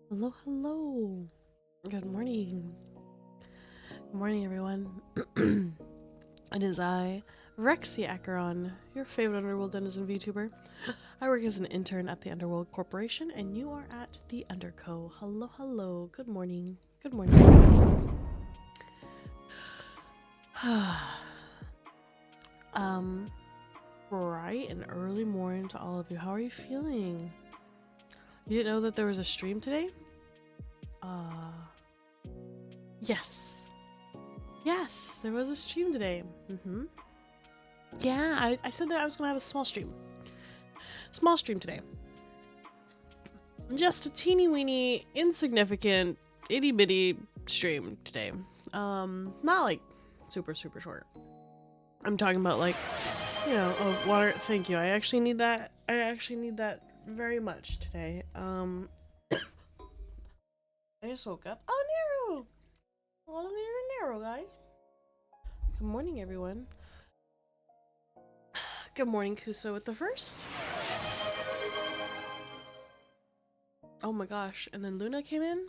Hello, hello. Good morning. Good morning, everyone. It is I, Verexi Acheron, your favorite Underworld Denizen VTuber. I work as an intern at the Underworld Corporation, and you are at the Underco. Hello, hello. Good morning. Good morning. um, bright and early morning to all of you. How are you feeling? You didn't know that there was a stream today? Yes. Yes, there was a stream today. Yeah, I said that I was gonna have a small stream. Small stream today. Just a teeny weeny, insignificant, itty bitty stream today. Not like super short. I'm talking about like, oh, water. Thank you. I actually need that. I actually need that very much today. I just woke up. Oh, Nero! Oh, you're Nero, guy. Good morning, everyone. Good morning, Kuso with the first. Oh my gosh, and then Luna came in,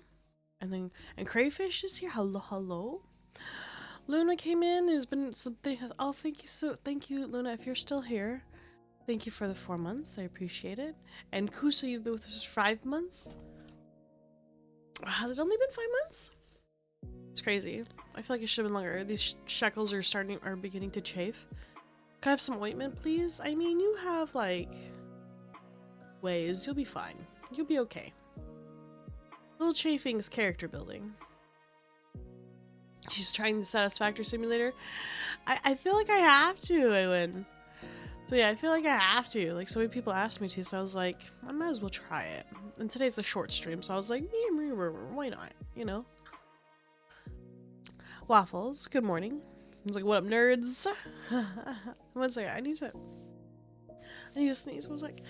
and Crayfish is here. Hello, hello. Luna came in. Has been something. Oh, thank you, Luna. If you're still here, thank you for the 4 months. I appreciate it. And Kusa, you've been with us 5 months. Has it only been 5 months? It's crazy. I feel like it should have been longer. These shekels are beginning to chafe. Can I have some ointment, please? I mean, you have like ways. You'll be fine. You'll be okay. Little chafing is character building. She's trying the Satisfactory Simulator. I feel like I have to, I win. So yeah, I feel like I have to. Like, so many people asked me to, so I was like, I might as well try it. And today's a short stream, so I was like, why not? You know? Waffles, good morning. I was like, what up, nerds? 1 second, I need to sneeze. I was like,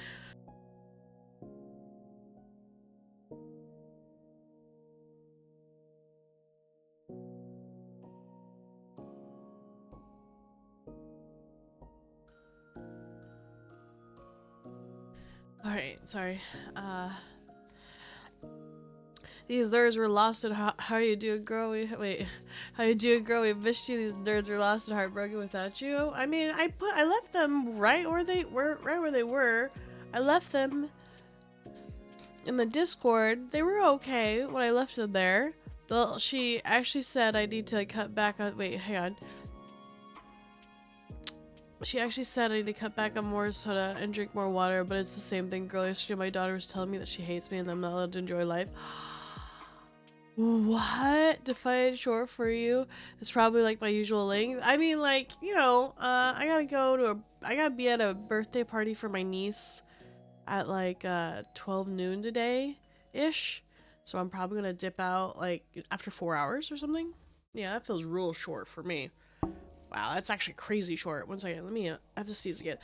alright, sorry. These nerds were lost and how you doing, girl? How you doing, girl? We missed you. These nerds were lost and heartbroken without you. I mean, I left them right where they were. I left them in the Discord. They were okay when I left them there. Well, she actually said I need to cut back on. Wait, hang on. She actually said I need to cut back on more soda and drink more water, but it's the same thing, girl. Yesterday, my daughter was telling me that she hates me and I'm not allowed to enjoy life. What? Defiant short for you? It's probably like my usual length. I mean, like, I gotta be at a birthday party for my niece at like 12 noon today-ish. So I'm probably gonna dip out like after 4 hours or something. Yeah, that feels real short for me. Wow, that's actually crazy short. 1 second, let me, I have to sneeze again.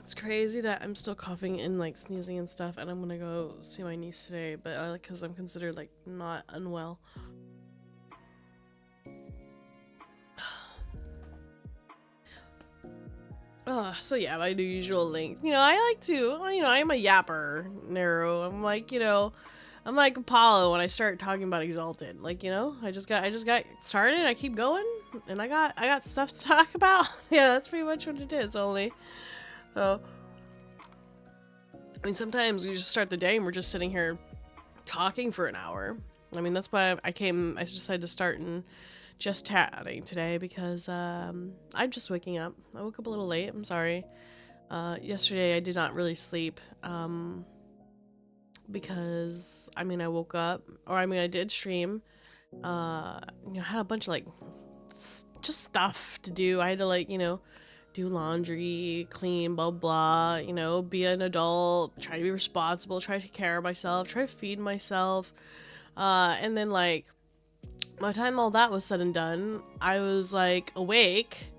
It's crazy that I'm still coughing and like sneezing and stuff, and I'm gonna go see my niece today, but because I'm considered like not unwell. So yeah, my usual length. I like to, I'm a yapper, narrow. I'm like, I'm like Apollo when I start talking about Exalted. Like, I just got started. I keep going, and I got stuff to talk about. Yeah, that's pretty much what it is. Only, so I mean, sometimes we just start the day and we're just sitting here talking for an hour. I mean, that's why I decided to start and just chatting today because I'm just waking up. I woke up a little late. I'm sorry. Yesterday I did not really sleep because I mean I woke up, or I mean I did stream. I had a bunch of like just stuff to do. I had to like do laundry, clean, blah blah. Be an adult, try to be responsible, try to take care of myself, try to feed myself, and then like by the time all that was said and done, I was like awake,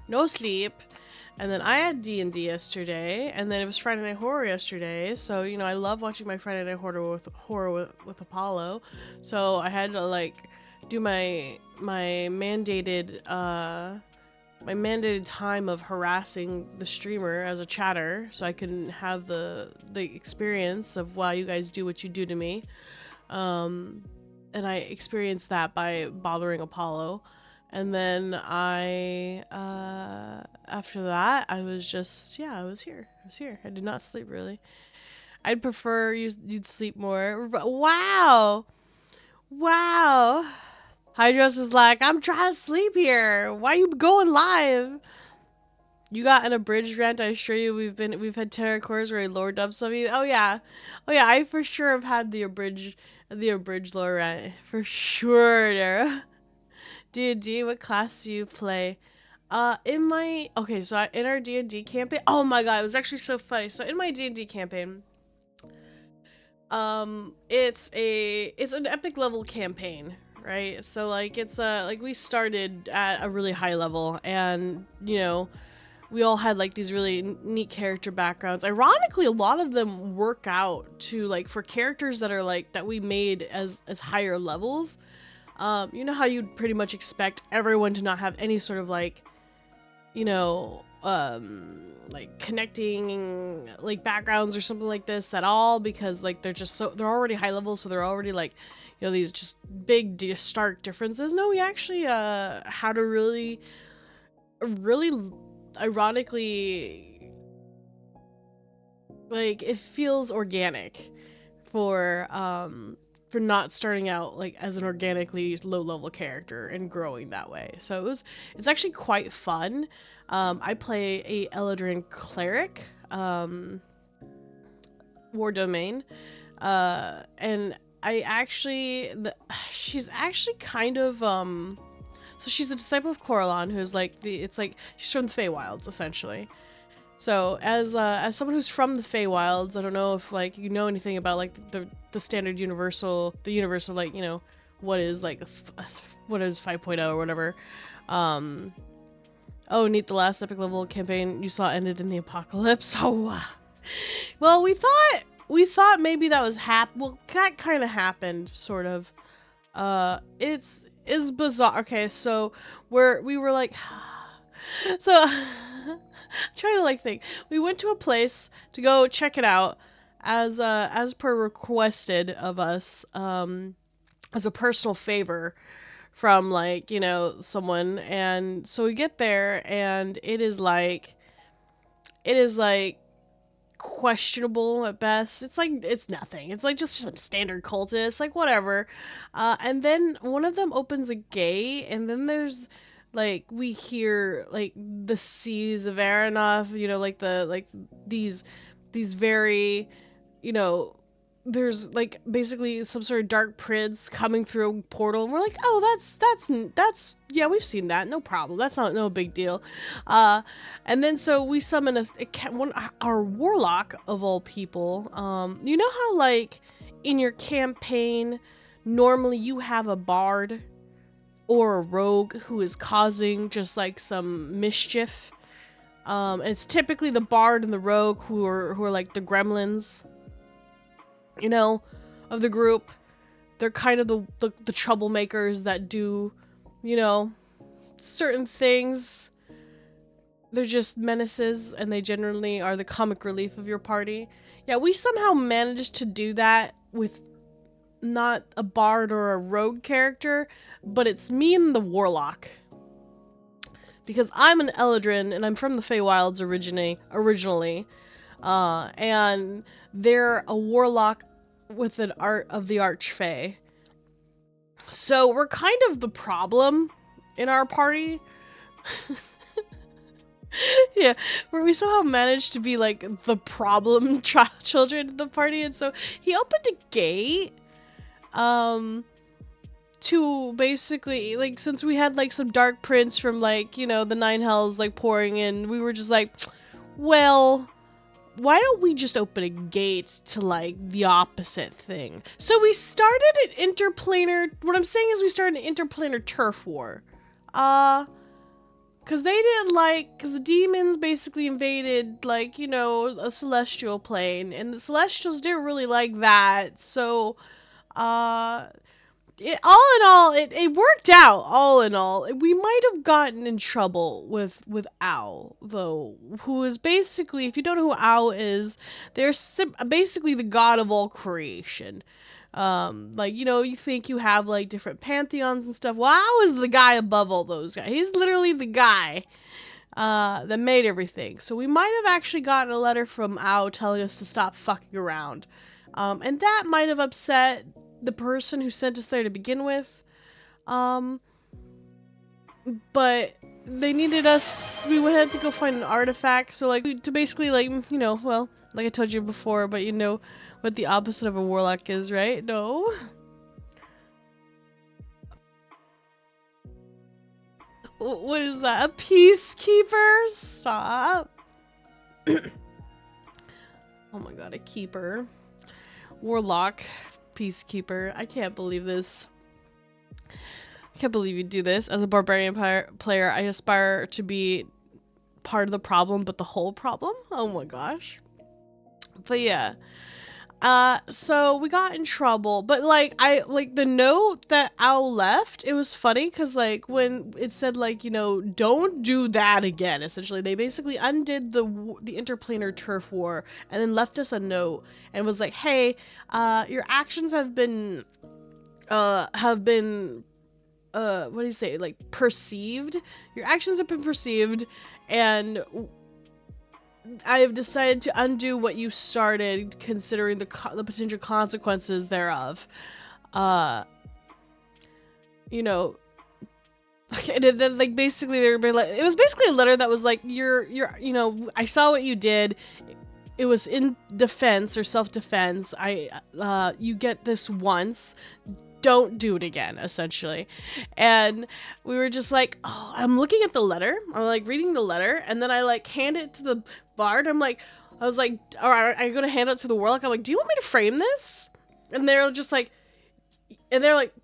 no sleep, And then I had D&D yesterday, and then it was Friday Night Horror yesterday. So, you know, I love watching my Friday Night Horror with Apollo. So I had to like do my mandated time of harassing the streamer as a chatter so I can have the experience of why you guys do what you do to me. And I experienced that by bothering Apollo. And then after that, I was just, yeah, I was here. I did not sleep really. I'd prefer you'd sleep more. Wow. Wow. Hydros is like, I'm trying to sleep here. Why are you going live? You got an abridged rant. I assure you, we've had 10 cores where I lore dub some of you. Oh yeah, I for sure have had the abridged lore rant for sure. Dara. D&D, what class do you play? In our D&D campaign. Oh my god, it was actually so funny. So in my D&D campaign, it's an epic level campaign, right? So like it's like we started at a really high level, and you know, we all had like these really neat character backgrounds. Ironically, a lot of them work out to like for characters that are like that we made as higher levels. You know how you'd pretty much expect everyone to not have any sort of like, you know, like connecting like backgrounds or something like this at all, because like they're already high level, so they're already like, you know, these just big stark differences. No, we actually had a really ironically, like it feels organic for not starting out like as an organically low level character and growing that way. So it's actually quite fun. I play a Eladrin cleric, war domain, and she's actually kind of so she's a disciple of Coralon, who's like she's from the Feywilds essentially. So as someone who's from the Feywilds, I don't know if like you know anything about like the standard universal like, you know, what is 5.0 or whatever. Oh, neat, the last epic level campaign you saw ended in the apocalypse. Oh wow. Well, we thought maybe that was that kind of happened sort of. It's bizarre. Okay, so we were like so trying to like think. We went to a place to go check it out as per requested of us, as a personal favor from like, you know, someone. And so we get there and it is like questionable at best. It's like it's nothing. It's like just some standard cultists, like whatever. And then one of them opens a gate, and then there's like we hear like the seas of Aranoth, you know, like these very, you know, there's like basically some sort of dark prince coming through a portal, and we're like, oh, that's yeah, we've seen that, no problem, that's not no big deal. And then so we summon our warlock of all people. You know how like in your campaign normally you have a bard or a rogue who is causing just like some mischief. And it's typically the bard and the rogue who are like the gremlins, you know, of the group. They're kind of the troublemakers that do, you know, certain things. They're just menaces, and they generally are the comic relief of your party. Yeah, we somehow managed to do that with not a bard or a rogue character, but it's me and the warlock. Because I'm an Eladrin, and I'm from the Feywilds originally. And they're a warlock with an art of the Archfey. So we're kind of the problem in our party. Yeah, where we somehow managed to be like the problem children in the party. And so he opened a gate to basically, like, since we had like some dark prince from like, you know, the Nine Hells like pouring in, we were just like, well, why don't we just open a gate to like the opposite thing? So we started an interplanar, what I'm saying is we started an interplanar turf war. Because they didn't like, because the demons basically invaded, like, you know, a celestial plane, and the celestials didn't really like that, so, all in all, it worked out, all in all. We might have gotten in trouble with Owl, though, who is basically, if you don't know who Owl is, they're basically the god of all creation. Like, you know, you think you have, like, different pantheons and stuff. Well, Owl is the guy above all those guys. He's literally the guy that made everything. So we might have actually gotten a letter from Owl telling us to stop fucking around. And that might have upset the person who sent us there to begin with. But they needed us, we had to go find an artifact, so like, to basically like, you know, well, like I told you before, but you know what the opposite of a warlock is, right? No? What is that? A peacekeeper? Stop. Oh my god, a keeper. Warlock. Peacekeeper. I can't believe this. I can't believe you do this. As a barbarian player, I aspire to be part of the problem, but the whole problem? Oh my gosh. But yeah. So we got in trouble, but like, the note that Owl left, it was funny because like when it said like, you know, don't do that again, essentially, they basically undid the interplanar turf war and then left us a note and was like, hey, your actions have been, what do you say, like, perceived? Your actions have been perceived, and I have decided to undo what you started, considering the potential consequences thereof. You know, and then like basically they were like, it was basically a letter that was like, you're, you know, I saw what you did. It was in defense or self-defense. You get this once. Don't do it again, essentially. And we were just like, oh, I'm looking at the letter. I'm like reading the letter, and then I like hand it to the bard. I was like, all right, I'm gonna hand it to the warlock. I'm like, do you want me to frame this? And they're just like,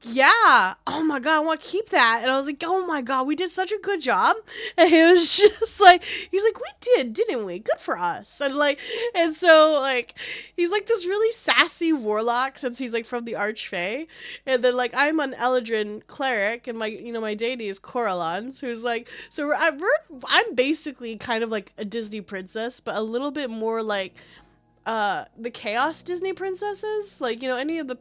yeah, oh my god, I want to keep that. And I was like, oh my god, we did such a good job. And he was just like, he's like, we did, didn't we? Good for us. And like, and so like, he's like this really sassy warlock since he's like from the Archfey. And then like, I'm an Eladrin cleric, and my, you know, my deity is Coralons, who's like, so I'm basically kind of like a Disney princess, but a little bit more like the Chaos Disney princesses. Like, you know, any of the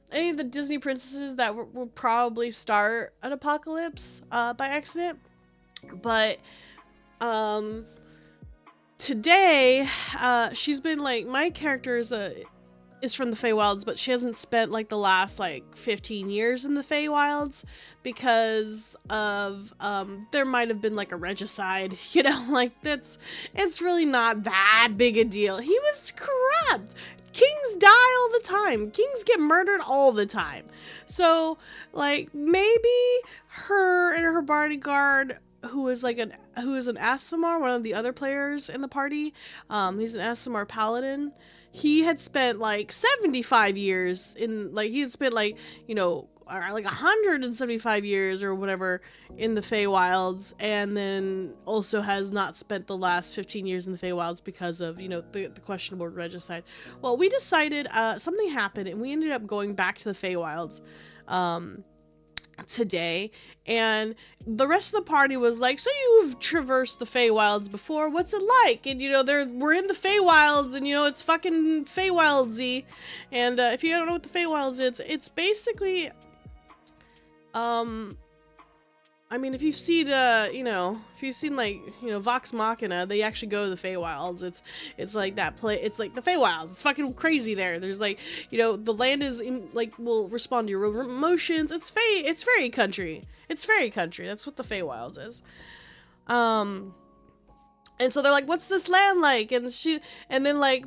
any of the Disney princesses that will probably start an apocalypse by accident. But today she's been like, my character is from the Feywilds, but she hasn't spent like the last like 15 years in the Feywilds because of there might have been like a regicide, you know, like it's really not that big a deal. He was corrupt. Kings die all the time. Kings get murdered all the time. So like maybe her and her bodyguard, who is an Aasimar, one of the other players in the party, he's an Aasimar paladin. He had spent like 75 years in, like, he had spent like, you know, like 175 years or whatever in the Feywilds, and then also has not spent the last 15 years in the Feywilds because of, you know, the questionable regicide. Well, we decided something happened, and we ended up going back to the Feywilds today, and the rest of the party was like, so you've traversed the Feywilds before, what's it like? And you know, we're in the Feywilds, and you know, it's fucking Feywildsy. And if you don't know what the Feywilds is, it's basically I mean, if you've seen like, you know, Vox Machina, they actually go to the Feywilds. It's like that it's like the Feywilds. It's fucking crazy there. There's like, you know, the land is will respond to your emotions. It's fairy country. It's fairy country. That's what the Feywilds is. And so they're like, what's this land like? And then like,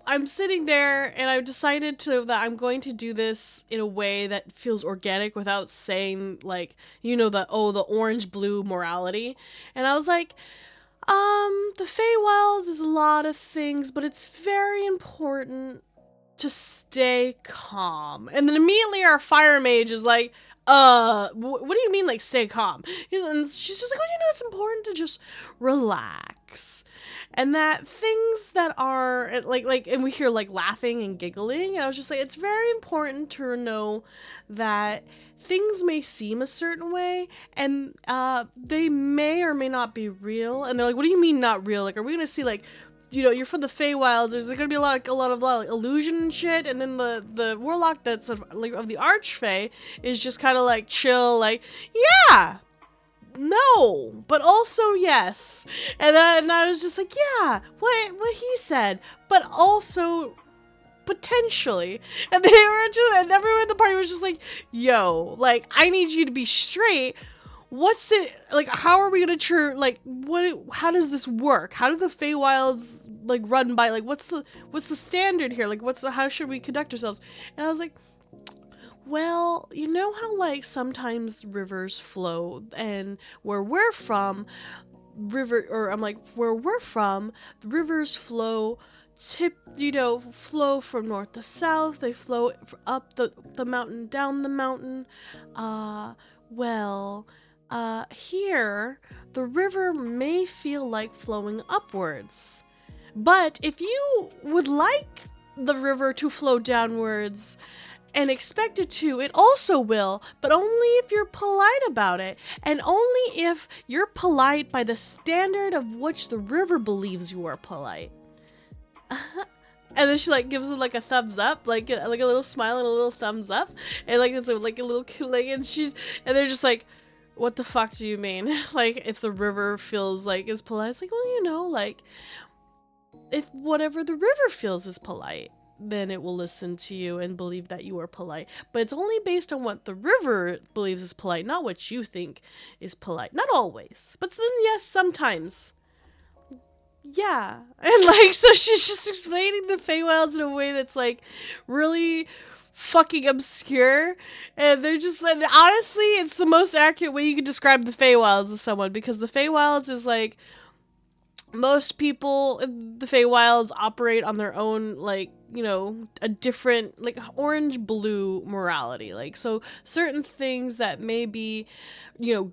I'm sitting there, and I've decided that I'm going to do this in a way that feels organic without saying, like, you know, the orange-blue morality. And I was like, the Feywilds is a lot of things, but it's very important to stay calm. And then immediately our fire mage is like, what do you mean, like, stay calm? And she's just like, well, it's important to just relax. And that things that are, and we hear, like, laughing and giggling, and I was just like, it's very important to know that things may seem a certain way, and, they may or may not be real, and they're like, what do you mean not real? Like, are we gonna see, like, you're from the Feywilds. There's gonna be a lot of like, illusion and shit, and then the warlock that's of the Archfey is just kind of like chill, like, yeah, no, but also yes. And then I was just like, yeah, what he said, but also potentially. And they were just, and everyone in the party was just like, yo, like, I need you to be straight. What's it like? How are we gonna like, how does this work? How do the Feywilds like run by? Like, what's the standard here? Like, how should we conduct ourselves? And I was like, well, you know how like sometimes rivers flow, and where we're from, where we're from, the rivers flow flow from north to south. They flow up the mountain, down the mountain. Well, here, the river may feel like flowing upwards. But if you would like the river to flow downwards and expect it to, it also will, but only if you're polite about it, and only if you're polite by the standard of which the river believes you are polite. And then she like gives it like a thumbs up, like a little smile and a little thumbs up, and like it's like a little like, and they're just like, what the fuck do you mean? Like, if the river feels like is polite, it's like, well, like, if whatever the river feels is polite, then it will listen to you and believe that you are polite. But it's only based on what the river believes is polite, not what you think is polite. Not always, but then yes, sometimes. Yeah. And like, so she's just explaining the Feywilds in a way that's like really fucking obscure, and they're just, and honestly, it's the most accurate way you could describe the Feywilds to someone, because the Feywilds is like, most people in the Feywilds operate on their own, like, a different, like, orange-blue morality. Like, so certain things that may be,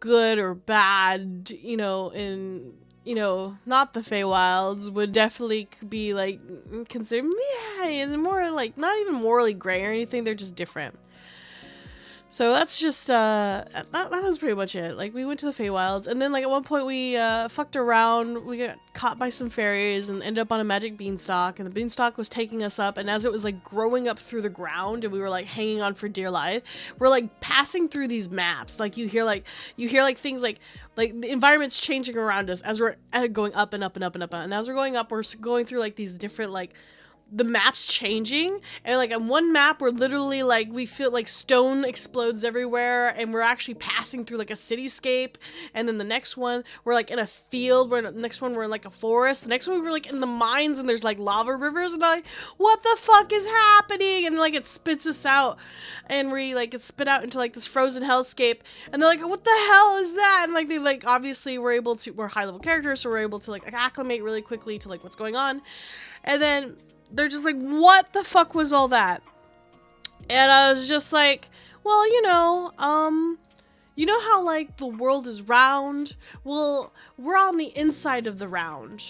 good or bad, in, not the Feywilds would definitely be, like, considered, yeah, it's more, like, not even morally gray or anything, they're just different. So that's just, that was pretty much it. Like, we went to the Feywilds, and then, like, at one point we, fucked around, we got caught by some fairies, and ended up on a magic beanstalk, and the beanstalk was taking us up, and as it was, like, growing up through the ground, and we were, like, hanging on for dear life, we're, like, passing through these maps. Like, you hear, like, things, like, the environment's changing around us as we're going up and up and up and up, and as we're going up, we're going through, like, these different, like, the map's changing, and like on one map we're literally like, we feel like stone explodes everywhere, and we're actually passing through like a cityscape, and then the next one we're like in a field, the next one we're in like a forest, the next one we're like in the mines, and there's like lava rivers, and they're like, what the fuck is happening? And like it spits us out, and we like get spit out into like this frozen hellscape, and they're like, what the hell is that? And like they like, obviously we're high level characters, so we're able to like acclimate really quickly to like what's going on, and then they're just like, what the fuck was all that? And I was just like, well, you know how like the world is round? Well, we're on the inside of the round,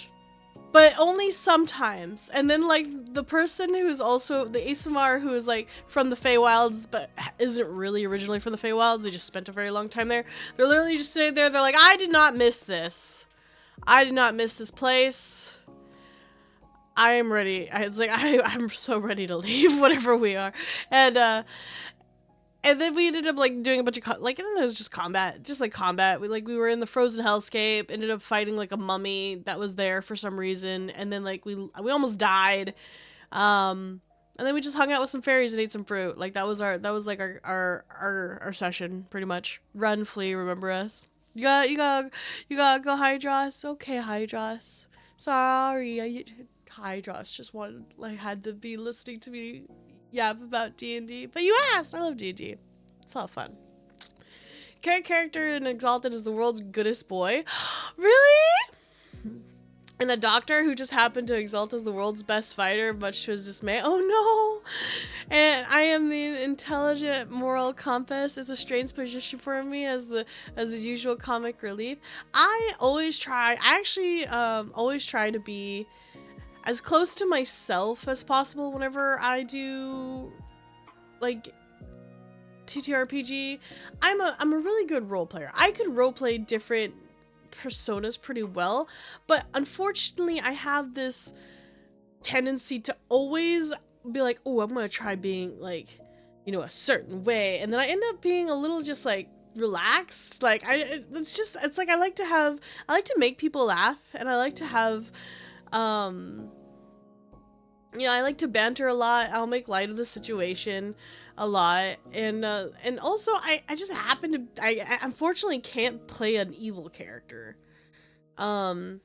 but only sometimes. And then like the person who's also the ASMR, who is like from the Feywilds but isn't really originally from the Feywilds, they just spent a very long time there, they're literally just sitting there, they're like, I did not miss this. I did not miss this place. I am ready. It's like, I'm so ready to leave whatever we are. And then we ended up like doing a bunch of like, and it was just combat, we were in the frozen hellscape, ended up fighting like a mummy that was there for some reason, and then like we almost died, and then we just hung out with some fairies and ate some fruit. Like that was our session pretty much. Run, flee, remember us. You gotta go, Hydros. Okay, Hydros. Sorry, Hydros just had to be listening to me yap about D&D. But you asked! I love D&D. It's a lot of fun. Character in Exalted is the world's goodest boy. Really? And a doctor who just happened to exalt as the world's best fighter, much to his dismay. Oh no! And I am the intelligent moral compass. It's a strange position for me as the usual comic relief. I actually always try to be as close to myself as possible whenever I do like TTRPG. I'm a really good role player. I could role play different personas pretty well, but unfortunately I have this tendency to always be like, oh, I'm gonna try being like, you know, a certain way, and then I end up being a little just like relaxed. Like it's like I like to make people laugh, and I like to have you know, I like to banter a lot. I'll make light of the situation a lot, and also I just happen to I unfortunately can't play an evil character. I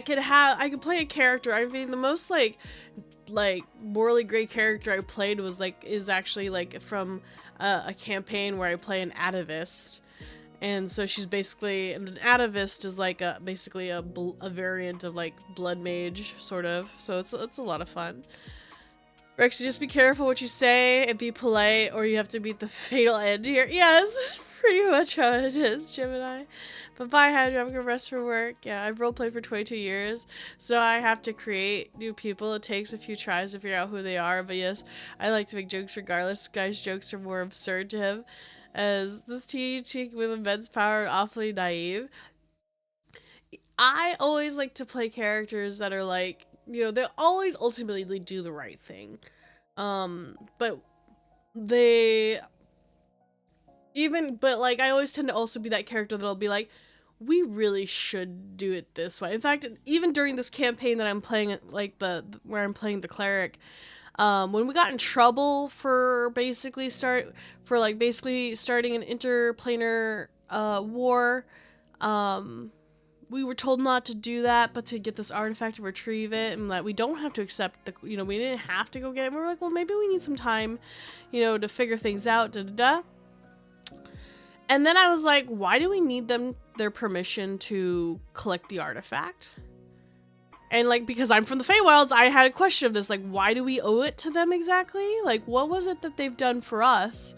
could play a character. I mean, the most like morally gray character I played was is actually like from a campaign where I play an atavist. And so she's basically, and an atavist is like basically a variant of like blood mage sort of. So it's a lot of fun. Verexi, just be careful what you say and be polite, or you have to meet the fatal end here. Yes, pretty much how it is, Gemini. But bye, Hydra. I'm gonna rest for work. Yeah, I've roleplayed for 22 years, so I have to create new people. It takes a few tries to figure out who they are, but yes, I like to make jokes regardless. Guys' jokes are more absurd to him, as this cheek with immense power and awfully naive. I always like to play characters that are like, you know, they always ultimately do the right thing. But they but like I always tend to also be that character that'll be like, we really should do it this way. In fact, even during this campaign that I'm playing, like where I'm playing the cleric, when we got in trouble for basically starting an interplanar war, we were told not to do that, but to get this artifact and retrieve it, and that we don't have to accept you know, we didn't have to go get it. And we were like, well, maybe we need some time, you know, to figure things out, da da da. And then I was like, why do we need their permission to collect the artifact? And like, because I'm from the Feywilds, I had a question of this, like, why do we owe it to them exactly? Like, what was it that they've done for us?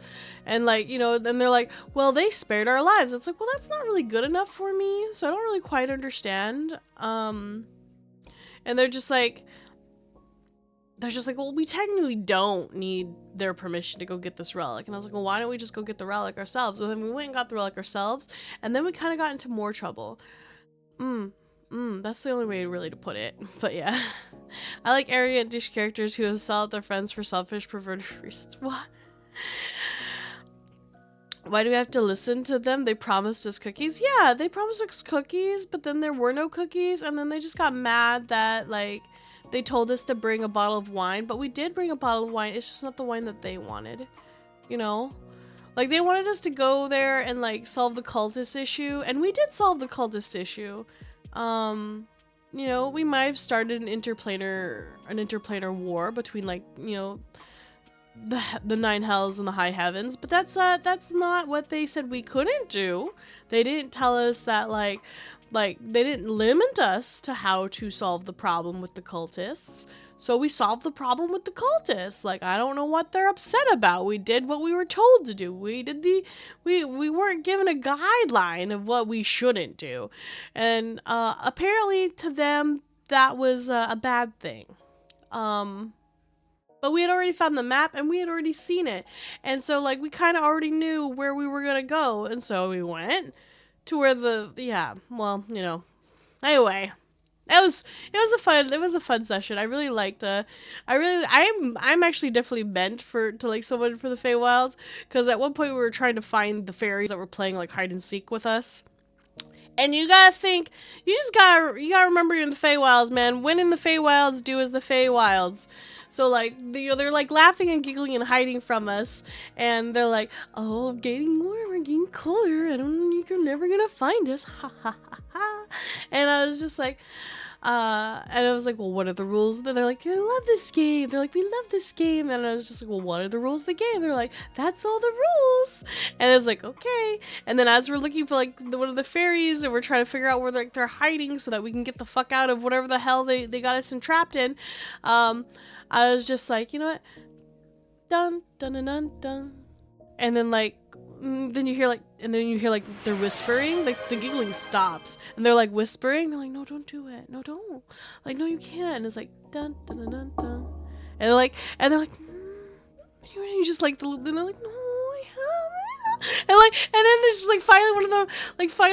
And like, you know, then they're like, well, they spared our lives. It's like, well, that's not really good enough for me, so I don't really quite understand. And they're just like, well, we technically don't need their permission to go get this relic. And I was like, well, why don't we just go get the relic ourselves? And then we went and got the relic ourselves, and then we kind of got into more trouble. That's the only way really to put it. But yeah. I like arrogant douche characters who have sold their friends for selfish, perverted reasons. What? Why do we have to listen to them? They promised us cookies. Yeah, they promised us cookies, but then there were no cookies, and then they just got mad that, like, they told us to bring a bottle of wine, but we did bring a bottle of wine. It's just not the wine that they wanted, you know? Like, they wanted us to go there and, like, solve the cultist issue, and we did solve the cultist issue. You know, we might have started an interplanar war between, like, you know, the nine hells and the high heavens, but that's not what they said we couldn't do. They didn't tell us that, like they didn't limit us to how to solve the problem with the cultists. So we solved the problem with the cultists. Like, I don't know what they're upset about. We did what we were told to do. We weren't given a guideline of what we shouldn't do. And apparently to them that was a bad thing. But we had already found the map, and we had already seen it. And so, like, we kind of already knew where we were going to go. And so we went to where well, you know. Anyway, it was a fun session. I really liked I'm actually definitely meant to like someone for the Feywilds, because at one point we were trying to find the fairies that were playing like hide and seek with us. And you gotta remember you're in the Feywilds, man. When in the Feywilds, do as the Feywilds. So like, they're like laughing and giggling and hiding from us, and they're like, "Oh, getting warmer, getting colder. You're never gonna find us." Ha ha ha ha. And I was just like, And I was like, well, what are the rules? And they're like, I love this game. They're like, we love this game. And I was just like, well, what are the rules of the game? They're like, that's all the rules. And I was like, okay. And then as we're looking for like one of the fairies and we're trying to figure out where they're hiding so that we can get the fuck out of whatever the hell they got us entrapped in, I was just like, you know what? Dun, dun, dun, dun, dun. And then like, then you hear like they're whispering, like the giggling stops and they're like whispering, they're like, no, don't do it, no, don't, like, no, you can't. And it's like dun dun dun dun dun, and they're like you just like then they're like, no, I haven't. And then there's just like finally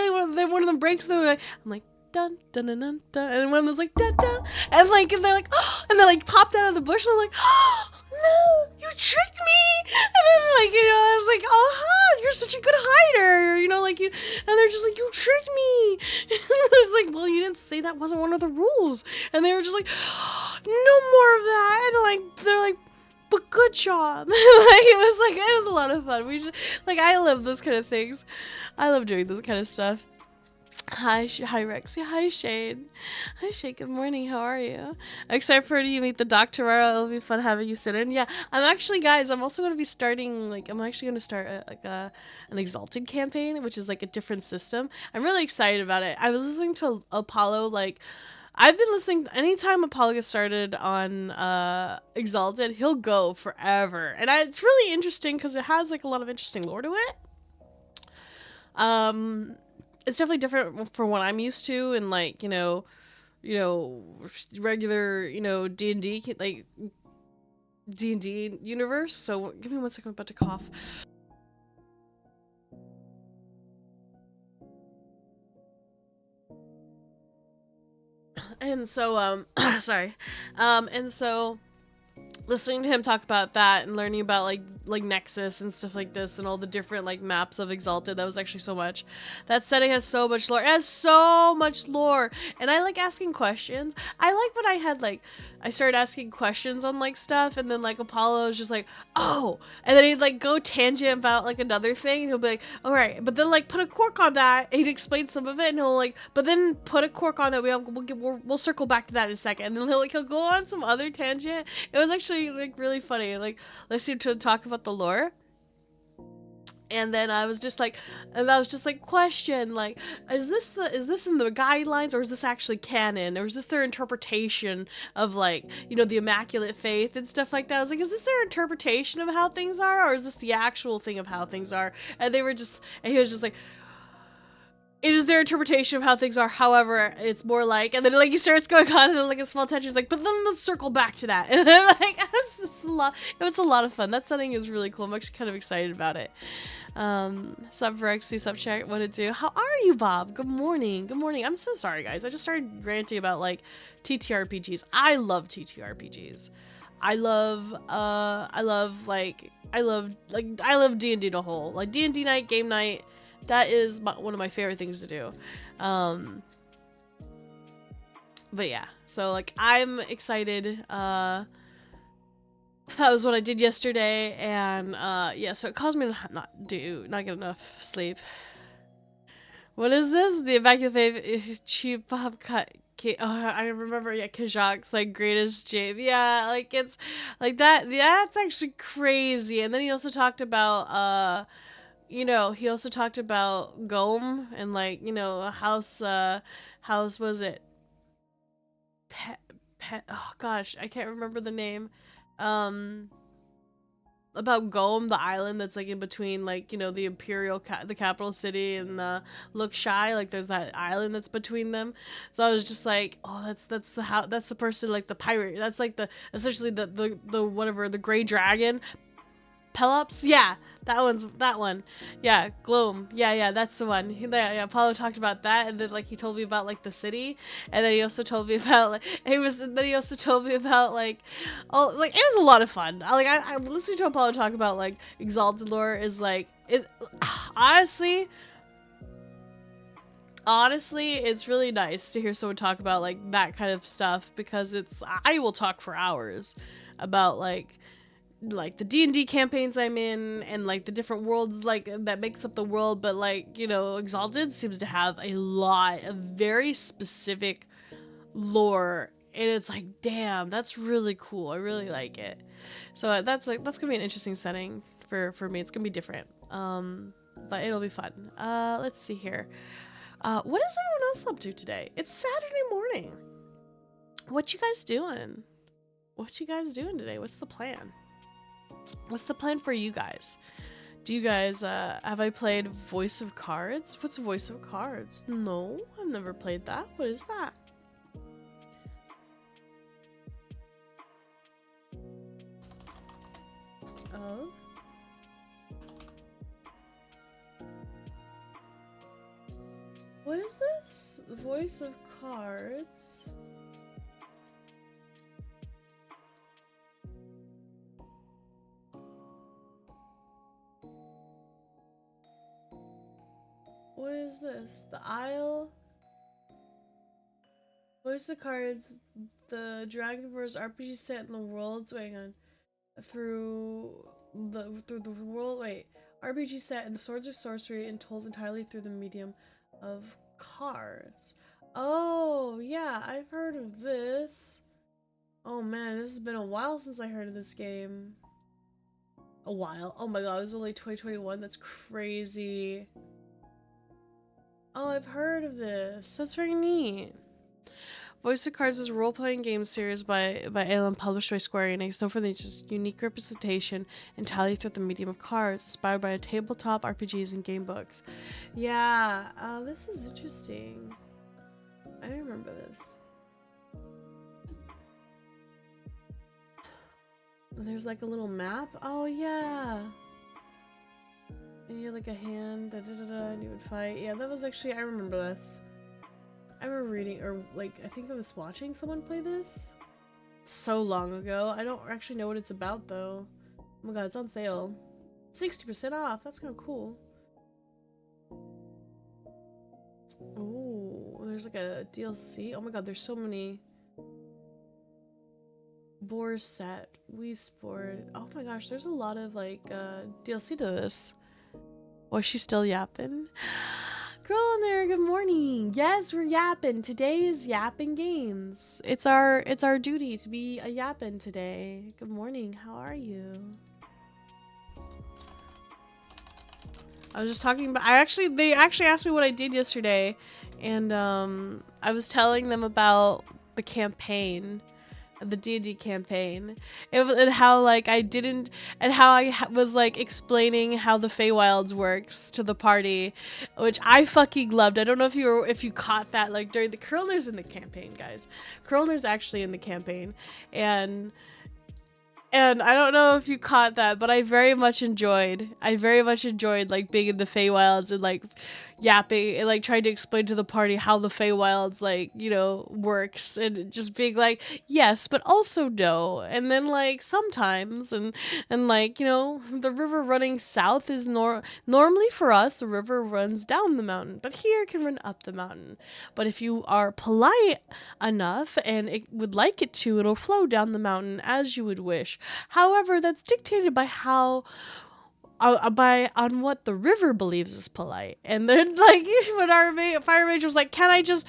one of them breaks them, like, I'm like dun dun dun dun dun, and one of them's like dun dun, and they're like oh, and they like popped out of the bush and I'm like, oh no, you tricked me. And then like, you know, I was like, oh huh, you're such a good hider, you know, like you, and they're just like, you tricked me. And I was like, well, you didn't say that wasn't one of the rules. And they were just like, oh, no more of that. And like they're like, but good job. Like it was a lot of fun. We just, like, I love those kind of things. I love doing this kind of stuff. Hi Rexy. Hi Shane. Hi Shane. Good morning. How are you? I'm excited for you to meet the doc tomorrow. It'll be fun having you sit in. Yeah, I'm actually, guys. I'm also going to be starting. Like, I'm actually going to start an Exalted campaign, which is like a different system. I'm really excited about it. I was listening to Apollo. Like, I've been listening. Anytime Apollo gets started on Exalted, he'll go forever, and it's really interesting because it has like a lot of interesting lore to it. It's definitely different from what I'm used to, and like, you know, regular, you know, D&D, like D&D universe. So give me 1 second, I'm about to cough. And so sorry. And so listening to him talk about that and learning about like Nexus and stuff like this and all the different like maps of Exalted, that was actually so much. That setting has so much lore. It has so much lore. And I like asking questions. I like when I started asking questions on like stuff, and then like Apollo is just like, oh, and then he'd like go tangent about like another thing, and he'll be like, all right, but then like put a cork on that. And he'd explain some of it, and he'll like, but then put a cork on that. We'll circle back to that in a second. And then he'll go on some other tangent. It was actually like really funny, like listening to him talk about the lore. And then I was just like, question, like, is this in the guidelines, or is this actually canon, or is this their interpretation of, like, you know, the Immaculate Faith and stuff like that? I was like, is this their interpretation of how things are, or is this the actual thing of how things are? And he was just like, it is their interpretation of how things are. However, it's more like, and then like he starts going on and like a small tension. He's like, but then let's circle back to that. And then like, it's a lot. It's a lot of fun. That setting is really cool. I'm actually kind of excited about it. Sup Verexi, sup chat, what it do? How are you, Bob? Good morning. Good morning. I'm so sorry, guys. I just started ranting about like TTRPGs. I love TTRPGs. I love D&D the whole. Like D&D night, game night. That is one of my favorite things to do. But yeah, so like I'm excited. That was what I did yesterday, and yeah, so it caused me to not get enough sleep. What is this? The Immaculate Faith cheap pop cut. Oh, I remember, yeah, Kajak's like greatest Jabe. Yeah, like it's like that. That's actually crazy. And then he also talked about you know, he also talked about Gome and like, you know, house was it? Oh gosh, I can't remember the name. About Gome, the island that's like in between, like, you know, the the capital city, and Look Shy. Like there's that island that's between them. So I was just like, oh, that's the person, like the pirate. That's like essentially the whatever, the gray dragon. Pelops? Yeah, that one. Yeah, Gloam. Yeah, that's the one. Yeah, Apollo talked about that, and then like he told me about like the city, and then he also told me about like he also told me about like, oh, like it was a lot of fun. I listening to Apollo talk about like Exalted lore is like it. Honestly, it's really nice to hear someone talk about like that kind of stuff, because I will talk for hours about like the D&D campaigns I'm in, and like the different worlds like that makes up the world, but like, you know, Exalted seems to have a lot of very specific lore, and it's like, damn, that's really cool. I really like it. So that's gonna be an interesting setting for me. It's gonna be different. But it'll be fun. Let's see here. What is everyone else up to today? It's Saturday morning. What you guys doing? What you guys doing today? What's the plan? What's the plan for you guys? Do you guys, have I played Voice of Cards? What's Voice of Cards? No, I've never played that. What is that? Oh. What is this? Voice of Cards? What is this? The Isle? Voice of Cards, the Dragonverse RPG set in the worlds. Hang on. Through the world. Wait. RPG set in the Swords of Sorcery and told entirely through the medium of cards. Oh, yeah, I've heard of this. Oh man, this has been a while since I heard of this game. A while. Oh my god, it was only 2021. That's crazy. Oh, I've heard of this. That's very neat. Voice of Cards is a role-playing game series by Alan, published by Square Enix, known for the just unique representation entirely through the medium of cards, inspired by tabletop RPGs and game books. Yeah, this is interesting. I remember this. There's like a little map. Oh yeah. And you had like a hand, and you would fight. Yeah, that was actually, I remember this. I remember reading, or like, I think I was watching someone play this so long ago. I don't actually know what it's about though. Oh my god, it's on sale. 60% off. That's kind of cool. Oh, there's like a DLC. Oh my god, there's so many. Boar set, Wii Sport. Oh my gosh, there's a lot of like DLC to this. Was she still yapping? Girl in there, good morning. Yes, we're yapping. Today is yapping games. It's our duty to be a yapping today. Good morning. How are you? I was just talking about they actually asked me what I did yesterday, and I was telling them about the campaign, the D&D campaign, and how like I didn't, and how I was like explaining how the Feywilds works to the party, which I fucking loved. I don't know if you caught that, like during the Krillner's in the campaign, guys. Krillner's actually in the campaign, and I don't know if you caught that, but I very much enjoyed like being in the Feywilds and like yapping and like trying to explain to the party how the Feywilds like, you know, works, and just being like, yes, but also no. And then like sometimes and like, you know, the river running south is normally for us the river runs down the mountain, but here it can run up the mountain. But if you are polite enough and it would like it to, it'll flow down the mountain as you would wish. However, that's dictated by how on what the river believes is polite. And then like when our fire mage was like, can I just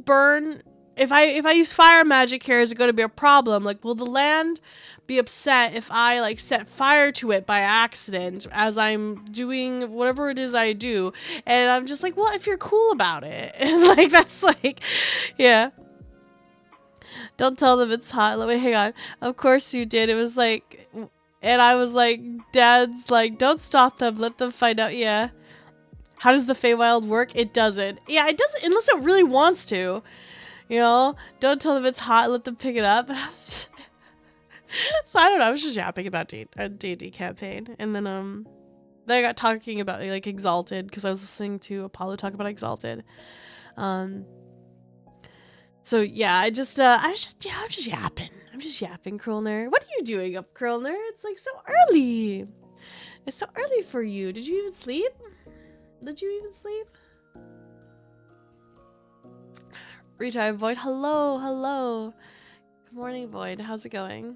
burn, if I use fire magic here, is it going to be a problem? Like, will the land be upset if I like set fire to it by accident as I'm doing whatever it is I do? And I'm just like, well, if you're cool about it. And like that's like, yeah. Don't tell them it's hot. Let me hang on. Of course you did. It was like, and I was like, Dad's like, don't stop them. Let them find out. Yeah. How does the Feywild work? It doesn't. Yeah, it doesn't unless it really wants to. You know, don't tell them it's hot. Let them pick it up. So I don't know. I was just yapping about a D&D campaign, and then I got talking about like Exalted because I was listening to Apollo talk about Exalted. So yeah, I'm just yapping. I'm just yapping, Krillner. What are you doing up, Krillner? It's like so early. It's so early for you. Did you even sleep? Retire Void. Hello. Good morning, Void. How's it going?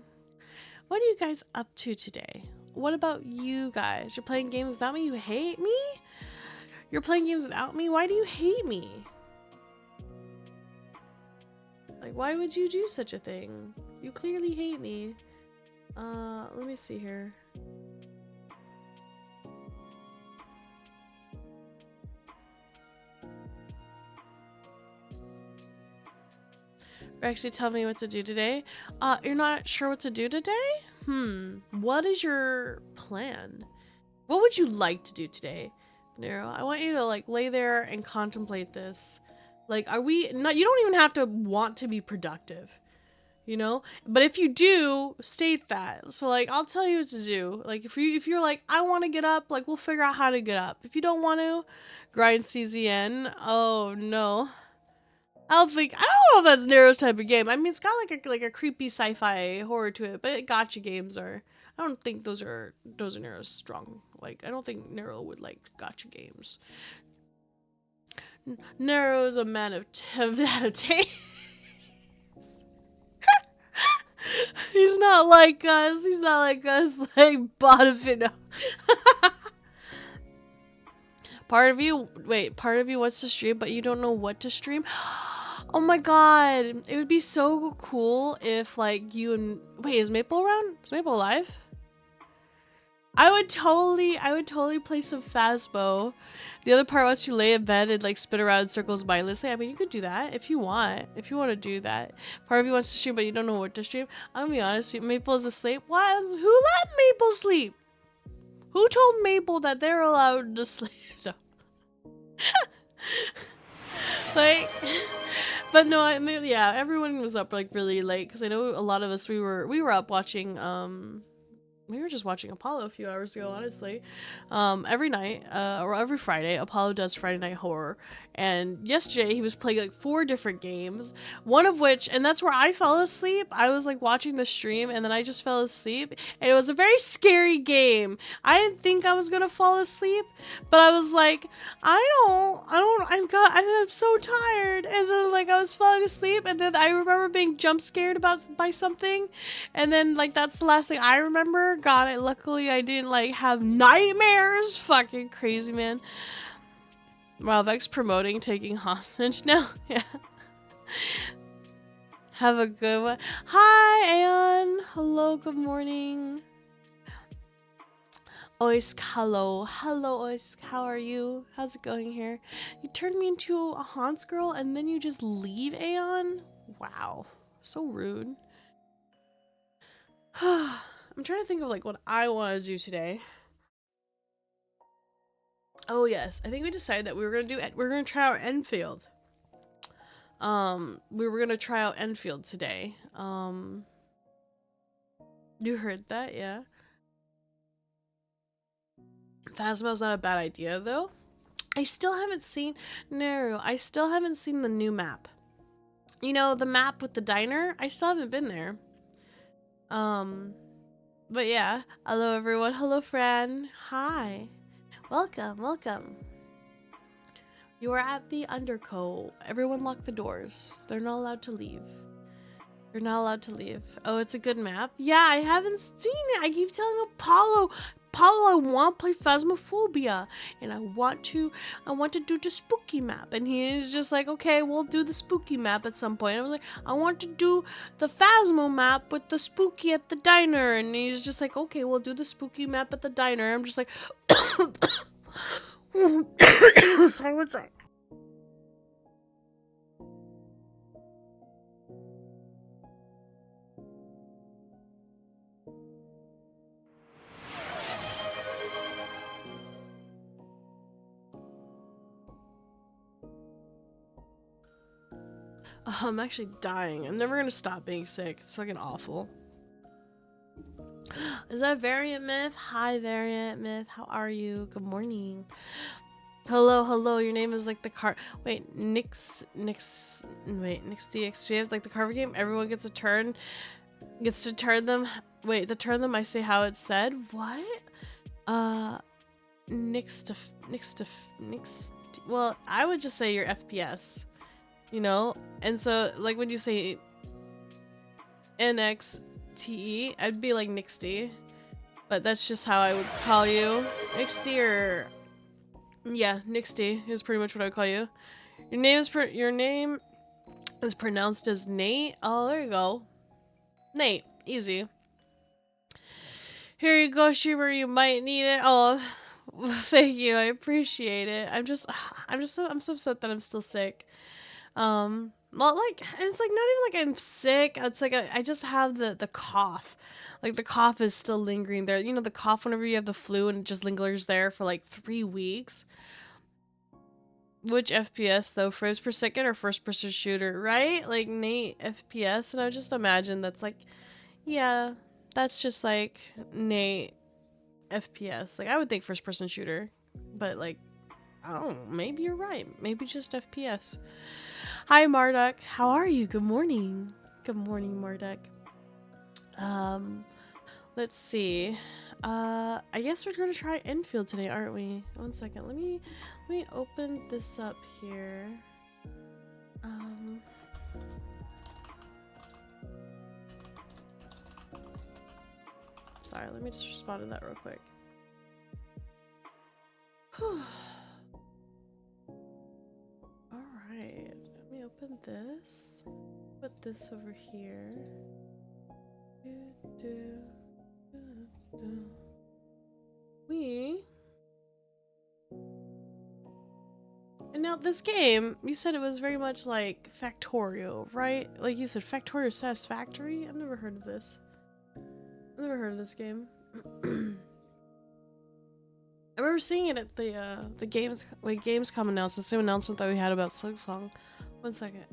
What are you guys up to today? What about you guys? You're playing games without me? You hate me? You're playing games without me? Why do you hate me? Like, why would you do such a thing? You clearly hate me. Let me see here. Verexi, tell me what to do today. You're not sure what to do today? What is your plan? What would you like to do today, Nero? I want you to like lay there and contemplate this. Like, are we not? You don't even have to want to be productive, you know. But if you do, state that. So like, I'll tell you what to do. Like, if you're like, I want to get up, like we'll figure out how to get up. If you don't want to, grind CZN. Oh no. I don't know if that's Nero's type of game. I mean, it's got like a creepy sci-fi horror to it, but gotcha games are. I don't think those are Nero's strong. Like, I don't think Nero would like gotcha games. Nero is a man of taste. He's not like us. He's not like us. Like Bonafino. Part of you wants to stream, but you don't know what to stream. Oh my god, it would be so cool if like you and wait, is Maple around? Is Maple alive? I would totally play some Phasmo. The other part wants you lay in bed and like spin around in circles mindlessly. I mean, you could do that if you want. If you want to do that. Part of you wants to stream, but you don't know what to stream. I'm gonna be honest, Maple is asleep. What? Who let Maple sleep? Who told Maple that they're allowed to sleep? No. Like, but no, I mean, yeah, everyone was up like really late because I know a lot of us we were up watching we were just watching Apollo a few hours ago, honestly. Every night, or every Friday, Apollo does Friday Night Horror. And yesterday, he was playing like 4 different games. One of which, and that's where I fell asleep. I was like watching the stream, and then I just fell asleep. And it was a very scary game. I didn't think I was gonna fall asleep, but I was like, I'm so tired. And then like I was falling asleep, and then I remember being jump scared by something. And then like that's the last thing I remember. God, luckily I didn't like have nightmares. Fucking crazy, man. Wow, Vex promoting taking hostage now. Yeah. Have a good one. Hi, Aeon. Hello, good morning. Oisk, hello. Hello, Oisk. How are you? How's it going here? You turned me into a Haunts girl and then you just leave, Aeon? Wow. So rude. I'm trying to think of like what I want to do today. Oh yes, I think we decided that we were gonna try out Endfield. We were gonna try out Endfield today. You heard that, yeah? Phasmo's not a bad idea though. I still haven't seen I still haven't seen the new map. You know, the map with the diner? I still haven't been there. But yeah. Hello everyone. Hello Fran. Hi. Welcome, welcome. You are at the Underco. Everyone lock the doors. They're not allowed to leave. You're not allowed to leave. Oh, it's a good map? Yeah, I haven't seen it. I keep telling Apollo, I want to play Phasmophobia. And I want to do the spooky map. And he is just like, okay, we'll do the spooky map at some point. I was like, I want to do the Phasmo map with the spooky at the diner. And he's just like, okay, we'll do the spooky map at the diner. I'm just like, sorry, one sec. Oh, I'm actually dying. I'm never gonna stop being sick. It's fucking awful. Is that Variant Myth? Hi, Variant Myth. How are you? Good morning. Hello, hello. Your name is like the car. Wait, Nix DX. She has like the carver game. Everyone gets a turn. Gets to turn them. Wait, to turn them, I say how it's said. What? Nix. Well, I would just say your FPS. You know? And so, like, when you say NXTE, I'd be like Nixty. But that's just how I would call you. Nixty or... Yeah, Nixty is pretty much what I would call you. Your name It's pronounced as Nate. Oh, there you go. Nate. Easy. Here you go, Shimmer. You might need it. Oh, thank you. I appreciate it. I'm so upset that I'm still sick. Not like, and it's like not even like I'm sick. It's like I just have the cough. Like the cough is still lingering there. You know, the cough whenever you have the flu and it just lingers there for like 3 weeks. Which FPS though? Frames per second or first person shooter, right? Like Nate FPS, and I just imagine that's like, yeah, that's just like Nate FPS. Like I would think first person shooter, but like, oh, maybe you're right. Maybe just FPS. Hi Marduk, how are you? Good morning. Good morning, Marduk. Um, let's see. I guess we're gonna try Endfield today, aren't we? One second. Let me open this up here. Um. Sorry, let me just respond to that real quick. Alright, let me open this. Put this over here. We. And now this game, you said it was very much like Factorio, right? Like you said, Factorio Satisfactory? I've never heard of this. I've never heard of this game. I remember seeing it at the Gamescom announcement, the same announcement that we had about Silksong. One second.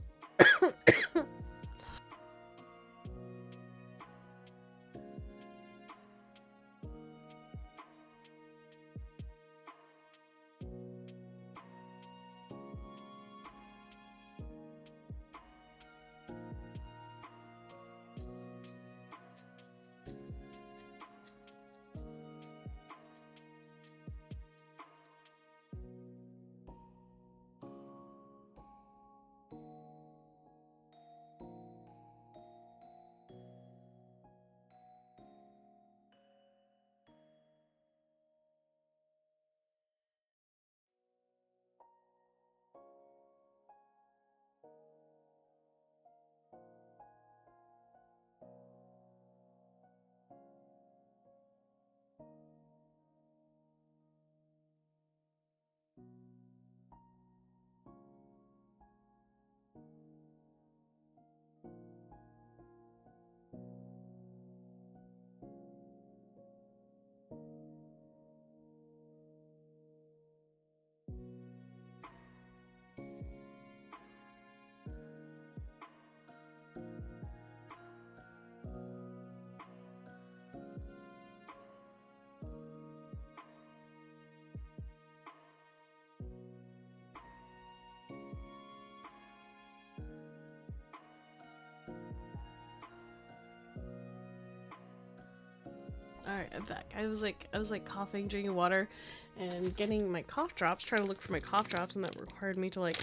Alright, I'm back. I was like coughing, drinking water, and getting my cough drops, trying to look for my cough drops, and that required me to like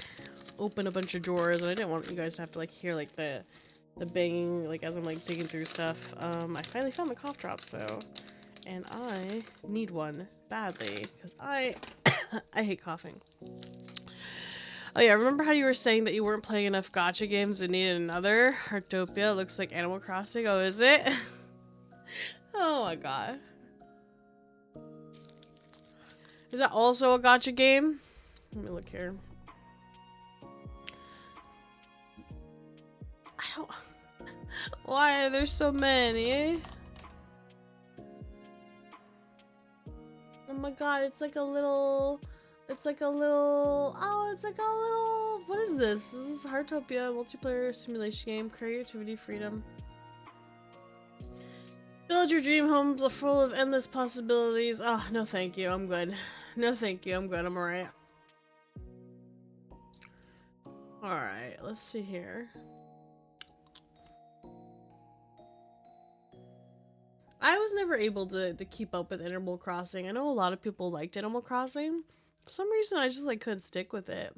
open a bunch of drawers, and I didn't want you guys to have to like hear like the banging like as I'm like digging through stuff. I finally found the cough drops though, and I need one badly because I I hate coughing. Oh yeah, remember how you were saying that you weren't playing enough gacha games and needed another? Heartopia looks like Animal Crossing. Oh, is it? Oh my god. Is that also a gacha game? Let me look here. I don't... Why are there so many? Oh my god, it's like a little... It's like a little... Oh, it's like a little... What is this? This is Heartopia, multiplayer simulation game, creativity, freedom. Build your dream homes are full of endless possibilities. Oh, no thank you, I'm good. No thank you, I'm good, I'm alright. Alright, let's see here. I was never able to keep up with Animal Crossing. I know a lot of people liked Animal Crossing. For some reason, I just like couldn't stick with it.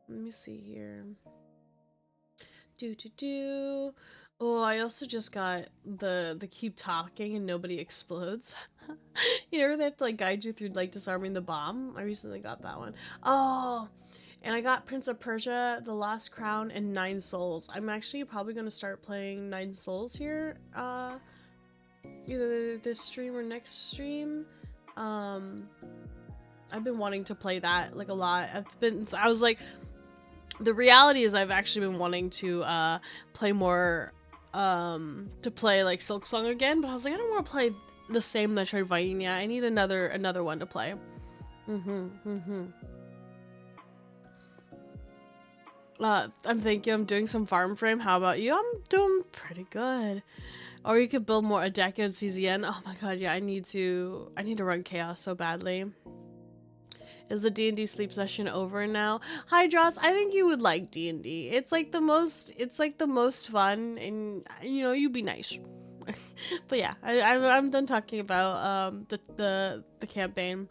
Let me see here. Do. Oh, I also just got the keep talking and nobody explodes. You know, they have to like guide you through like disarming the bomb. I recently got that one. Oh, and I got Prince of Persia, The Lost Crown, and Nine Souls. I'm actually probably gonna start playing Nine Souls here. Either this stream or next stream. Um, I've been wanting to play that like a lot. I was like, the reality is I've actually been wanting to play more, to play like Silk Song again, but I was like, I don't want to play the same Metroidvania. I need another one to play. I'm thinking I'm doing some farm frame. How about you? I'm doing pretty good. Or you could build more a deck in CZN. Oh my god, yeah, I need to run Chaos so badly. Is the D&D sleep session over now? Hi Joss, I think you would like D&D. It's like the most fun, and you know, you'd be nice. But yeah, I'm done talking about the campaign.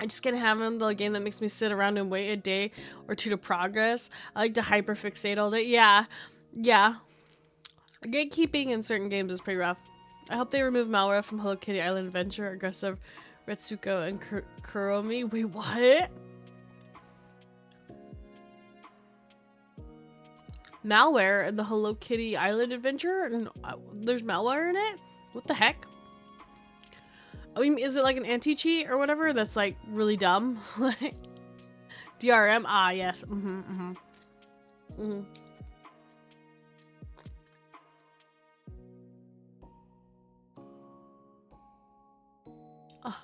I'm just gonna have a game that makes me sit around and wait a day or two to progress. I like to hyperfixate all day. Yeah. Gatekeeping in certain games is pretty rough. I hope they remove malware from Hello Kitty Island Adventure, aggressive Retsuko and Kuromi. Wait, what? Malware in the Hello Kitty Island Adventure? And there's malware in it? What the heck? I mean, is it like an anti-cheat or whatever that's like really dumb? Like DRM? Ah, yes. Oh,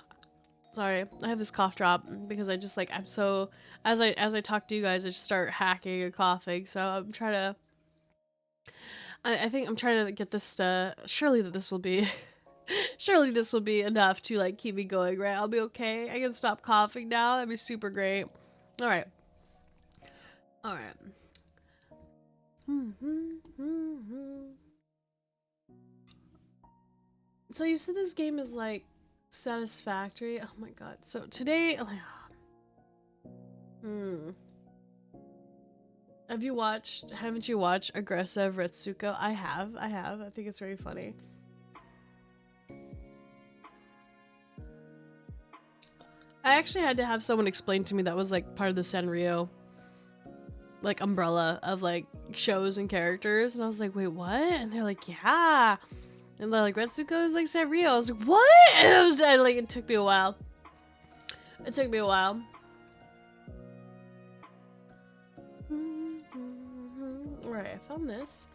sorry, I have this cough drop because I just like I'm so as I talk to you guys, I just start hacking and coughing. So I'm trying to. I think I'm trying to get this. Surely this will be. Surely this will be enough to like keep me going, right? I'll be okay. I can stop coughing now. That'd be super great. All right. All right. So you said this game is like satisfactory. Oh my god. So today, haven't you watched Aggressive Retsuko? I have. I think it's very funny. I actually had to have someone explain to me that was like part of the Sanrio like umbrella of like shows and characters, and I was like, wait, what? And they're like, yeah. And they're like, Retsuko is like Sanrio. I was like, what? And like, it took me a while. Alright, I found this.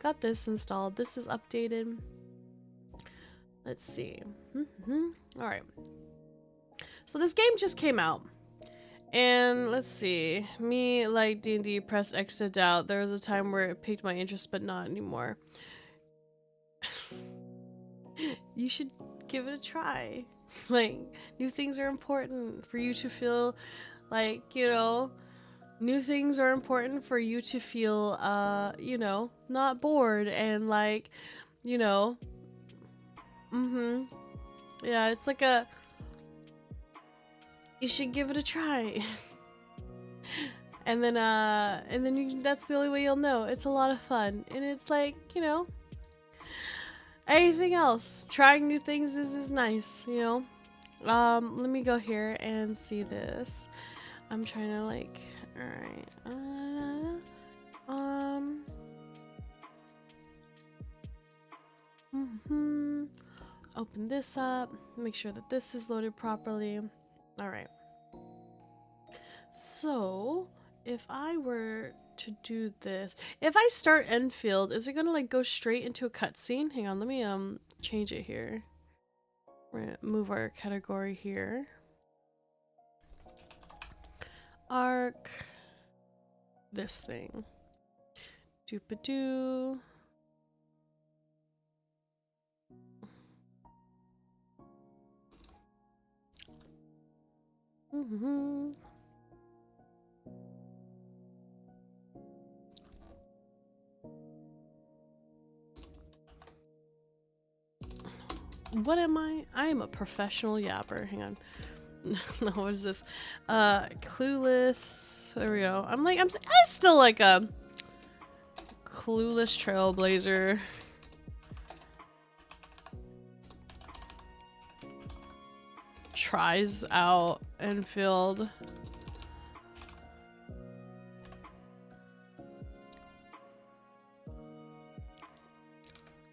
Got this installed. This is updated. Let's see. Alright. So this game just came out. And let's see. Me, like D&D, press X to doubt. There was a time where it piqued my interest, but not anymore. You should give it a try. Like, new things are important for you to feel like, you know, new things are important for you to feel, you know, not bored and like, you know, yeah, it's like a, you should give it a try. and then that's the only way you'll know. It's a lot of fun. And it's like, you know, anything else, trying new things is nice, you know. Let me go here and see this. I'm trying to like, all right. Open this up. Make sure that this is loaded properly. All right. So, if I were to do this, if I start Endfield, is it gonna like go straight into a cutscene? Hang on, let me change it here. We're gonna move our category here. Arc. This thing. Doopadoo. What am I? I am a professional yapper. Hang on. No, what is this? Clueless. There we go. I'm still like a Clueless trailblazer. Tries out Endfield.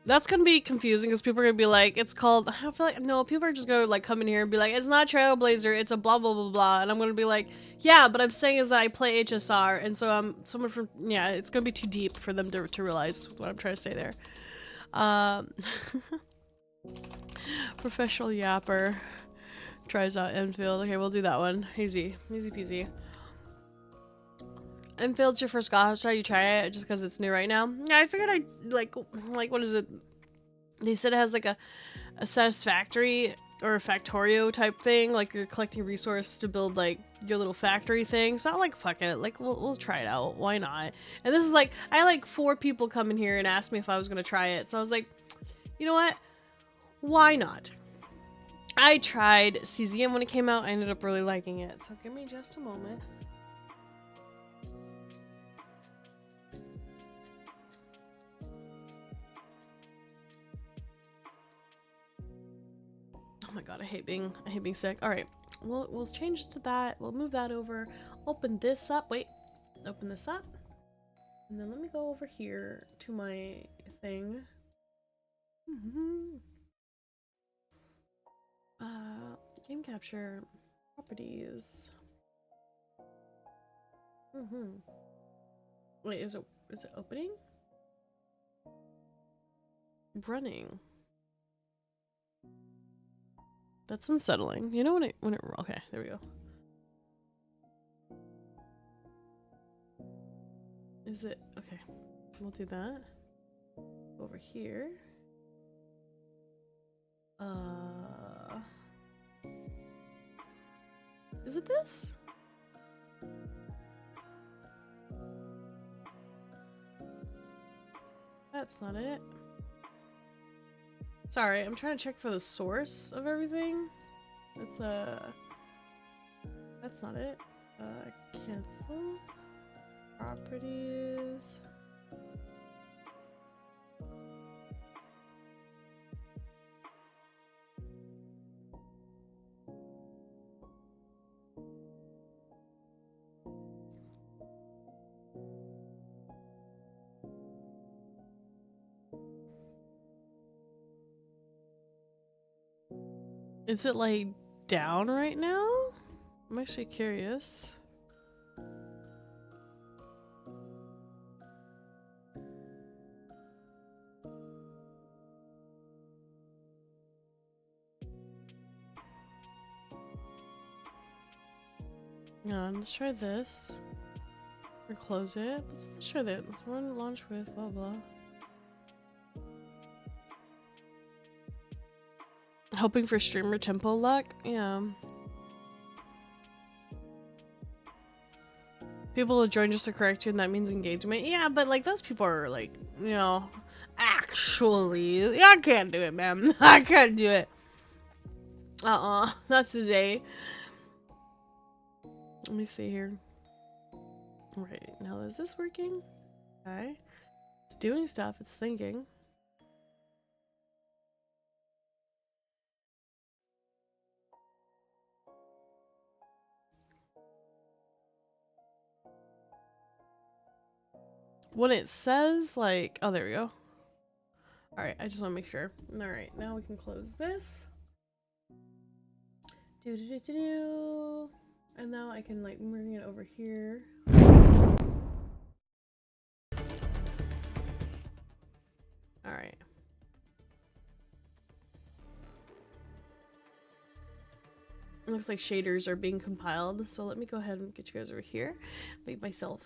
That's gonna be confusing because people are gonna be like, it's called, I feel like, no, people are just gonna like come in here and be like, it's not Trailblazer, it's a blah blah blah blah. And I'm gonna be like, yeah, but I'm saying is that I play HSR, and so I'm someone from, yeah, it's gonna be too deep for them to realize what I'm trying to say there. Professional yapper tries out Enfield. Okay, we'll do that one. Easy. Easy peasy. Enfield's your first gacha, you try it just because it's new right now? Yeah, I figured I'd, like, what is it? They said it has, like, a satisfactory or a factorio type thing, like you're collecting resources to build, like, your little factory thing. So I'm like, fuck it, like, we'll try it out. Why not? And this is, like, I had, like, 4 people come in here and ask me if I was gonna try it. So I was like, you know what? Why not? I tried CZM when it came out. I ended up really liking it. So give me just a moment. Oh my god, I hate being sick. All right, we'll change to that. We'll move that over. Open this up. Wait, open this up, and then let me go over here to my thing. Game capture properties. Wait, is it opening? Running. That's unsettling. You know when it okay, there we go. Is it okay? We'll do that. Over here. Is it this? That's not it. Sorry, I'm trying to check for the source of everything. It's that's not it. Cancel. Properties. Is it like down right now? I'm actually curious. Yeah, let's try this. Or close it. Let's try that. Let's run launch with blah blah. Hoping for streamer tempo luck? Yeah. People will join just to correct you, and that means engagement. Yeah, but like those people are like, you know, actually, I can't do it, man. I can't do it. Not today. Let me see here. Right, now is this working? Okay. It's doing stuff, it's thinking. When it says like, oh, there we go. All right, I just want to make sure. All right, now we can close this. And now I can like bring it over here. All right. It looks like shaders are being compiled, so let me go ahead and get you guys over here. Leave myself.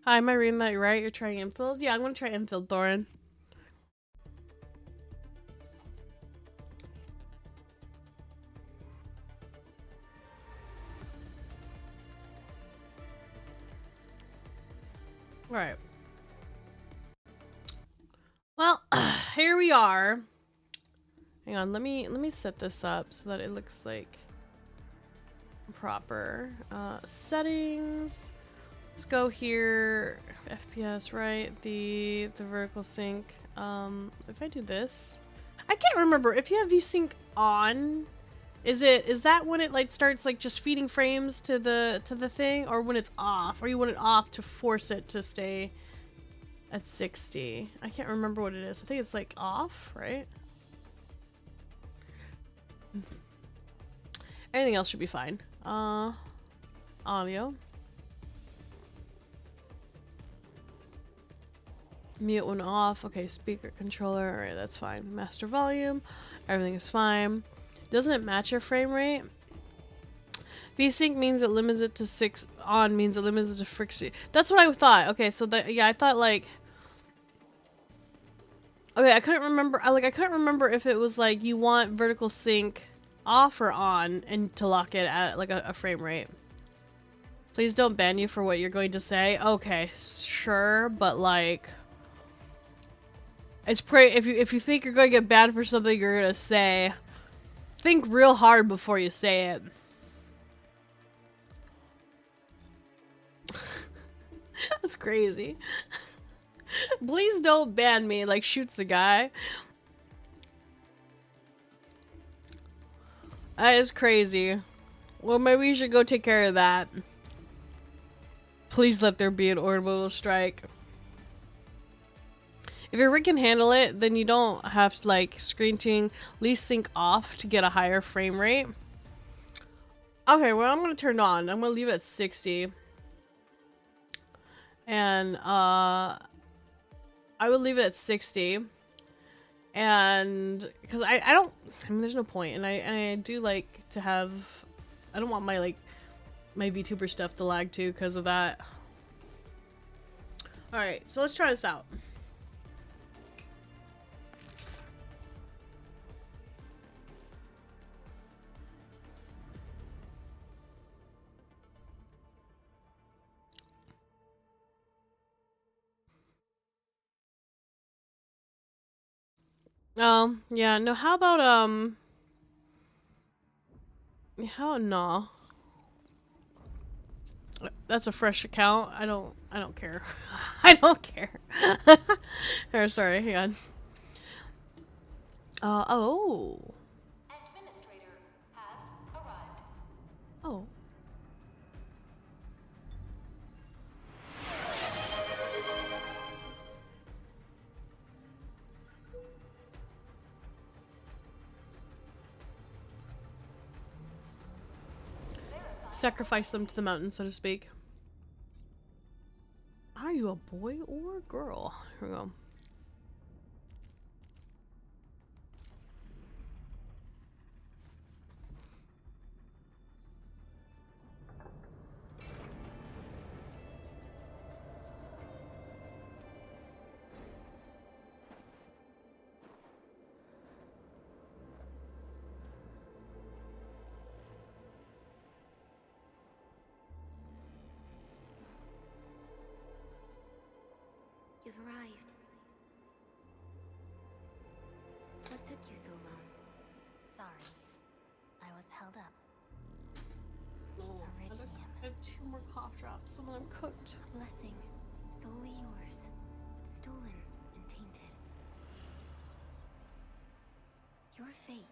Hi, am I reading that right? You're trying Endfield? Yeah, I'm gonna try Endfield, Thorin. All right. Well, here we are. Hang on, let me set this up so that it looks like proper. Settings. Let's go here. FPS, right? The vertical sync. If I do this, I can't remember if you have VSync on. Is that when it like starts like just feeding frames to the thing, or when it's off, or you want it off to force it to stay at 60? I can't remember what it is. I think it's like off, right? Anything else should be fine. Audio. Mute when off. Okay, speaker controller. Alright, that's fine. Master volume. Everything is fine. Doesn't it match your frame rate? VSync means it limits it to 6. On means it limits it to friction. That's what I thought. Okay, so yeah, I thought like. Okay, I couldn't remember. I couldn't remember if it was like you want vertical sync off or on and to lock it at like a frame rate. Please don't ban you for what you're going to say. Okay, sure, but like. It's if you think you're going to get banned for something you're gonna say, think real hard before you say it. That's crazy. Please don't ban me, like shoots a guy. That is crazy. Well, maybe we should go take care of that. Please let there be an orbital strike. If your rig can handle it, then you don't have to like screen ting, least sync off to get a higher frame rate. Okay, well I'm gonna turn it on. I'm gonna leave it at 60. And I would leave it at 60. And because I mean there's no point, and I do like to have, I don't want my like my VTuber stuff to lag too because of that. Alright, so let's try this out. Yeah, no, how about, no. That's a fresh account. I don't care. I don't care. Or, sorry, hang on. Oh. Administrator has arrived. Oh. Sacrifice them to the mountain, so to speak. Are you a boy or a girl? Here we go. You've arrived. What took you so long? Sorry. I was held up. Oh, I have 2 more cough drops. Some of them cooked. A blessing, solely yours, but stolen and tainted. Your fate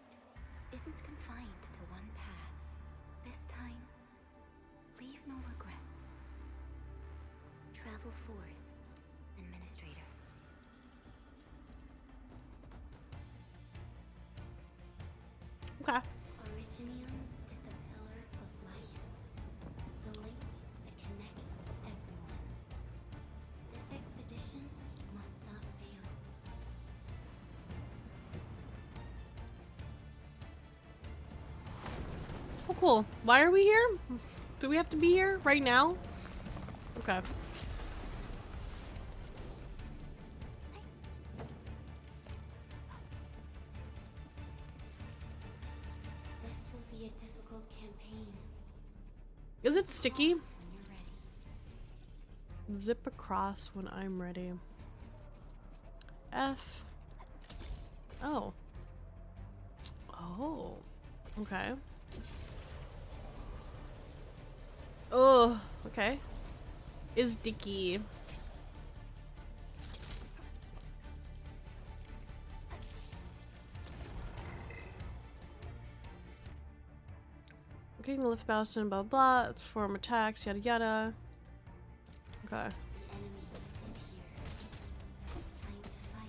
isn't confined to one path. This time, leave no regrets. Travel forth, Administrator. Okay. Originium is the pillar of life, the link that connects everyone. This expedition must not fail. Oh, cool. Why are we here? Do we have to be here right now? Okay. This will be a difficult campaign. Is it sticky? Pause when you're ready. Zip across when I'm ready. F. Oh. Oh. Okay. Oh, okay. Is Dicky. Okay, lift Boston, blah blah, perform attacks, yada yada. Okay. The enemy is here. Time to fight.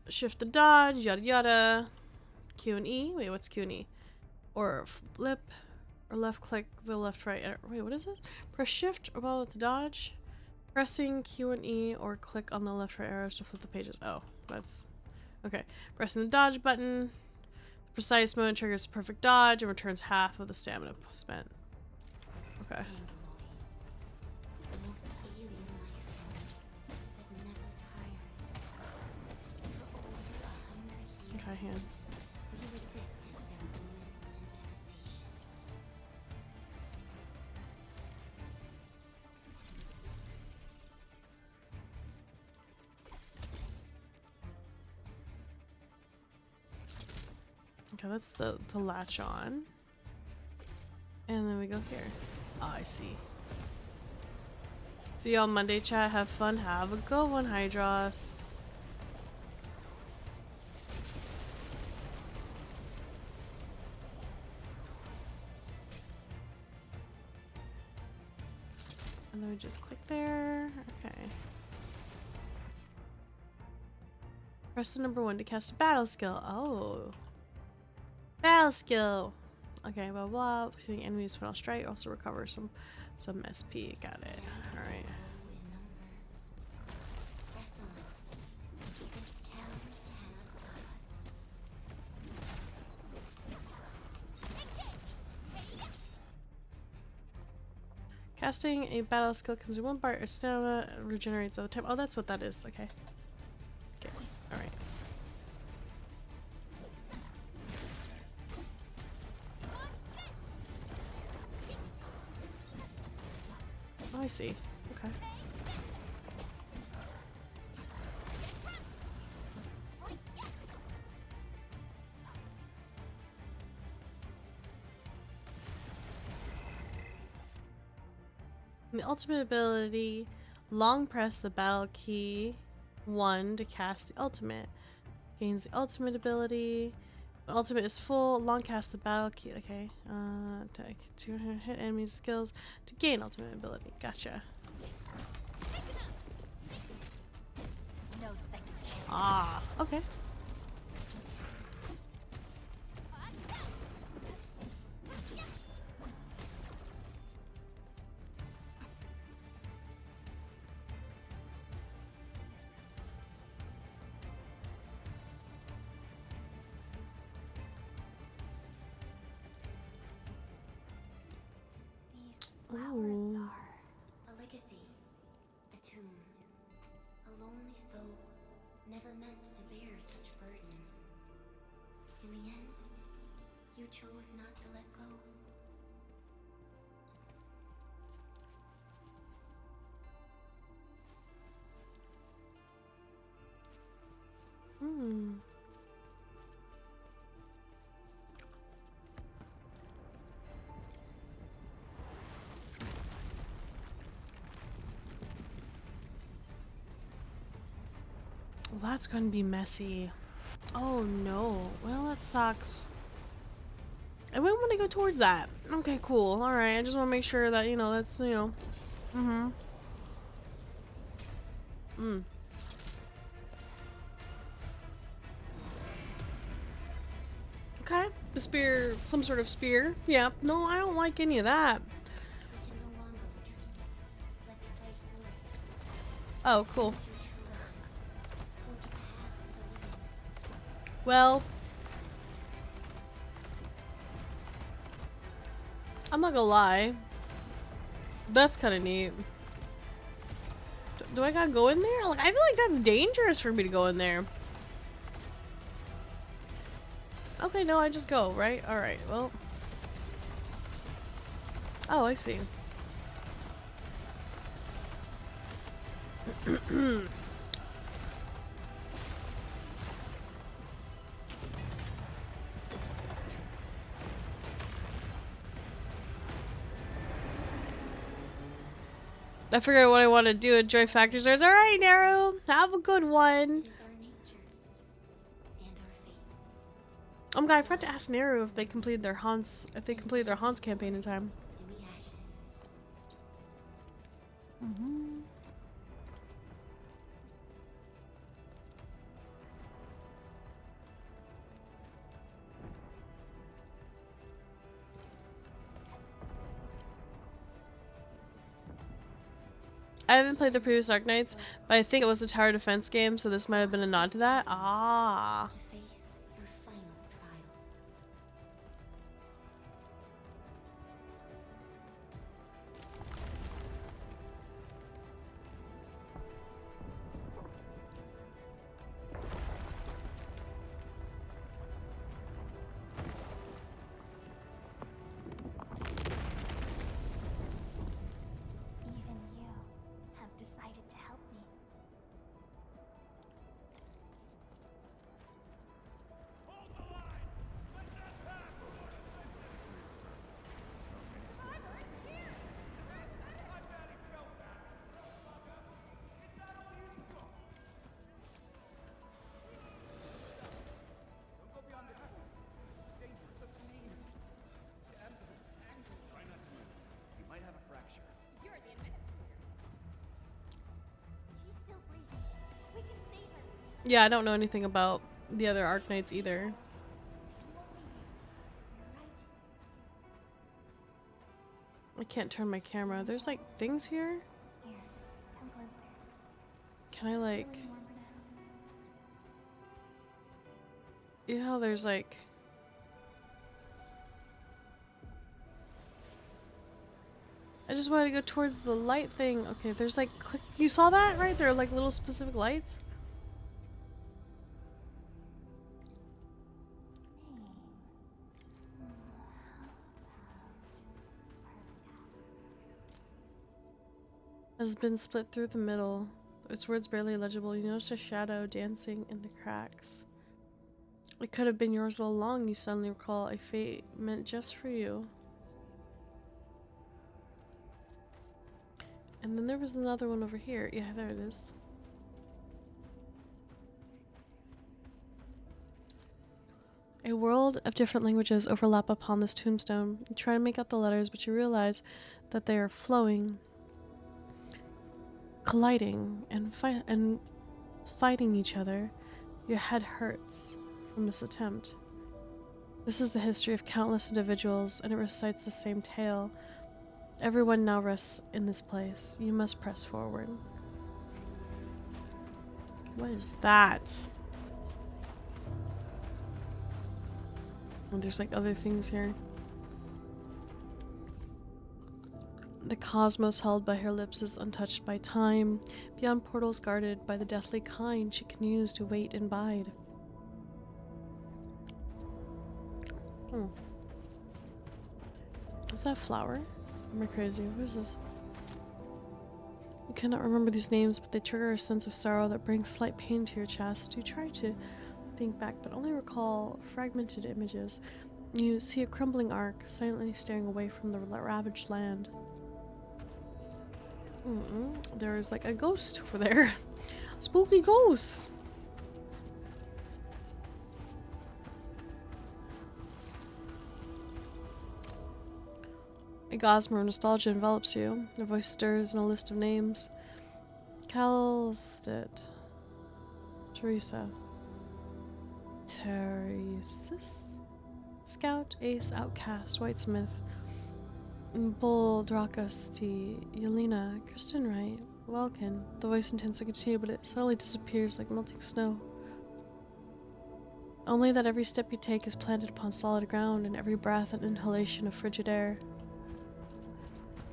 Shift the dodge, yada yada. Q and E. Wait, what's Q and E? Or flip, or left click the left right. Wait, what is it? Press shift while it's dodge. Pressing Q and E or click on the left right arrows to flip the pages. Oh, that's okay. Pressing the dodge button. Precise mode triggers perfect dodge and returns half of the stamina spent. Okay. Angoloy, the most alien life form that never tires. For over 100 years, Okay, hand. we resisted their ruin and devastation. Okay, that's the latch on. And then we go here. Oh, I see. See you on Monday, chat. Have fun. Have a good one, Hydros. And then we just click there. Okay. Press the number 1 to cast a battle skill. Oh. Battle skill. Okay, blah blah. Hitting enemies final strike. Also recover some SP. Got it. Alright. Low in number. Press on. This challenge cannot stop us. Casting a battle skill consumes 1 bar of stamina, regenerates over time. Oh, that's what that is. Okay. Okay. Alright. Oh, I see. Okay. The ultimate ability, long press the battle key 1 to cast the ultimate. Gains the ultimate ability. When ultimate is full, long cast the battle key. Okay. To hit enemy skills to gain ultimate ability. Gotcha. No second chance. Ah, okay. These flowers Ooh. are a legacy, a tomb, a lonely soul, never meant to bear such burdens. In the end, you chose not to let go. Hmm. Well, that's going to be messy. Oh no. Well, that sucks. I wouldn't want to go towards that. Okay, cool. Alright, I just want to make sure that, you know, that's, you know. Mm-hmm. Mm. Okay. The spear, some sort of spear. Yeah. No, I don't like any of that. We can no longer retreat. Let's fight forward. Oh, cool. Your true line. Forge a path for the living. Well, I'm not gonna lie. That's kind of neat. Do I gotta go in there? Like, I feel like that's dangerous for me to go in there. Okay, no, I just go, right? Alright, well. Oh, I see. I figured what I want to do. Enjoy factory stores. Alright, Naru. Have a good one. It is our nature and our fate. Oh my god, I forgot to ask Naru if they completed their Hans campaign in time. In the ashes. I haven't played the previous Ark Knights, but I think it was the tower defense game, so this might have been a nod to that. Ah. To face your final trial. Even you have decided to help me. She's still breathing. We can save her. Yeah, I don't know anything about the other Ark Knights either. I can't turn my camera. There's like things here. Here, come closer. Can I like... Feeling warmer now? You know how there's like... I just wanted to go towards the light thing. Okay, there's like... You saw that, right? There are like little specific lights. Has been split through the middle. Its words barely legible. You notice a shadow dancing in the cracks. It could have been yours all along, you suddenly recall. A fate meant just for you. And then there was another one over here. Yeah, there it is. A world of different languages overlap upon this tombstone. You try to make out the letters, but you realize that they are flowing, colliding, and fighting each other. Your head hurts from this attempt. This is the history of countless individuals, and it recites the same tale. Everyone now rests in this place. You must press forward. What is that? Oh, there's like other things here. The cosmos held by her lips is untouched by time. Beyond portals guarded by the deathly kind, she continues to wait and bide. Is that a flower? Am I crazy? What is this? You cannot remember these names, but they trigger a sense of sorrow that brings slight pain to your chest. You try to think back, but only recall fragmented images. You see a crumbling ark, silently staring away from the ravaged land. There's like a ghost over there. Spooky ghost! A gossamer of nostalgia envelops you. Your voice stirs in a list of names. Calstet. Teresa. Teresis? Scout, Ace, Outcast, Whitesmith. Bull, Drakasti, Yelena, Kristen Wright, Welkin. The voice intends to continue, but it suddenly disappears like melting snow. Only that every step you take is planted upon solid ground, and every breath an inhalation of frigid air.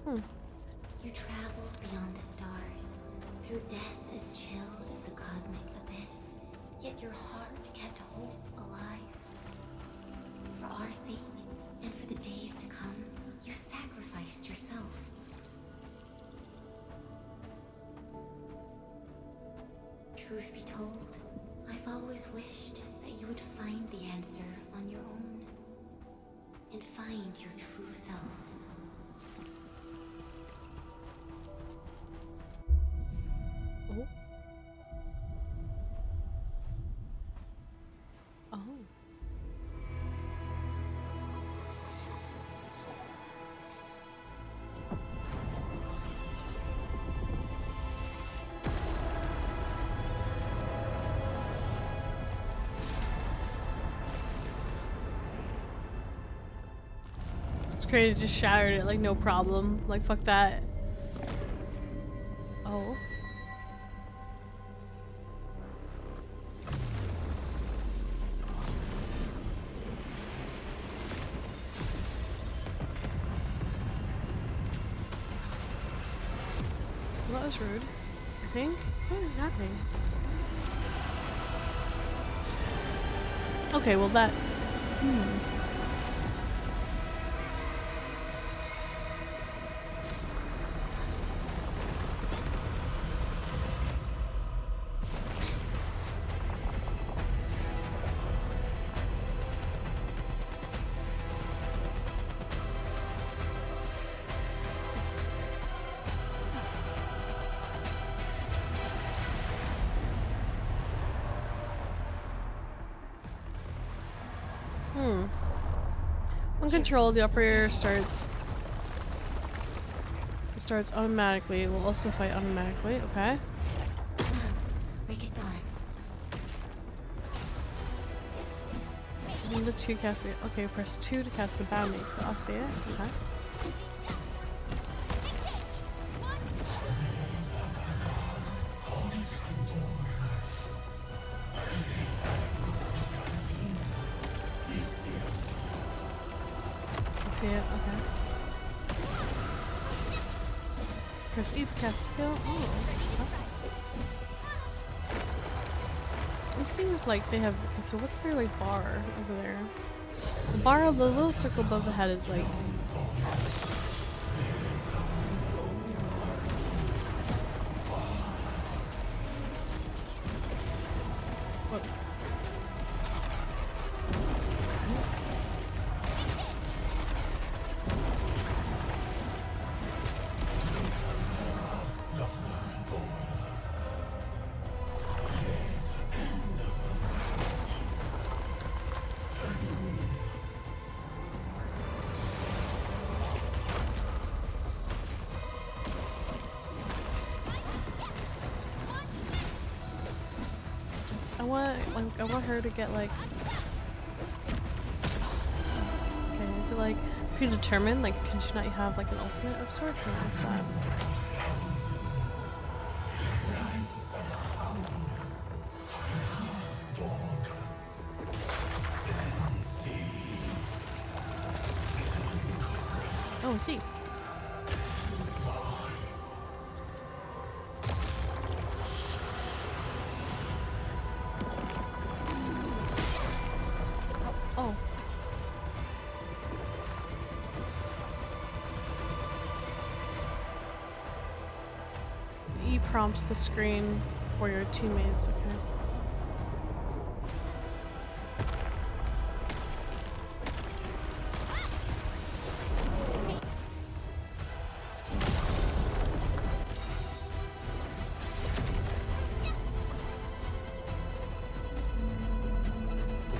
You traveled beyond the stars, Through death as chill as the cosmic abyss, yet your heart kept hope alive. For our sake, and for the days to come, you sacrificed yourself. Truth be told, I've always wished that you would find the answer on your own. And find your true self. Oh. Oh. It's crazy, just shattered it like no problem. Like fuck that. Oh. Well, that was rude, I think. What is happening? Okay, well that... Uncontrolled, the operator starts automatically. It will also fight automatically, okay. Break its arm. 1 to 2 cast it. Okay, press 2 to cast the boundary. So I'll see it. Okay. See it, okay. Press E to cast a skill. Oh, okay. I'm seeing if like they have. Okay, so what's their like bar over there? The bar, the little circle above the head is like. What? I want her to get like. Okay, is it like predetermined? Like, can she not have like an ultimate of sorts, or what's that? Oh, I see. Oh. E prompts the screen for your teammates, okay.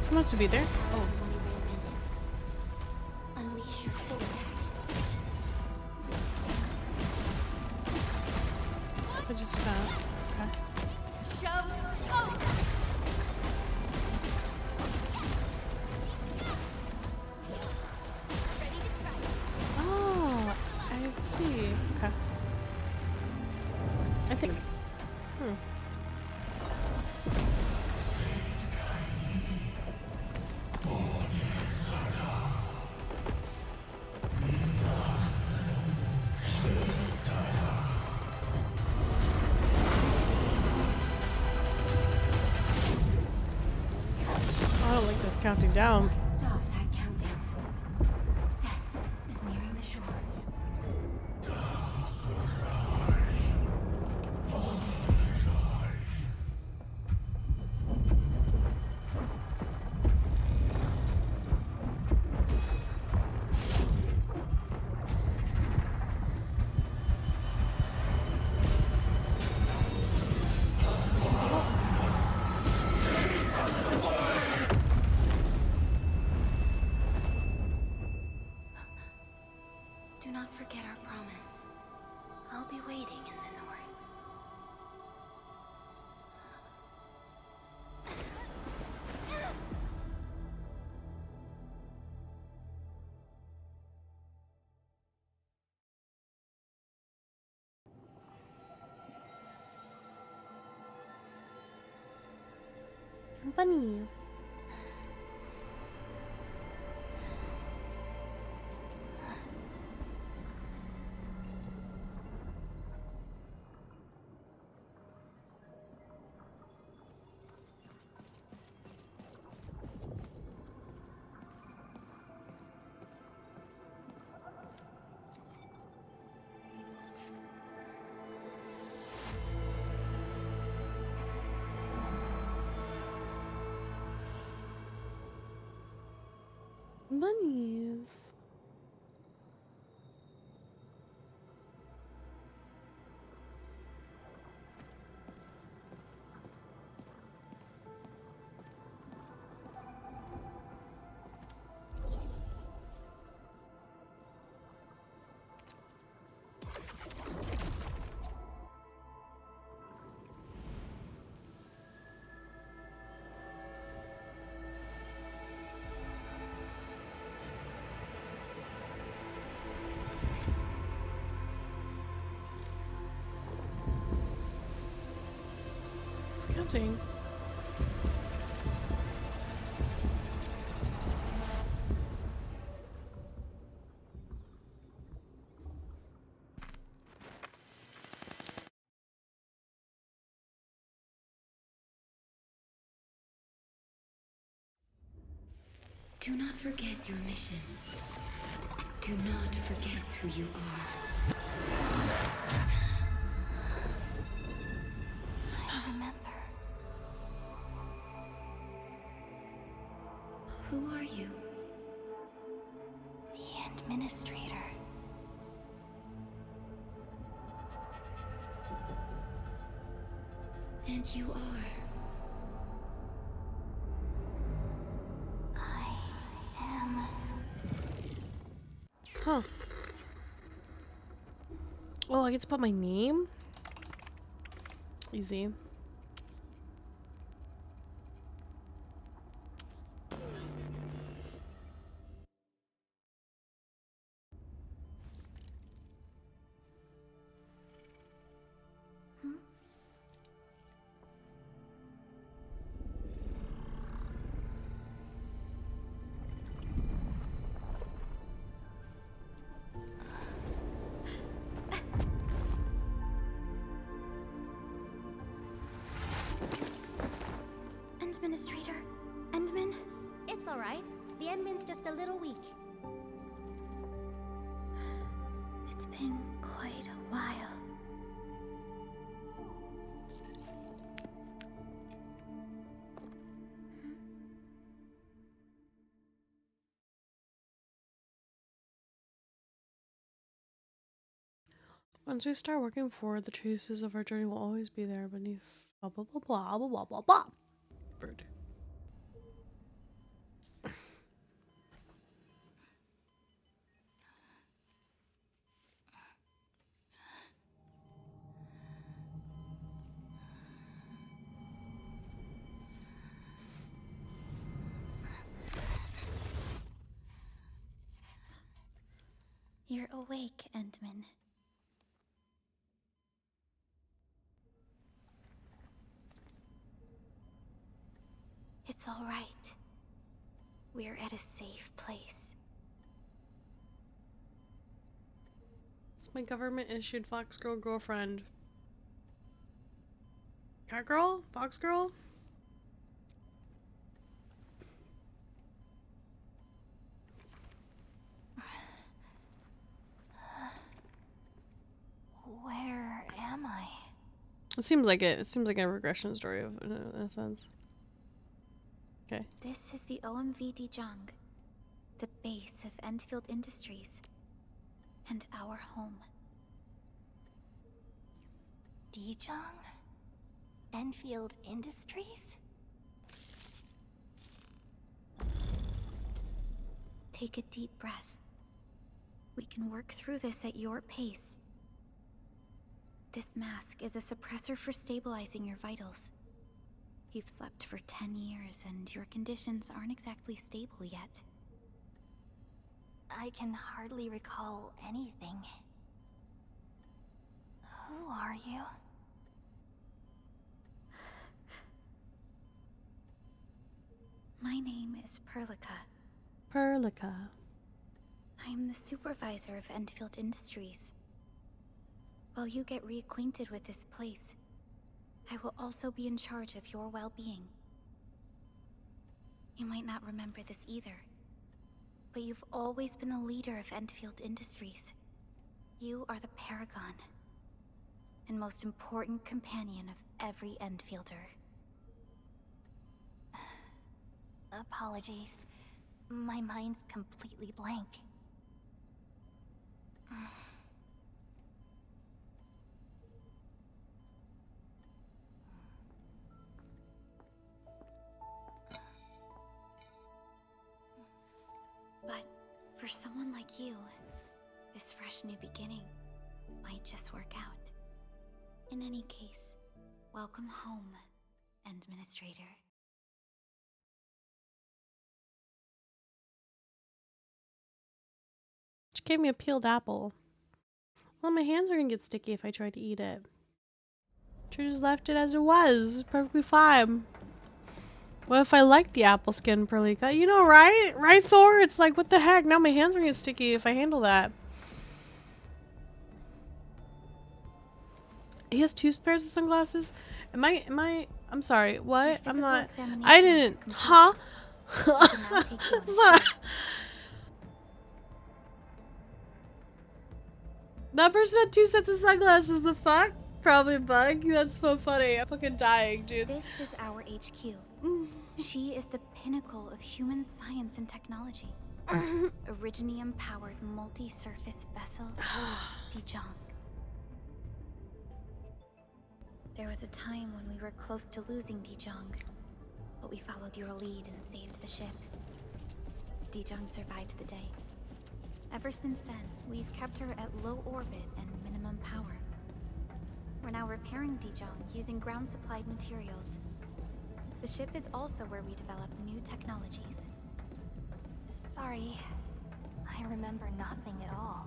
Someone to be there? Oh. Unleash your full I just found. Okay. Oh, I see. Okay. I think. counting down. Must stop that countdown. Death is nearing the shore. Do not forget our promise. I'll be waiting in the north. Bunny. Bunnies. It's counting. Do not forget your mission. Do not forget who you are. I remember. Who are you? The administrator. And you are. I am. Huh. Oh, I get to put my name? Easy. Administrator? Endman? It's alright. The Endman's just a little weak. It's been quite a while. Once we start working forward, the traces of our journey will always be there beneath blah blah blah blah blah blah blah blah. Bird. You're awake, Endman. It's all right. We're at a safe place. It's my government issued Fox Girl girlfriend. Cat girl? Fox girl? It seems like it. It seems like a regression story of, in a sense. Okay. This is the OMV Dijong, the base of Endfield Industries, and our home. Dijong? Endfield Industries? Take a deep breath. We can work through this at your pace. This mask is a suppressor for stabilizing your vitals. You've slept for 10 years and your conditions aren't exactly stable yet. I can hardly recall anything. Who are you? My name is Perlica. Perlica. I am the supervisor of Endfield Industries. While you get reacquainted with this place, I will also be in charge of your well-being. You might not remember this either, but you've always been the leader of Endfield Industries. You are the paragon and most important companion of every Endfielder. Apologies. My mind's completely blank. But for someone like you, this fresh new beginning might just work out. In any case, welcome home, Administrator. She gave me a peeled apple. Well, my hands are gonna get sticky if I try to eat it. She just left it as it was. It's perfectly fine. What if I like the apple skin, Perlica? You know, right? Right, Thor? It's like, what the heck? Now my hands are gonna get sticky if I handle that. He has 2 pairs of sunglasses? I'm sorry, what? I'm Physical not, examination I is didn't, complete. huh? I can now take you on a Sorry. tour. That person had 2 sets of sunglasses, the fuck? Probably a bug. That's so funny. I'm fucking dying, dude. This is our HQ. She is the pinnacle of human science and technology. Originium-powered multi-surface vessel, Dijong. There was a time when we were close to losing Dijong, but we followed your lead and saved the ship. Dijong survived the day. Ever since then, we've kept her at low orbit and minimum power. We're now repairing Dijong using ground-supplied materials. The ship is also where we develop new technologies. Sorry. I remember nothing at all.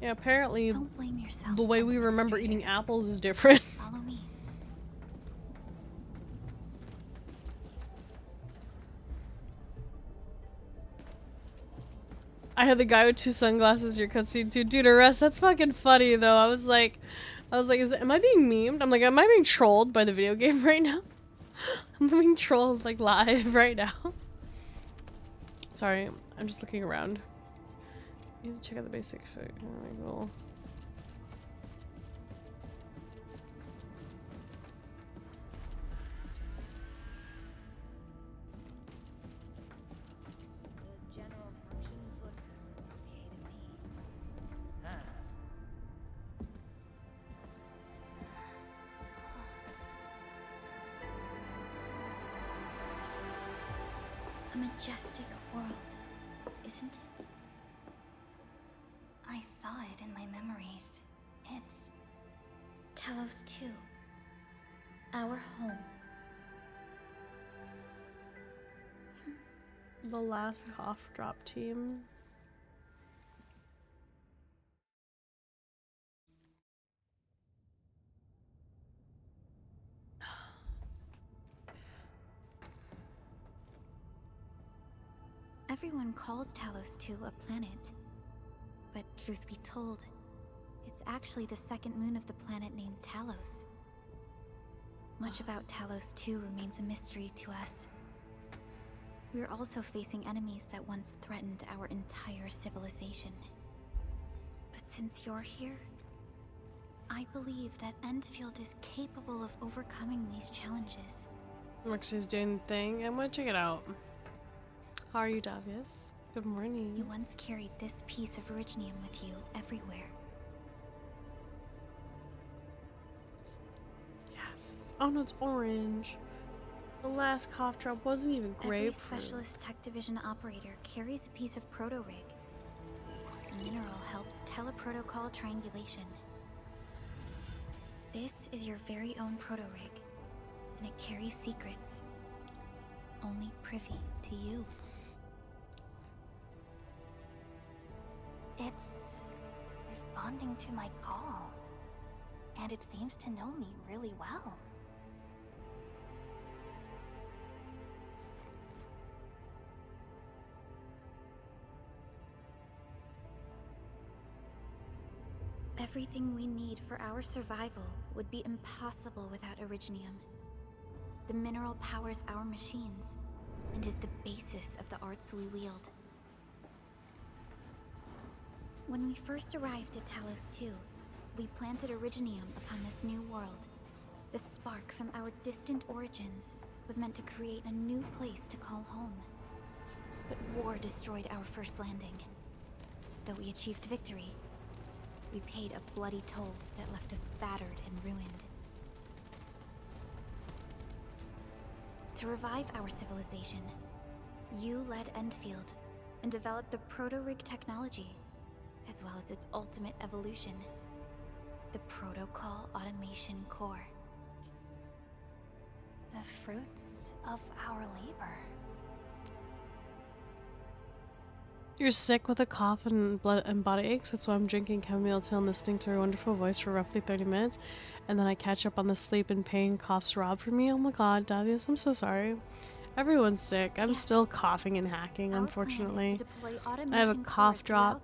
Yeah, apparently Don't blame yourself. the way we remember Administrator. eating apples is different. Follow me. I had the guy with 2 sunglasses your cutscene too. Dude, arrest. That's fucking funny though. I was like, am I being memed? I'm like, am I being trolled by the video game right now? I'm being trolled like live right now. Sorry, I'm just looking around. You need to check out the basics. Cool. The general functions look okay to me. A majestic world, isn't it? I saw it in my memories. It's... Talos 2. Our home. The last cough drop team. Everyone calls Talos 2 a planet. But truth be told, it's actually the second moon of the planet named Talos. Much about Talos 2 remains a mystery to us. We're also facing enemies that once threatened our entire civilization. But since you're here, I believe that Endfield is capable of overcoming these challenges. Rexi's doing the thing. I'm gonna check it out. How are you, Davius? Good morning. You once carried this piece of originium with you everywhere. Yes. Oh no, it's orange. The last cough drop wasn't even grapefruit. Every specialist tech division operator carries a piece of proto-rig. The mineral helps teleprotocol triangulation. This is your very own proto-rig, and it carries secrets only privy to you. It's responding to my call, and it seems to know me really well. Everything we need for our survival would be impossible without originium. The mineral powers our machines, and is the basis of the arts we wield. When we first arrived at Talos 2, we planted originium upon this new world. The spark from our distant origins was meant to create a new place to call home. But war destroyed our first landing. Though we achieved victory, we paid a bloody toll that left us battered and ruined. To revive our civilization, you led Endfield and developed the proto-rig technology, as well as its ultimate evolution, the Protocol Automation Core. The fruits of our labor. You're sick with a cough and blood and body aches. That's why I'm drinking chamomile tea and listening to her wonderful voice for roughly 30 minutes. And then I catch up on the sleep and pain coughs robbed from me. Oh my god, Davius, I'm so sorry. Everyone's sick. I'm still coughing and hacking, unfortunately. I have a cough drop,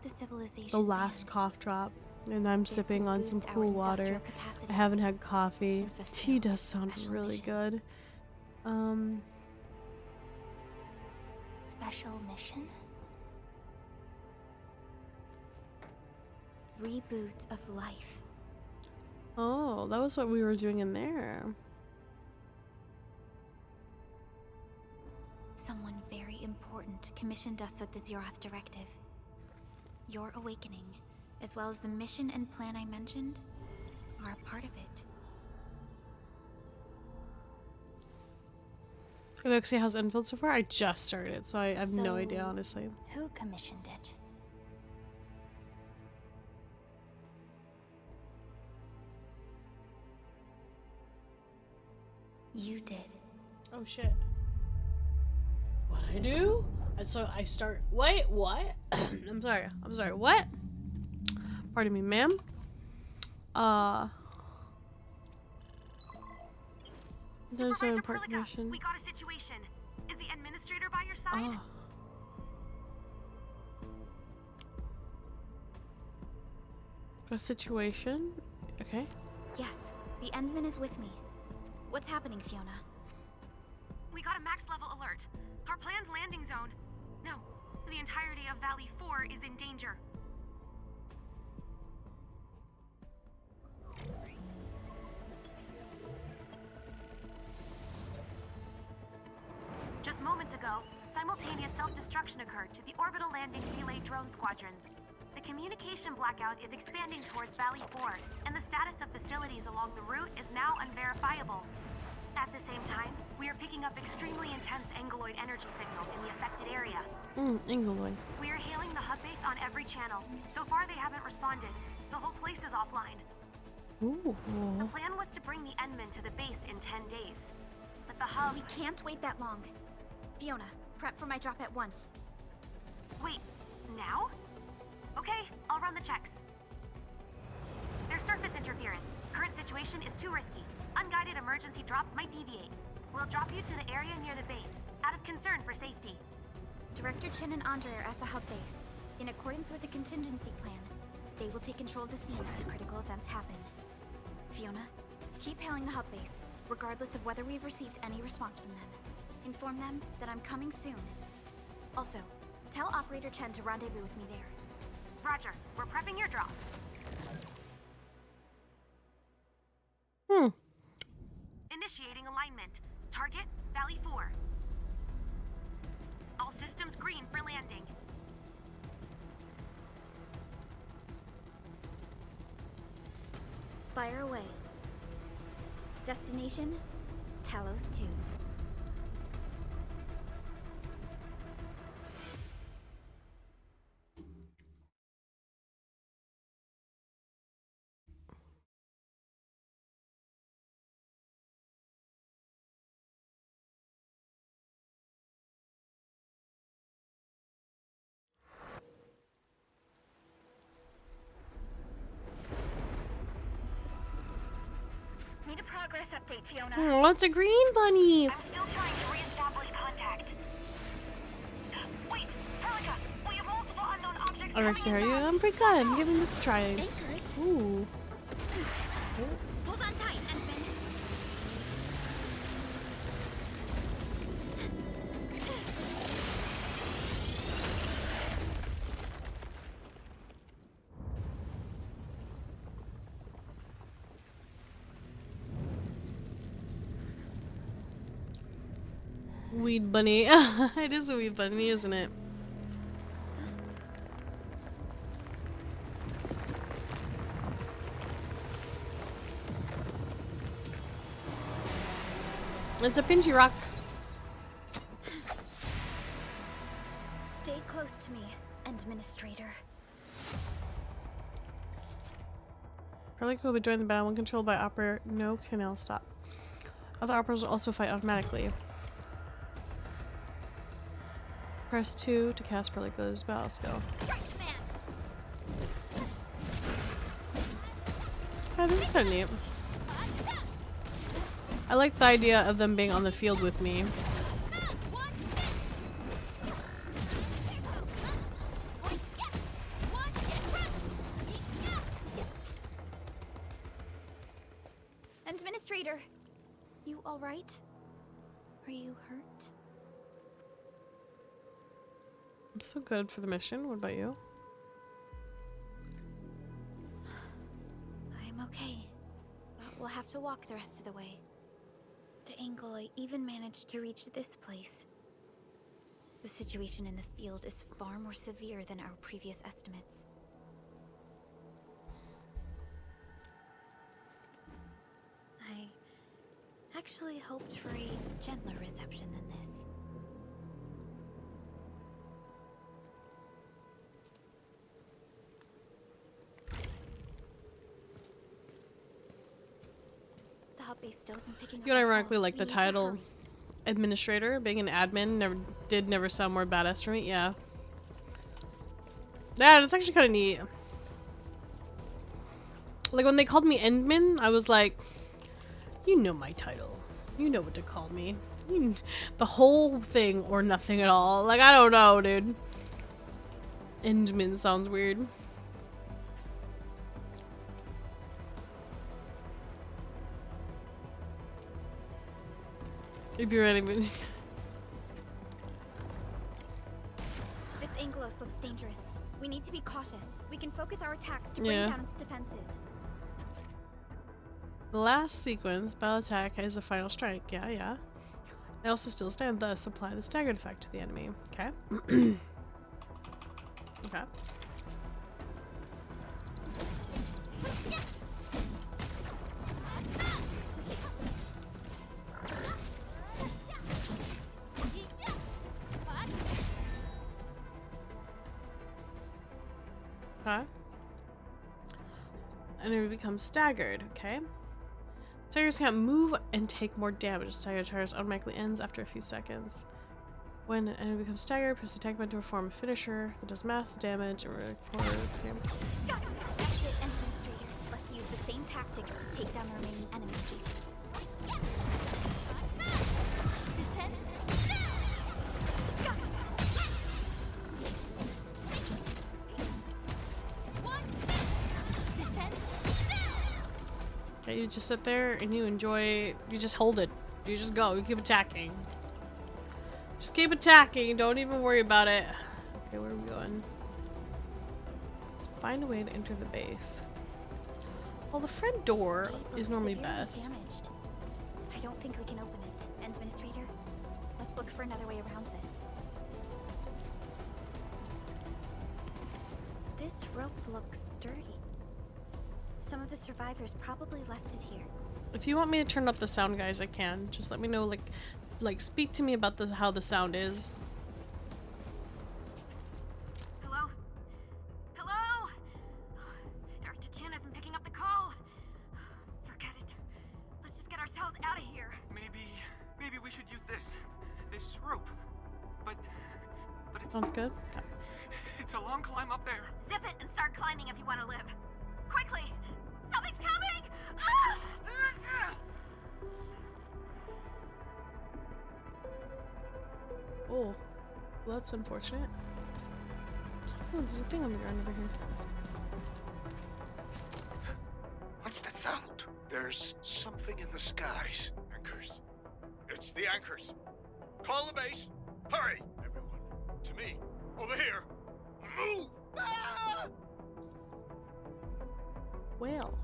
the last cough drop, and I'm sipping on some cool water. I haven't had coffee. Tea does sound really good. Special mission? Reboot of life. Oh, that was what we were doing in there. Someone very important commissioned us with the Zeroth Directive. Your awakening, as well as the mission and plan I mentioned, are a part of it. Verexi, how's Endfield so far? I just started, so I have no idea, honestly. Who commissioned it? You did. Oh shit. What I do? And so I start. Wait, what? I'm sorry. What? Pardon me, ma'am. There's no important mission. We got a situation. Is the administrator by your side? A situation? Okay. Yes, the Endman is with me. What's happening, Fiona? We got a max level alert. Our planned landing zone. No, the entirety of Valley 4 is in danger. Just moments ago, simultaneous self-destruction occurred to the orbital landing relay drone squadrons. The communication blackout is expanding towards Valley 4, and the status of facilities along the route is now unverifiable. At the same time, we are picking up extremely intense Angeloid energy signals in the affected area. Angeloid. We are hailing the hub base on every channel. So far, they haven't responded. The whole place is offline. Ooh. The plan was to bring the Endman to the base in 10 days. But the hub... We can't wait that long. Fiona, prep for my drop at once. Wait, now? Okay, I'll run the checks. There's surface interference. Current situation is too risky. Unguided emergency drops might deviate. We'll drop you to the area near the base, out of concern for safety. Director Chen and Andre are at the hub base. In accordance with the contingency plan, they will take control of the scene as critical events happen. Fiona, keep hailing the hub base, regardless of whether we've received any response from them. Inform them that I'm coming soon. Also, tell Operator Chen to rendezvous with me there. Roger, we're prepping your drop. alignment. Target, Valley 4. All systems green for landing. Fire away. Destination, Talos 2. Need a progress update, Fiona. Oh, it's a green bunny. I'm still trying to re-establish contact. Wait, Helica, we have multiple unknown objects. Verexi, how are you? I'm pretty good. I'm giving this a try. Anchors. Ooh. Hold on tight, Endfield. Weed bunny. It is a weed bunny, isn't it? It's a pinchy rock. Stay close to me, Administrator. Perlick will be joining the battle when controlled by operator. No canal stop. Other operators will also fight automatically. Press 2 to cast Perlick's battle skill. Oh, this is kind of neat. I like the idea of them being on the field with me. Administrator, you all right? Are you hurt? I'm so good for the mission. What about you? I'm okay. But we'll have to walk the rest of the way. The angle I even managed to reach this place. The situation in the field is far more severe than our previous estimates. I actually hoped for a gentler reception than this. The hub base still isn't picking up. You know, ironically, calls. like We the need to title hurry. administrator, being an admin, never sound more badass for me. Yeah. Yeah, that's actually kind of neat. Like when they called me Endman, I was like, you know my title. You know what to call me. The whole thing or nothing at all. Like, I don't know, dude. Endman sounds weird. If you're ready, but This Anglos looks dangerous. We need to be cautious. We can focus our attacks to bring Yeah. down its defenses. the last sequence, battle attack is a final strike. Yeah, yeah. They also still stand, thus apply the staggered effect to the enemy. Okay. Okay. Okay. And it becomes staggered, okay? Staggers can't move and take more damage. Staggered tires automatically ends after a few seconds. When an enemy becomes staggered, press the attack button to perform a finisher that does mass damage and records this game. That's it, Administrator. Let's use the same tactics to take down the remaining enemies. Okay, you just sit there and you enjoy, you just hold it. You just go, you keep attacking. Just keep attacking, don't even worry about it. Okay, where are we going? Find a way to enter the base. Well, the front door Gate is looks normally severely best. damaged. I I don't think we can open it. Administrator, let's look for another way around this. This rope looks sturdy. Some of the survivors probably left it here. If you want me to turn up the sound, guys, I can. Just let me know, like speak to me about how the sound is. Hello? Hello? Director Chan isn't picking up the call. Forget it. Let's just get ourselves out of here. Maybe we should use this rope. But it's Sounds good. it's a long climb up there. Zip it and start climbing if you want to live. Quickly! Something's coming! Ah! Oh, well, that's unfortunate. Oh, there's a thing on the ground over here. What's that sound? There's something in the skies. Anchors. It's the anchors. Call the base. Hurry, everyone. To me. Over here. Move! Ah! Well.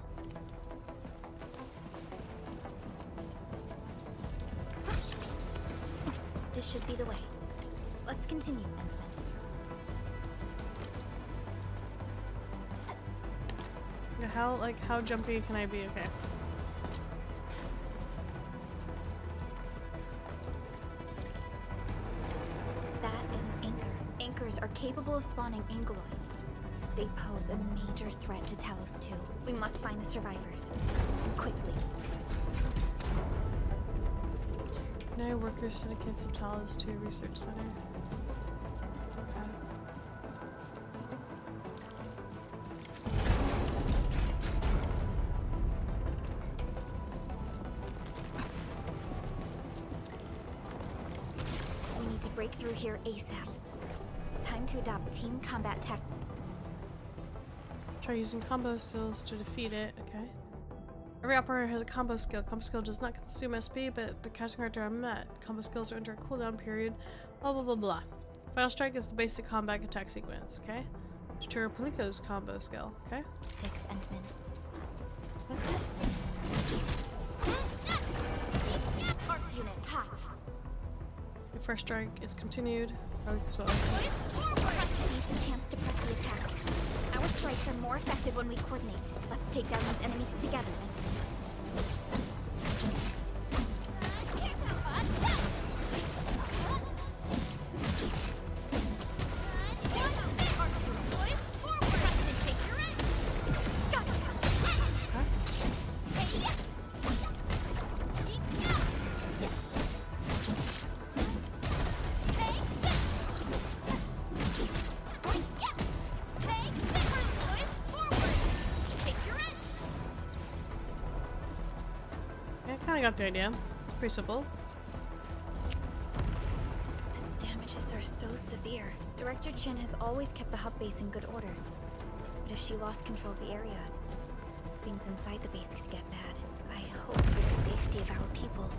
This should be the way. Let's continue, Endfield. How jumpy can I be? Okay. That is an anchor. Anchors are capable of spawning Angeloid. They pose a major threat to Talos 2. We must find the survivors. Quickly. United Workers Syndicates of Talos 2 Research Center. Okay. We need to break through here ASAP. Time to adopt team combat tactics. Try using combo skills to defeat it. Okay. Every operator has a combo skill. Combo skill does not consume SP, but the casting criteria are met. Combo skills are under a cooldown period. Blah blah blah blah. Final strike is the basic combat attack sequence. Okay. Tutor Palico's combo skill. Okay. Thanks, Endman. Arts unit, hot. The first strike is continued. Probably as well. Press seize the chance to press the attack. Our strikes are more effective when we coordinate. Let's take down these enemies together. I got the idea. It's pretty simple. The damages are so severe. Director Chin has always kept the hub base in good order. But if she lost control of the area, things inside the base could get bad. I hope for the safety of our people.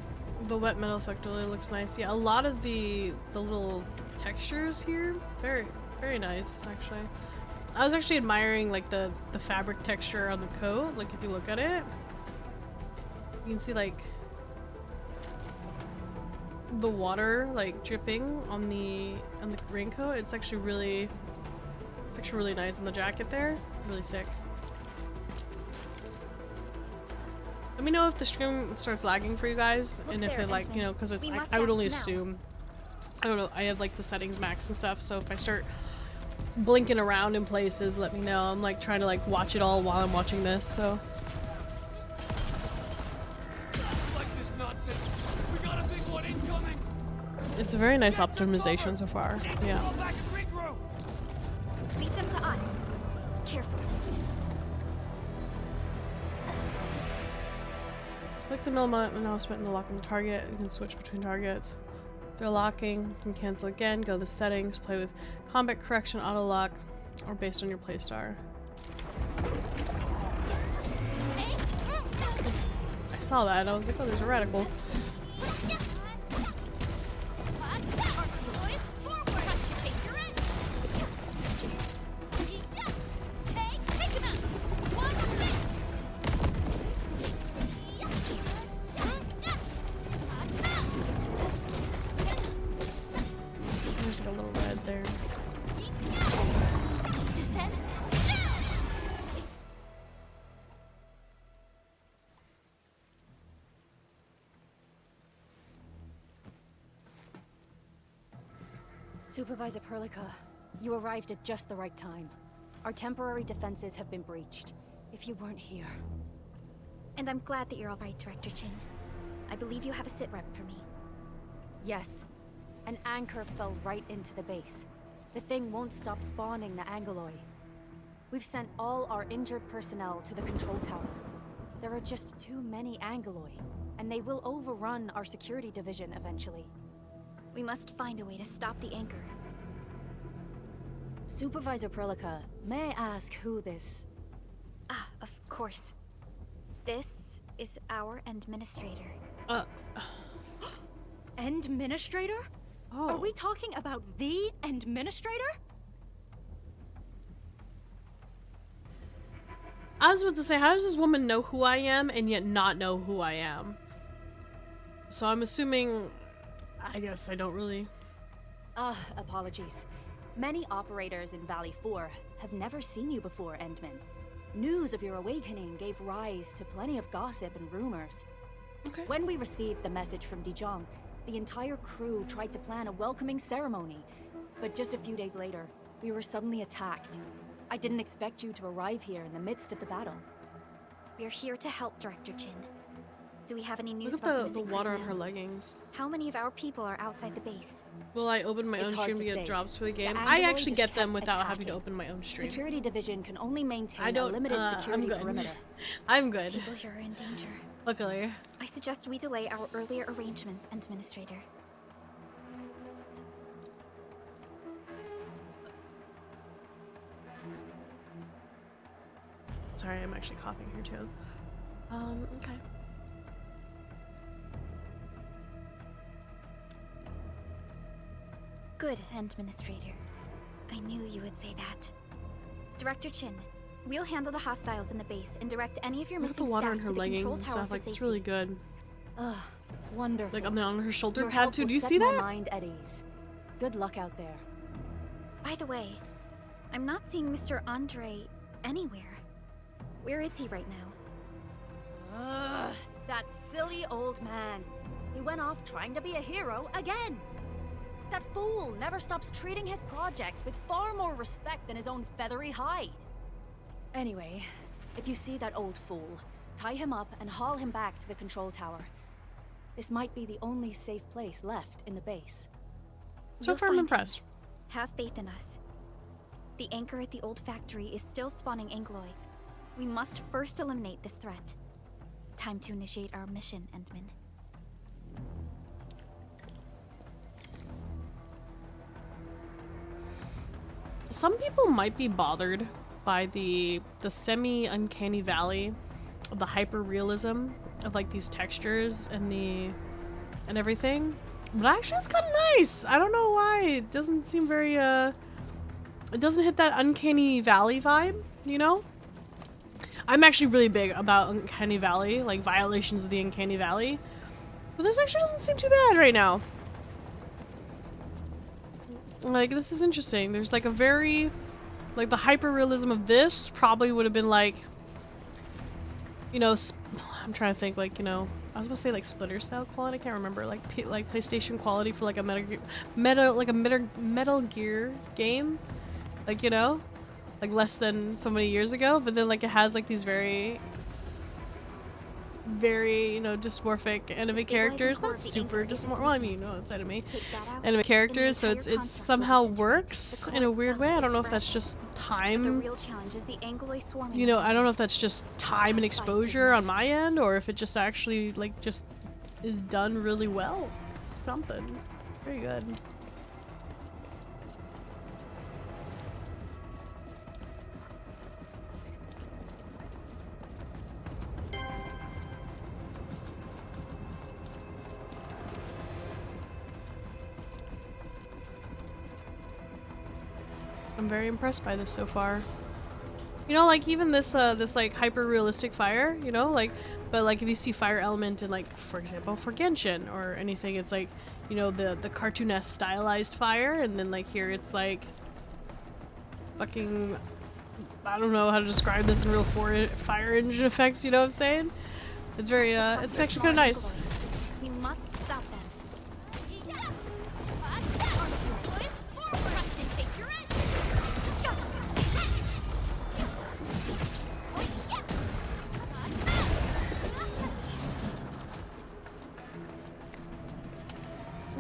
The wet metal effect really looks nice. Yeah, a lot of the little textures here, very nice actually. I was actually admiring like the fabric texture on the coat. Like if you look at it, you can see like the water like dripping on the raincoat. It's actually really nice on the jacket there. Really sick. Let me know if the stream starts lagging for you guys, and if it like, you know, because it's I would only assume. I don't know. I have like the settings max and stuff, so if I start blinking around in places, let me know. I'm like trying to like watch it all while I'm watching this, so. It's a very nice optimization so far. Yeah. Beat them to us. Careful. Click the middle announcement and lock in the target. You can switch between targets. They're locking. You can cancel again. Go to the settings. Play with combat correction, auto lock, or based on your playstar. I saw that and I was like, oh, there's a radical. Supervisor Perlica, you arrived at just the right time. Our temporary defenses have been breached. If you weren't here... And I'm glad that you're all right, Director Chin. I believe you have a sit rep for me. Yes. An anchor fell right into the base. The thing won't stop spawning the Angoloi. We've sent all our injured personnel to the control tower. There are just too many Angoloi, and they will overrun our security division eventually. We must find a way to stop the anchor. Supervisor Perlica, may I ask who this... Ah, of course. This is our administrator. Administrator? Oh. Are we talking about the administrator? I was about to say, how does this woman know who I am and yet not know who I am? So I'm assuming... I guess I don't really... Apologies. Many operators in Valley 4 have never seen you before, Endman. News of your awakening gave rise to plenty of gossip and rumors. Okay. When we received the message from Dijong, the entire crew tried to plan a welcoming ceremony. But just a few days later, we were suddenly attacked. I didn't expect you to arrive here in the midst of the battle. We're here to help, Director Chin. Do we have any news Look about at the missing water on personnel? her leggings. How many of our people are outside the base? Will I open my It's own hard stream to to get say. drops for the game? The I Angoloi actually just get them kept without having to attacking. open my own stream. Security division can only maintain I don't, a limited security I'm good. perimeter. I'm good. People here are in danger. Luckily. I suggest we delay our earlier arrangements, Administrator. Sorry, I'm actually coughing here too. Okay. Good, Administrator. I knew you would say that. Director Chin, we'll handle the hostiles in the base and direct any of your Look at the missing water staff on to her the leggings control and tower stuff. for Like, safety. it's really good. Ugh, wonderful. Like, on her shoulder Your pad help too. will Do you set see my that? mind at ease. Good luck out there. By the way, I'm not seeing Mr. Andre anywhere. Where is he right now? Ugh, that silly old man. He went off trying to be a hero again. That fool never stops treating his projects with far more respect than his own feathery hide. Anyway, if you see that old fool, tie him up and haul him back to the control tower. This might be the only safe place left in the base. So You'll far, I'm find him. impressed. Have faith in us. The anchor at the old factory is still spawning Angoloi. We must first eliminate this threat. Time to initiate our mission, Endman. Some people might be bothered by the semi-uncanny valley of the hyper-realism of like these textures and everything. But actually it's kind of nice. I don't know why. It doesn't seem very it doesn't hit that uncanny valley vibe, you know? I'm actually really big about uncanny valley, like violations of the uncanny valley. But this actually doesn't seem too bad right now. Like, this is interesting. There's like a very, like the hyper-realism of this probably would have been like, you know, I'm trying to think, like, you know, I was gonna say like Splitter style quality. I can't remember, like PlayStation quality for like a Metal Gear game, like, you know, like less than so many years ago. But then like it has like these very, you know, dysmorphic anime characters. Not super dysmorphic. Well, I mean, you know, inside of me, anime characters. So it's somehow works in a weird way. I don't know if that's just The time. real challenge is the Angoloi swarming. You know, I don't know if that's just time and exposure on my end, or if it just actually, like, just is done really well. Something. Very good. I'm very impressed by this so far. You know, like even this this like hyper realistic fire, you know, like, but like if you see fire element in, like, for example, for Genshin or anything, it's like, you know, the cartoonesque stylized fire, and then like here it's like fucking, I don't know how to describe this in real fire engine effects, you know what I'm saying? It's very it's actually kind of nice. We must stop them.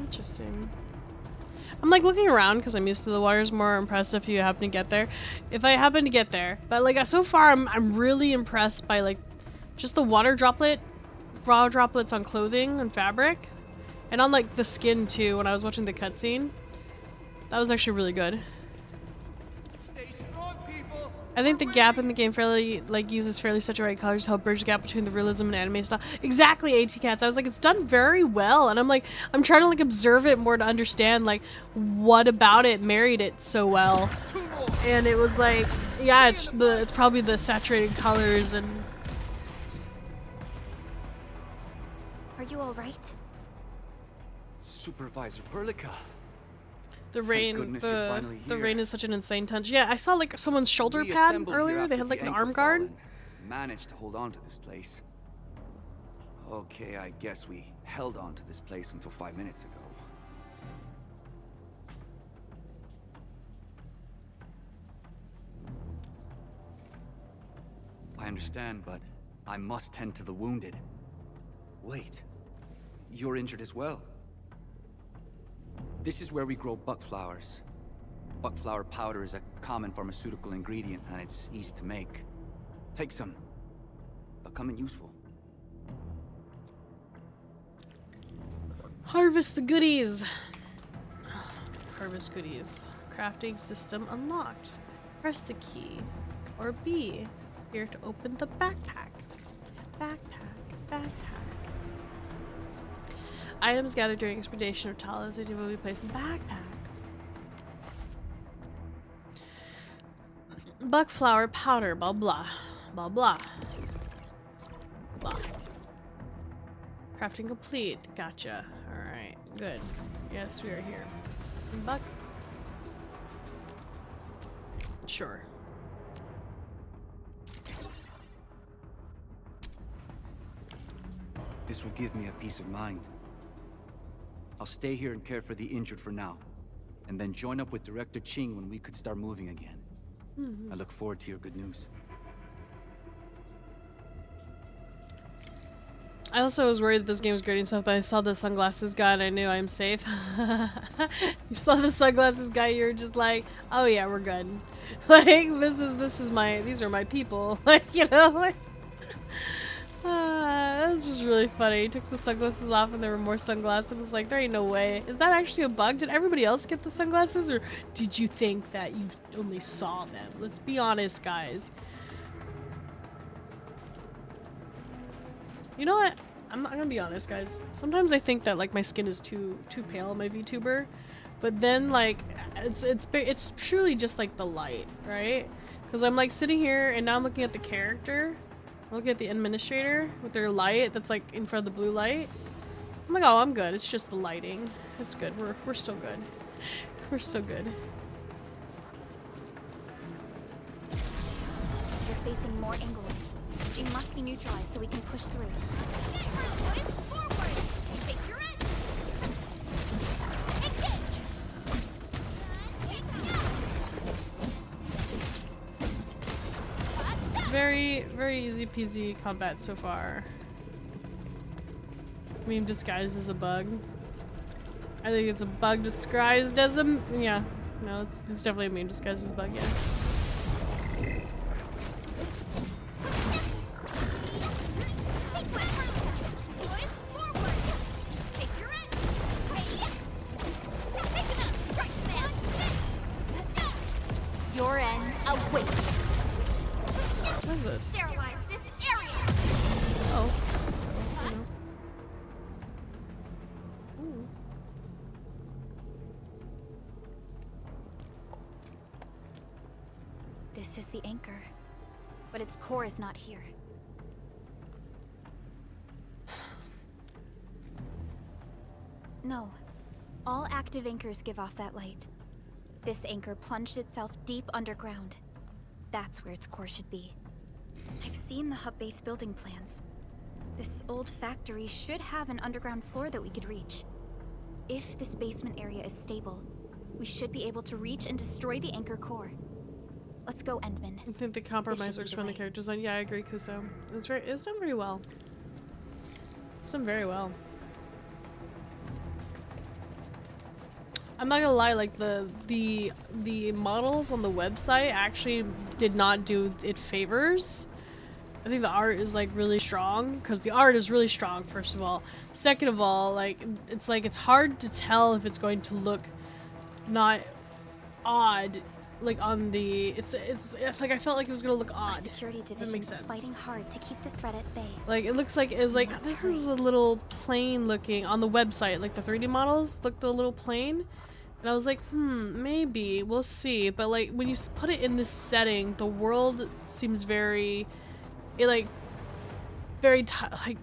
Interesting. I'm like looking around because I'm used to the water's more impressive if you happen to get there. If I happen to get there. But like so far I'm really impressed by like just the water raw droplets on clothing and fabric. And on like the skin too when I was watching the cutscene. That was actually really good. Stay strong, people. I think the gap in the game uses fairly saturated colors to help bridge the gap between the realism and anime style. Exactly, AT Cats. I was like, it's done very well, and I'm trying to like observe it more to understand like what about it married it so well. And it was like, yeah, it's probably the saturated colors and. Are you all right? Supervisor Perlica. The Thank rain, goodness you're finally the here. rain is such an insane touch. Yeah, I saw like someone's shoulder pad Reassembled here earlier. They after had like the an anchor arm guard. fallen. Managed to hold on to this place. Okay, I guess we held on to this place until 5 minutes ago. I understand, but I must tend to the wounded. Wait, you're injured as well. This is where we grow buckflowers. Buckflower powder is a common pharmaceutical ingredient, and it's easy to make. Take some. They'll come in useful. Harvest the goodies. Harvest goodies. Crafting system unlocked. Press the key or B here to open the backpack. Backpack. Items gathered during expedition of Talos will be placed in backpack. Buckflower powder, blah blah. Blah blah. Blah. Crafting complete. Gotcha. Alright, good. Yes, we are here. Buck. Sure. This will give me a peace of mind. I'll stay here and care for the injured for now, and then join up with Director Ching when we could start moving again. I look forward to your good news. I also was worried that this game was grading stuff, but I saw the sunglasses guy and I knew I'm safe. You saw the sunglasses guy, you're just like, oh yeah, we're good. Like, these are my people. Like, you know, like, that was just really funny. He took the sunglasses off and there were more sunglasses. It was like, there ain't no way. Is that actually a bug? Did everybody else get the sunglasses, or did you think that you only saw them? Let's be honest, guys. You know what? I'm gonna be honest, guys. Sometimes I think that like my skin is too pale on my VTuber, but then like it's truly just like the light, right? Because I'm like sitting here and now I'm looking at the character. I'm looking at the administrator with their light that's like in front of the blue light. I'm like, oh, I'm good. It's just the lighting. It's good. We're still good. We're still good. We're facing more England. It must be neutralized so we can push through. Very easy peasy combat so far. Meme disguised as a bug. I think it's a bug disguised as a yeah. No, it's definitely a meme disguised as a bug, yeah. Your end awaits. What is this? Sterilize this area. Oh. Ooh. This is the anchor, but its core is not here. No. All active anchors give off that light. This anchor plunged itself deep underground. That's where its core should be. I've seen the hub base building plans. This old factory should have an underground floor that we could reach. If this basement area is stable, we should be able to reach and destroy the anchor core. Let's go, Endman. I think the compromise works from the character design. Yeah, I agree, Kuso. It's done very well. It's done very well. I'm not gonna lie, like the models on the website actually did not do it favors. I think the art is like really strong because the art is really strong, first of all. Second of all, like it's hard to tell if it's going to look not odd, like on the it's like I felt like it was gonna look Our odd. security If that division makes is sense. fighting hard to keep the threat at bay. Like it looks like it's like this is a little plain looking on the website. Like the 3D models looked a little plain, and I was like, maybe we'll see. But like when you put it in this setting, the world seems very, like like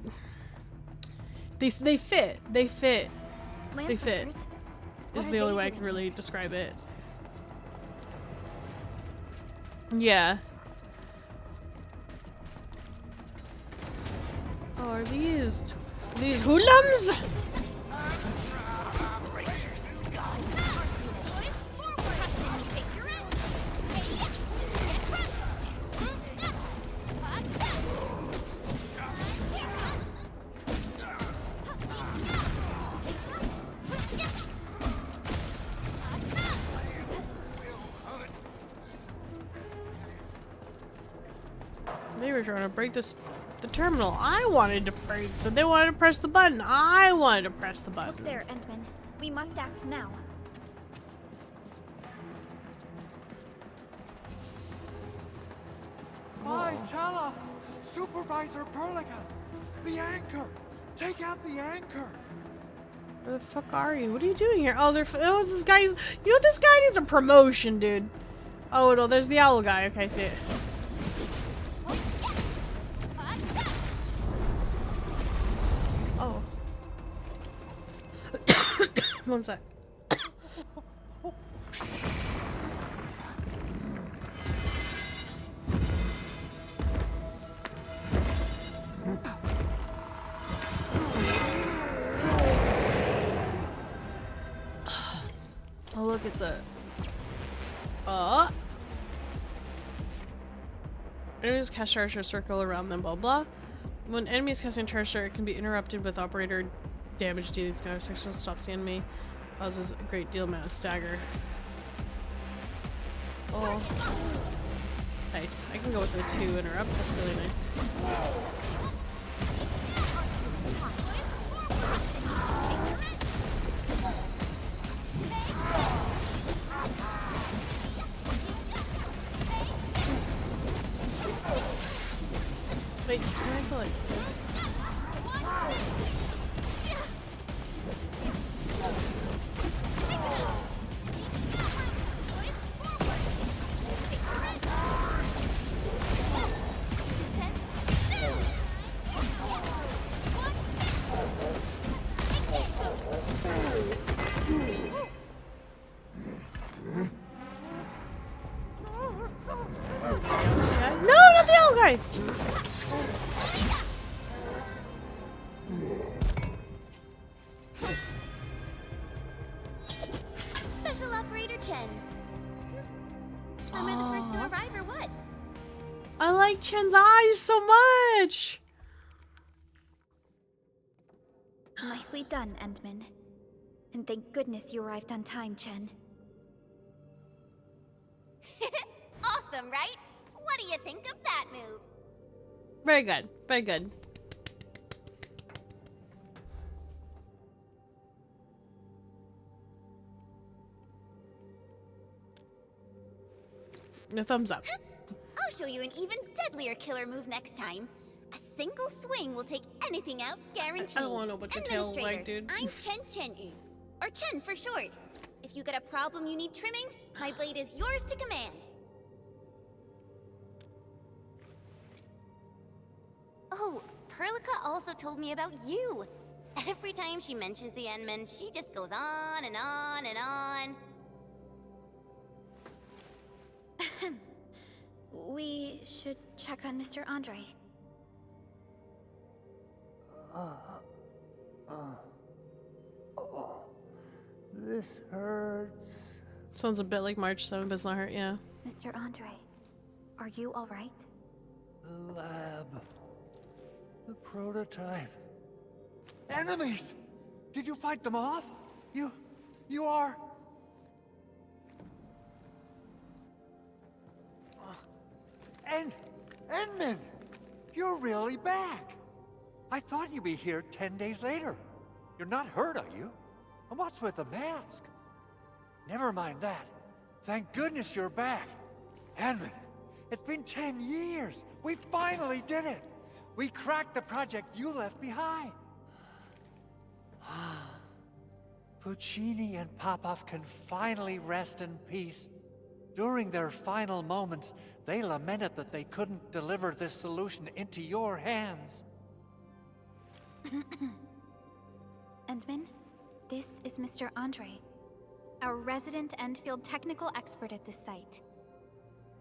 they fit. They fit. They fit. Landscapers, Is what the are only they way I doing can really here? describe it. Yeah. Oh, are these hoodlums? They were trying to break the terminal. I wanted to break they wanted to press the button. I wanted to press the button. Look there, Endman. We must act now. Why, tell us! Supervisor Perlica! The anchor! Take out the anchor! Where the fuck are you? What are you doing here? Oh, oh, this guy's. You know, this guy needs a promotion, dude. Oh no, there's the owl guy. Okay, I see it. Oh. One sec. Oh look, it's a enemies cast charge or circle around them, blah blah. When enemies casting charge, it can be interrupted with operator damage dealing this kind of section stops the enemy, causes a great deal amount of stagger. Oh, nice. I can go with the 2 interrupt. That's really nice. Wait, do I have to like... No, not the old guy! Special Operator Chen. Am I the first to arrive or what? I like Chen's eyes so much! Nicely done, Endman. And thank goodness you arrived on time, Chen. Awesome, right? What do you think of that move? Very good. Very good. No thumbs up. I'll show you an even deadlier killer move next time. A single swing will take anything out, guaranteed. I don't want to know what your tail Administrator, like, dude. I'm Chen, or Chen for short. If you got a problem you need trimming, my blade is yours to command. Oh, Perlica also told me about you. Every time she mentions the Endman, she just goes on and on and on. We should check on Mr. Andre. This hurts. Sounds a bit like March 7th, but it's not hurt, yeah. Mr. Andre, are you alright? The lab. The prototype. Enemies! Did you fight them off? You are Edmund! You're really back! I thought you'd be here 10 days later. You're not hurt, are you? And what's with the mask? Never mind that. Thank goodness you're back. Edmund, it's been 10 years. We finally did it. We cracked the project you left behind. Puccini and Popov can finally rest in peace. During their final moments, they lamented that they couldn't deliver this solution into your hands. Endman, this is Mr. Andre, our resident Endfield technical expert at this site.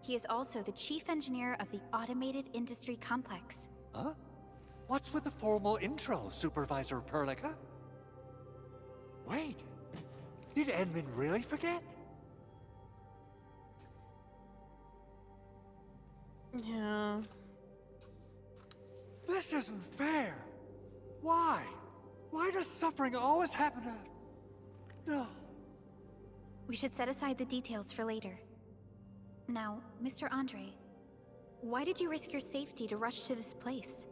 He is also the chief engineer of the Automated Industry Complex. Huh? What's with the formal intro, Supervisor Perlica? Wait, did Edmund really forget? Yeah. This isn't fair. Why? Why does suffering always happen to... No. We should set aside the details for later. Now, Mr. Andre, why did you risk your safety to rush to this place?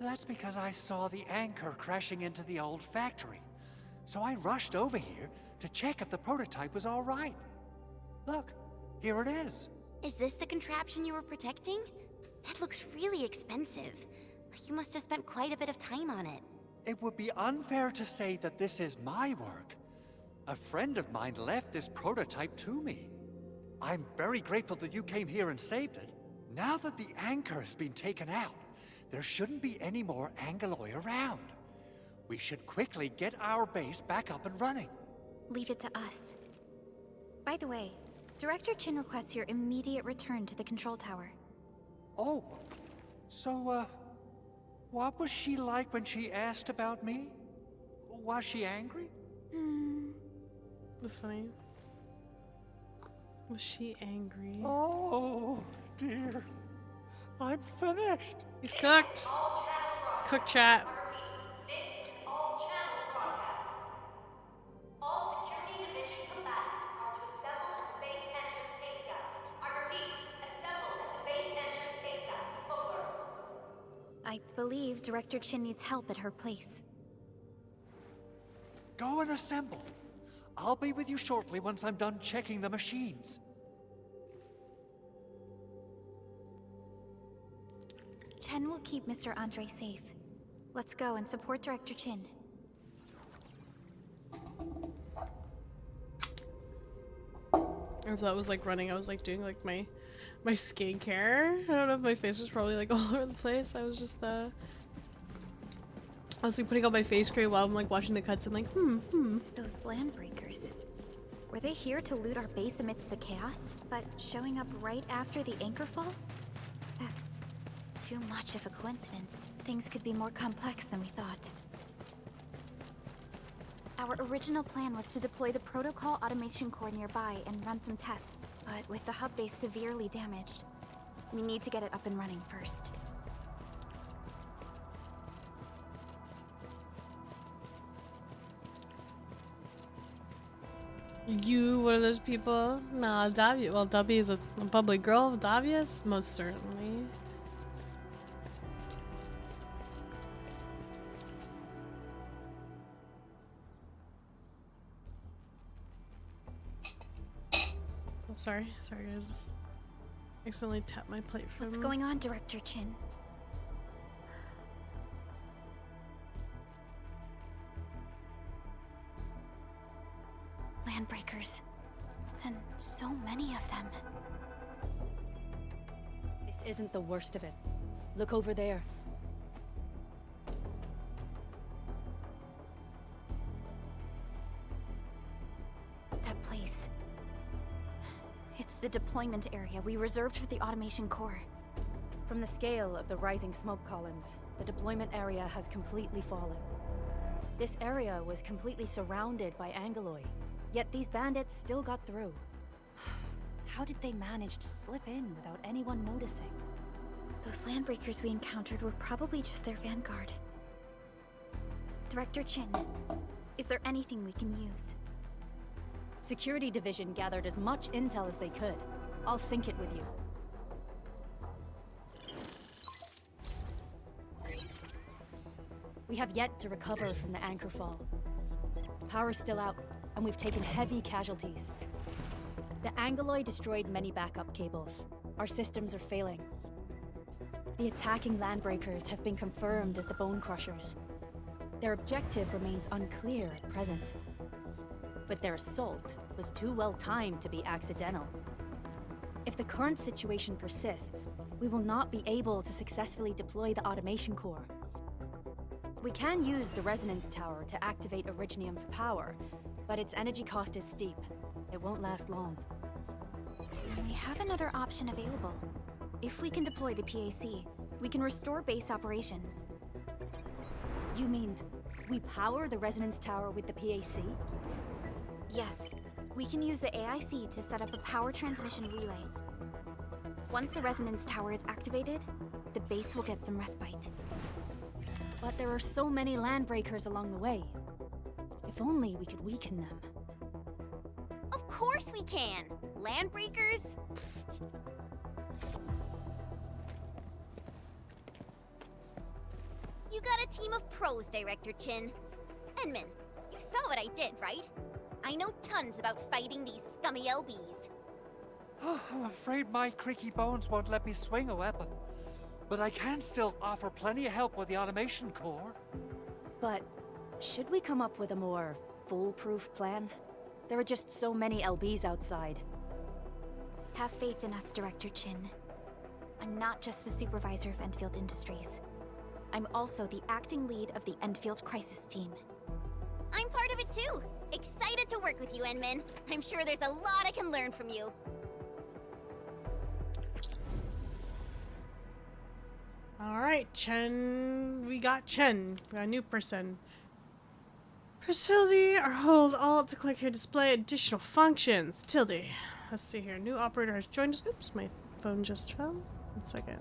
That's because I saw the anchor crashing into the old factory. So I rushed over here to check if the prototype was all right. Look, here it is. Is this the contraption you were protecting? It looks really expensive. You must have spent quite a bit of time on it. It would be unfair to say that this is my work. A friend of mine left this prototype to me. I'm very grateful that you came here and saved it. Now that the anchor has been taken out, there shouldn't be any more Angoloi around. We should quickly get our base back up and running. Leave it to us. By the way, Director Chin requests your immediate return to the control tower. Oh, so, what was she like when she asked about me? Was she angry? That's funny. Was she angry? Oh, dear. I'm finished. He's cooked. He's cooked, chat. This is an all-channel broadcast. All security division combatants are to assemble at the base entrance ASAP. I repeat, assemble at the base entrance ASAP. Over. I believe Director Chin needs help at her place. Go and assemble. I'll be with you shortly once I'm done checking the machines. Chen will keep Mr. Andre safe. Let's go and support Director Chin. As I was like running, I was like doing like my skincare. I don't know if my face was probably like all over the place. I was just I was like putting on my face cream while I'm like watching the cuts and like Those landbreakers. Were they here to loot our base amidst the chaos, but showing up right after the anchor fall? That's too much of a coincidence. Things could be more complex than we thought. Our original plan was to deploy the protocol automation core nearby and run some tests, but with the hub base severely damaged, we need to get it up and running first. You one of those people? Nah, Davia. Well, Davia is a public girl. Davia's most certainly. Oh, sorry guys. Just accidentally tapped my plate from. What's going on, Director Chin? Landbreakers. And so many of them. This isn't the worst of it. Look over there. That place. It's the deployment area we reserved for the automation core. From the scale of the rising smoke columns, the deployment area has completely fallen. This area was completely surrounded by Angoloi, yet these bandits still got through. How did they manage to slip in without anyone noticing? Those landbreakers we encountered were probably just their vanguard. Director Chin, is there anything we can use? Security Division gathered as much intel as they could. I'll sync it with you. We have yet to recover from the anchor fall. Power's still out, and we've taken heavy casualties. The Angoloid destroyed many backup cables. Our systems are failing. The attacking landbreakers have been confirmed as the Bone Crushers. Their objective remains unclear at present. But their assault was too well timed to be accidental. If the current situation persists, we will not be able to successfully deploy the automation core. We can use the resonance tower to activate Originium for power, but its energy cost is steep. It won't last long. We have another option available. If we can deploy the PAC, we can restore base operations. You mean, we power the resonance tower with the PAC? Yes, we can use the AIC to set up a power transmission relay. Once the resonance tower is activated, the base will get some respite. But there are so many landbreakers along the way. If only we could weaken them. Of course we can! Landbreakers? You got a team of pros, Director Chin. Enman, you saw what I did, right? I know tons about fighting these scummy LBs. I'm afraid my creaky bones won't let me swing a weapon. But I can still offer plenty of help with the automation core. But should we come up with a more foolproof plan? There are just so many LBs outside. Have faith in us, Director Chin. I'm not just the supervisor of Endfield Industries. I'm also the acting lead of the Endfield Crisis Team. I'm part of it too. Excited to work with you, Enman. I'm sure there's a lot I can learn from you. Alright, Chen. We got Chen. We got a new person. Press tilde or hold Alt to click here, display additional functions. Tilde. Let's see here. New operator has joined us. Oops, my phone just fell. 1 second.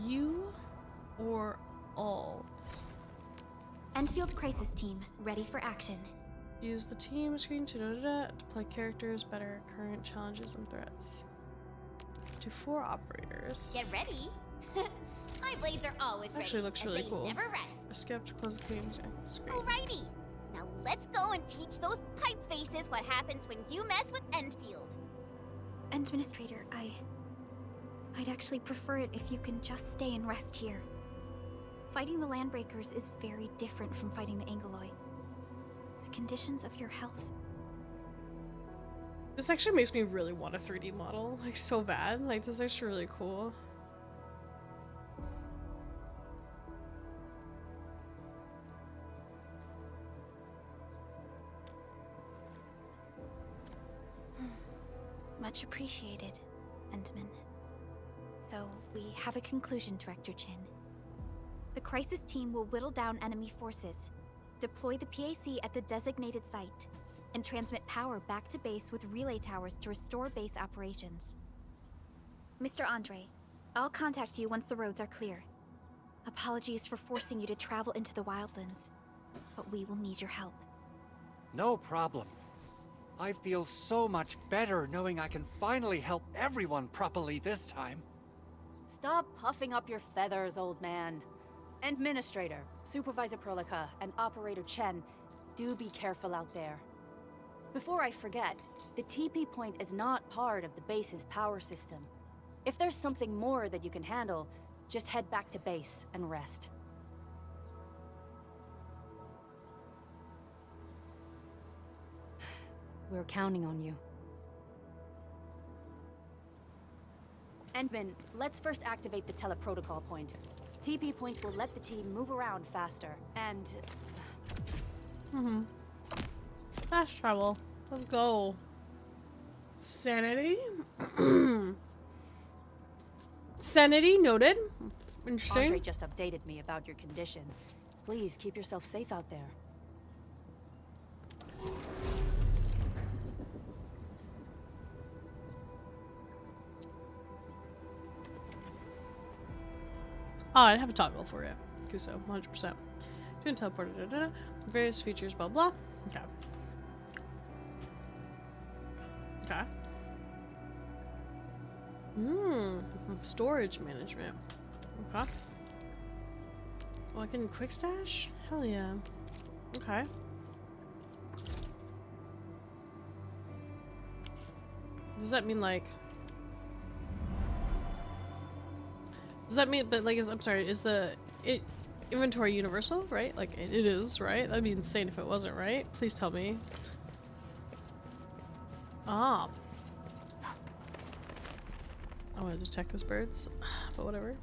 U or Alt? Endfield Crisis Team, ready for action. Use the team screen to deploy characters, better current challenges and threats. To 4 operators. Get ready. My blades are always ready. Actually looks really cool. Never rest. Escape to close the screen. Alrighty. Now let's go and teach those pipe faces what happens when you mess with Endfield. Administrator, I'd actually prefer it if you can just stay and rest here. Fighting the Landbreakers is very different from fighting the Angoloi. The conditions of your health. This actually makes me really want a 3D model, like so bad. Like this is actually really cool. Much appreciated, Endman. So, we have a conclusion, Director Chin. The crisis team will whittle down enemy forces, deploy the PAC at the designated site, and transmit power back to base with relay towers to restore base operations. Mr. Andre, I'll contact you once the roads are clear. Apologies for forcing you to travel into the wildlands, but we will need your help. No problem. I feel so much better knowing I can finally help everyone properly this time. Stop puffing up your feathers, old man. Administrator, Supervisor Prolica, and Operator Chen, do be careful out there. Before I forget, the TP point is not part of the base's power system. If there's something more that you can handle, just head back to base and rest. We're counting on you. Endman, let's first activate the teleprotocol point. TP points will let the team move around faster, and... Fast travel. Let's go. Sanity? Sanity noted. Interesting. Andre just updated me about your condition. Please keep yourself safe out there. Oh, I'd have a toggle for it. Kuso, 100%. Doing teleport, various features, blah blah. Okay. Okay. Storage management. Okay. Oh, I can quick stash? Hell yeah. Okay. Does that mean like... Does that mean, but like, I'm sorry, is the inventory universal, right? Like, it is, right? That'd be insane if it wasn't, right? Please tell me. Ah. I want to detect those birds, but whatever.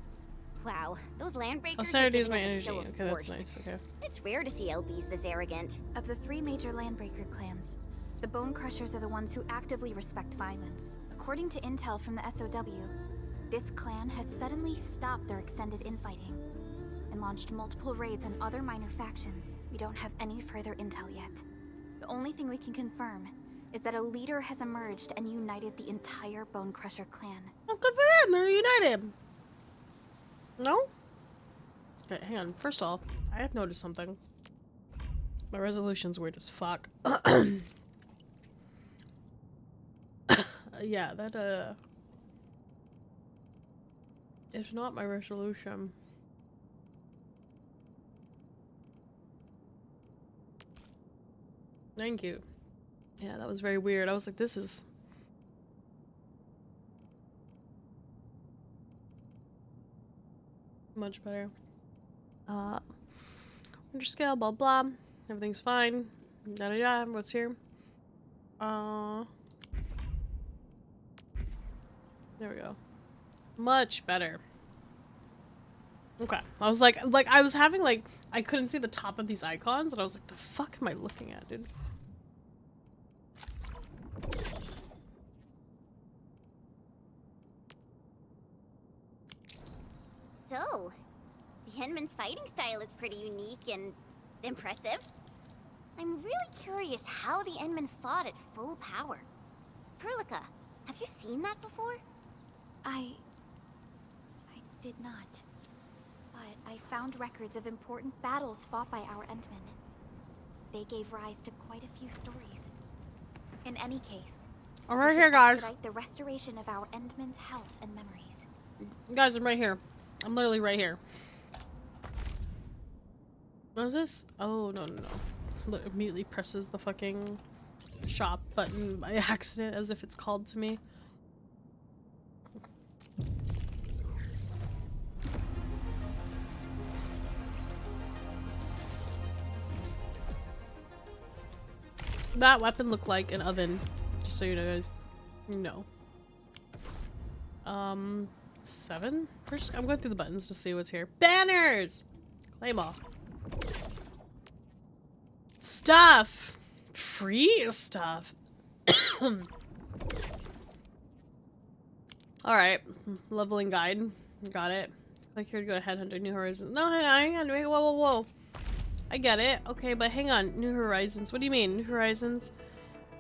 Wow, those land breakers Oh, are Saturday is giving my us a energy. show of Okay, force. that's nice, okay. It's rare to see LBs this arrogant. Of the 3 major Landbreaker clans, the Bone Crushers are the ones who actively respect violence. According to intel from the SOW, this clan has suddenly stopped their extended infighting and launched multiple raids on other minor factions. We don't have any further intel yet. The only thing we can confirm is that a leader has emerged and united the entire Bone Crusher clan. Oh, good for them! They're united! No? Okay, hang on. First off, I have noticed something. My resolution's weird as fuck. Yeah, that, it's not my resolution. Thank you. Yeah, that was very weird. I was like, this is... much better. Underscale, blah blah. Everything's fine. Da da da. What's here? There we go. Much better. Okay. I was like I was having like, I couldn't see the top of these icons and I was like, the fuck am I looking at, dude? So, the Henman's fighting style is pretty unique and impressive. I'm really curious how the Endmen fought at full power. Perlica, have you seen that before? I did not. But I found records of important battles fought by our Endmen. They gave rise to quite a few stories. In any case, I'm right here, guys. expedite the restoration of our Endmen's health and memories. Guys, I'm right here. I'm literally right here. What is this? Oh, no, no, no. Immediately presses the fucking shop button by accident as if it's called to me. That weapon looked like an oven, just so you know, guys. No. 7? First, I'm going through the buttons to see what's here. Banners! Claim all. Stuff! Free stuff. Alright. Leveling guide. Got it. Click here to go to Headhunter, New Horizons. No, hang on. Wait, whoa, whoa, whoa. I get it. Okay, but hang on. New Horizons. What do you mean? New Horizons?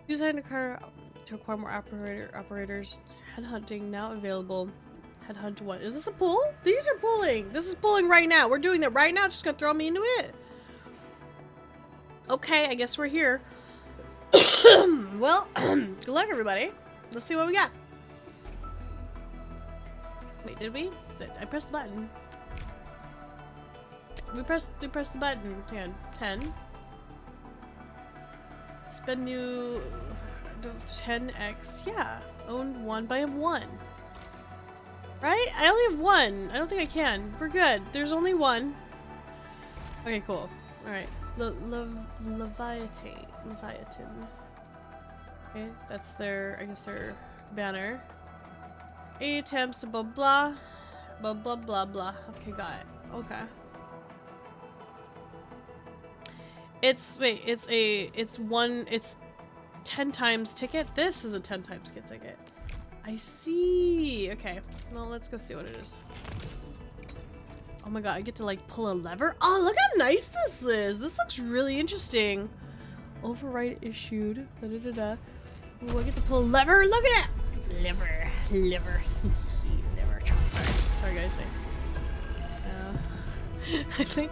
Use a car to acquire more operators. Headhunting now available. Headhunt 1. Is this a pull? These are pulling. This is pulling right now. We're doing that right now. It's just gonna throw me into it. Okay, I guess we're here. Well, good luck, everybody. Let's see what we got. Wait, did we? I pressed the button. We pressed the button. Hang on. 10. Spend new 10x. Yeah. Own 1 by 1. Right? I only have 1. I don't think I can. We're good. There's only 1. Okay, cool. Alright. Leviathan. Okay, that's their, I guess their banner. 8 attempts to blah blah. Blah blah blah blah. Okay, got it. Okay. It's 10 times ticket. This is a 10 times ticket. I see. Okay. Well, let's go see what it is. Oh my god, I get to like pull a lever. Oh, look how nice this is. This looks really interesting. Override issued. Da da da da. Ooh, I get to pull a lever. Look at it. Lever. Lever. Sorry guys. I think.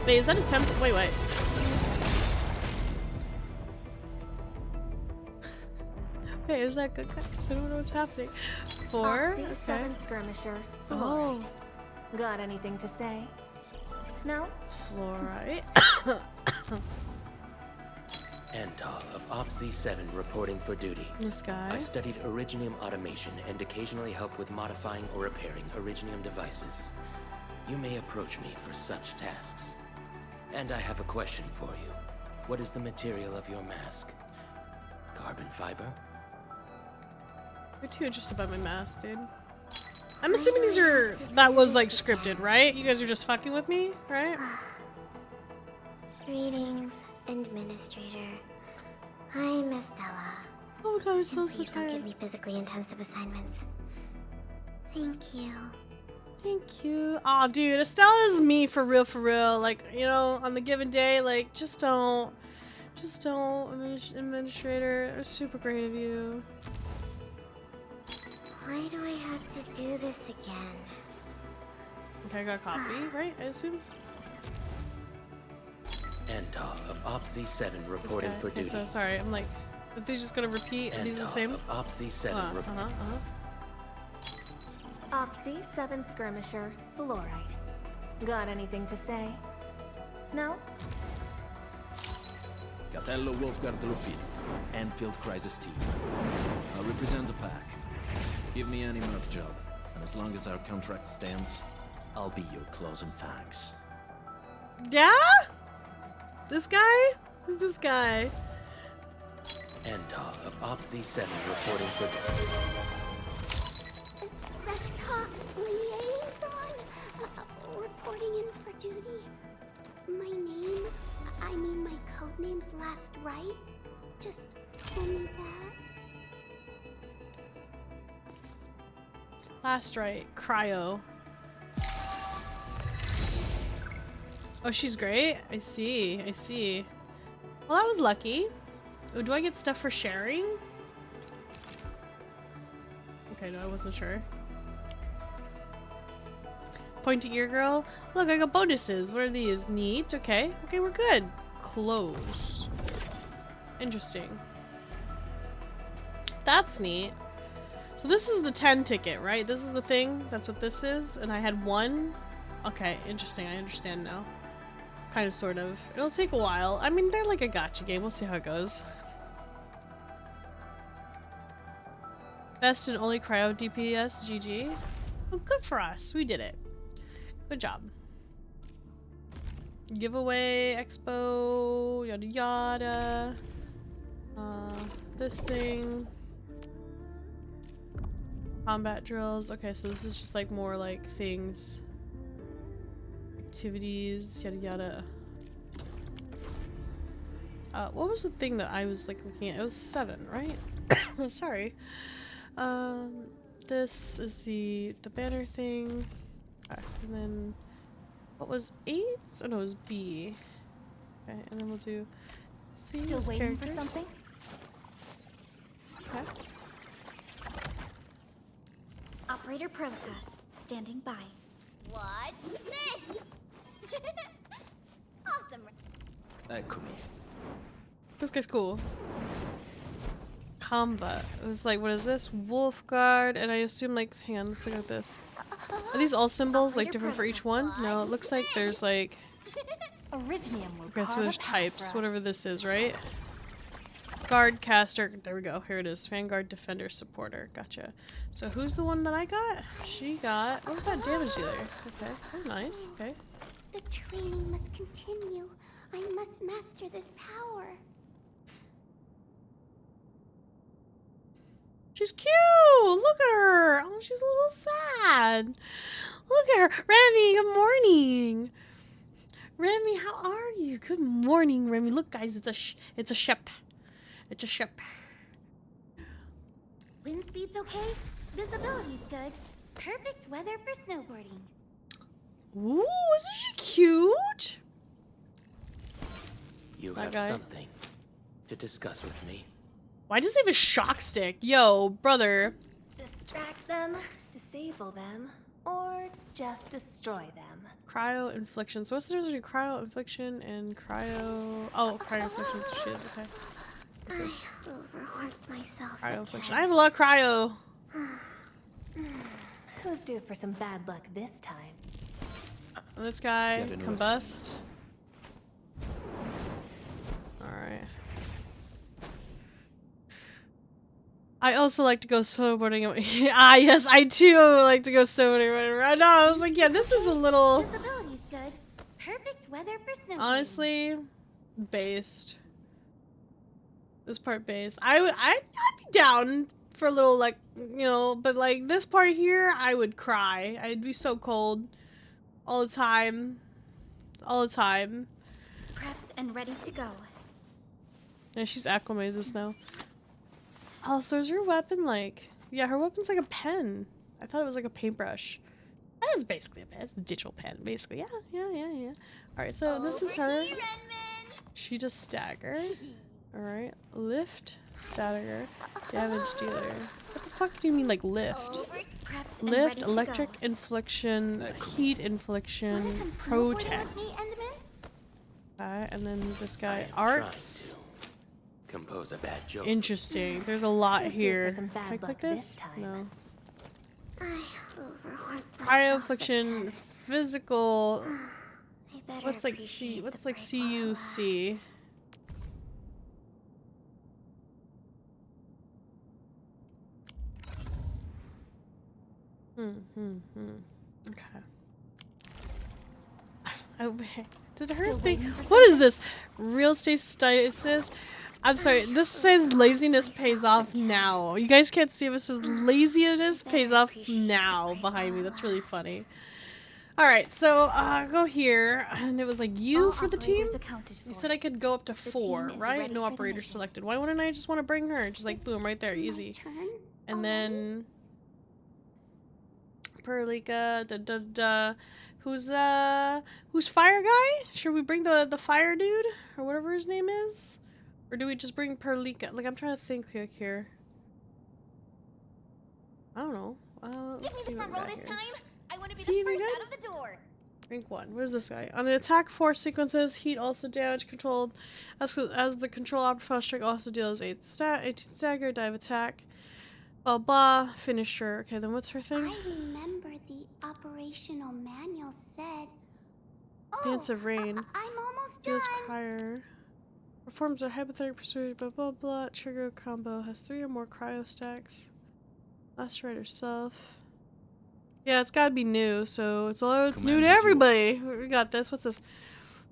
Wait, is that a temp? Wait. Okay, is that good, guys? I don't know what's happening. 4. Oxy Okay. 7 skirmisher. Oh, Fluorite. Got anything to say? No? fluorite. Antal of OPSI 7 reporting for duty. This guy. I've studied Originium automation and occasionally help with modifying or repairing Originium devices. You may approach me for such tasks. And I have a question for you. What is the material of your mask? Carbon fiber? You're too interested by my mask, dude. I'm assuming these are... That was, like, scripted, right? You guys are just fucking with me, right? Greetings, Administrator. I'm Estella. Oh my god, it's so Please don't give tired. me physically intensive assignments. Thank you. Thank you. Aw, dude, Estella's me for real. Like, you know, on the given day, like, just don't. Just don't, Administrator. It's super great of you. Why do I have to do this again? Okay, I got a copy, right? I assume? Antal of OPSI 7 This reporting guy. for Okay, duty. so, sorry, I'm like... Are these just gonna repeat? Are these the Antal same? of OPSI 7 reporting. Oxy 7 skirmisher. Fluorite. Got anything to say? No? Capello Wolfgard Lupin, Endfield Crisis Team. I'll represent the pack. Give me any merc job, and as long as our contract stands, I'll be your claws and fangs. Yeah? This guy? Who's this guy? Antal of OPSI 7 reporting for duty. Seshka Liaison, reporting in for duty. My name, I mean my codename's last right. Just call me that. Last right. Cryo. Oh, she's great? I see. I see. Well, that was lucky. Oh, do I get stuff for sharing? Okay, no, I wasn't sure. Pointy ear girl. Look, I got bonuses. What are these? Neat. Okay. Okay, we're good. Close. Interesting. That's neat. So this is the 10 ticket, right? This is the thing? That's what this is? And I had 1? Okay, interesting. I understand now. Kind of, sort of. It'll take a while. I mean, they're like a gacha game. We'll see how it goes. Best and only cryo DPS. GG. Well, good for us. We did it. Good job. Giveaway, expo, yada yada. This thing. Combat drills. Okay, so this is just like more like things. Activities, yada yada. What was the thing that I was like looking at? It was 7, right? Sorry. This is the banner thing. Okay, and then what was 8? Oh no, it was B. Okay, and then we'll do C. Still waiting for something? Okay. Operator Prota, standing by. Watch this! Awesome. Eccomi. This guy's cool. Combat. It was like, what is this? Wolfguard, and I assume like, hang on, let's look at this. Are these all symbols, like different for each one? No, it looks like there's like, Originium will okay, so carve there's a path types, for whatever this is, right? Guard, caster, there we go, here it is. Vanguard, defender, supporter, gotcha. So who's the one that I got? She got, what was that damage dealer? Okay, oh nice, okay. The training must continue. I must master this power. She's cute! Look at her! Oh, she's a little sad. Look at her! Remy, good morning! Remy, how are you? Good morning, Remy. Look, guys, it's a ship. It's a ship. Wind speed's okay. Visibility's good. Perfect weather for snowboarding. Ooh, isn't she cute? You That have guy. something to discuss with me. Why does he have a shock stick? Yo, brother. Distract them, disable them, or just destroy them. Cryo infliction. So what's the difference between cryo infliction and cryo... Oh, cryo infliction is what she is, okay. What's this? Overworked myself. Cryo again. affliction. I have a lot of cryo. Who's due for some bad luck this time? This guy Get into combust. Alright. I also like to go snowboarding. Ah, yes, I too like to go snowboarding. I know, I was like, yeah, this is a little... Visibility's good. Perfect weather for snowboarding. Honestly, based. This part based. I'd be down for a little, like, you know, but like this part here, I would cry. I'd be so cold. All the time. All the time. Prepped and ready to go. Yeah, she's acclimated to this now. Oh, so is her weapon like... Yeah, her weapon's like a pen. I thought it was like a paintbrush. It's basically a pen. It's a digital pen, basically. Yeah. Alright, so this is her. She does stagger. Alright. Lift. Stagger. Damage dealer. What the fuck do you mean, like, lift? Prepped and Lift, ready to electric go. infliction, heat infliction, protect. Alright, and then this I guy, am arts. trying to compose a bad joke. Interesting. There's a lot Who's due here. for some Can I bad click luck this this? time? No. I overworked Cryo myself affliction, again. physical. I better What's like appreciate C? What's the like break while it CUC? lasts. Okay. Oh, did her Still thing? waiting for What is this? Real estate stasis. I'm sorry. This says laziness pays off now. You guys can't see, but it says laziness pays off now behind me. That's really funny. All right, so go here, and it was like you All for the team. operators accounted You for. said I could go up to The 4, team is right? ready No for the operator mission. selected. Why wouldn't I just want to bring her? Just like boom, right there, easy. Turn? And already? then Perlika, who's fire guy? Should we bring the fire dude or whatever his name is, or do we just bring Perlika? Like I'm trying to think here. I don't know. Give Let's me see the what front we row got this here. time. I want to be See the if we first good? out of the door. Rank 1. What is this guy? On an attack 4 sequences, heat also damage controlled. As the control opera strike also deals 18 stagger, dive attack. Blah blah. Finisher. Okay, then what's her thing? I remember the operational manual said. Dance of Rain. I'm almost Deals done. cryo. Performs a hypothetical persuasion, blah blah blah. Trigger combo. Has 3 or more cryo stacks. Last rider self. Yeah, it's gotta be new, so it's new Command to is everybody. We got this. What's this?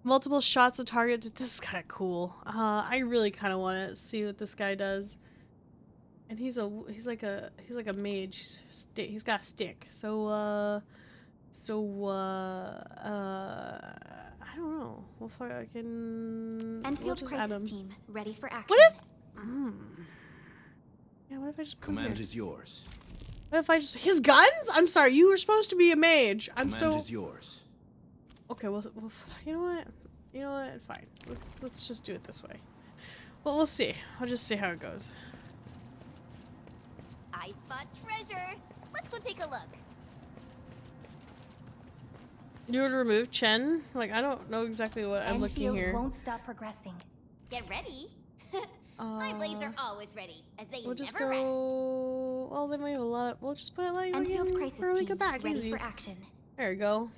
Multiple shots of target. This is kind of cool. I really kind of want to see what this guy does. And he's like a mage. He's got a stick. So I don't know. We'll fucking. We'll Endfield just add him. crisis team ready for action. What if? Yeah. What if I just put him Command here? is yours. What if I just his guns? I'm sorry. You were supposed to be a mage. I'm Command is yours. Okay. Well, you know what? You know what? Fine. Let's just do it this way. Well, we'll see. I'll just see how it goes. I spot treasure. Let's go take a look. You would remove Chen? Like, I don't know exactly what I'm looking Endfield here. won't stop progressing. Get ready. My blades are always ready, as they We'll just never rest. go. Well, then we have a lot. We'll just put like Endfield fucking crisis early team go back ready easy. for action. There we go.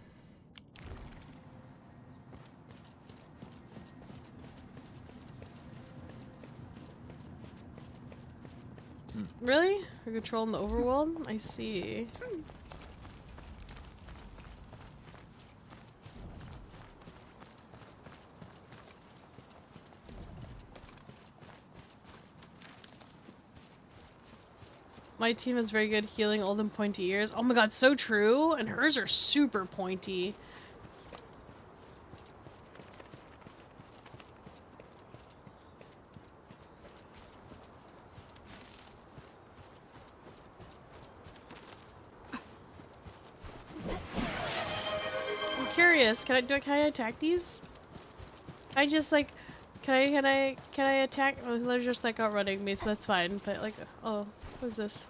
Really? We're controlling the overworld? I see. My team has very good healing, old and pointy ears. Oh my god, so true! And hers are super pointy. I'm curious. Can I attack these? I just like, can I attack? Oh, they're just like outrunning me, so that's fine. But like, oh, what is this?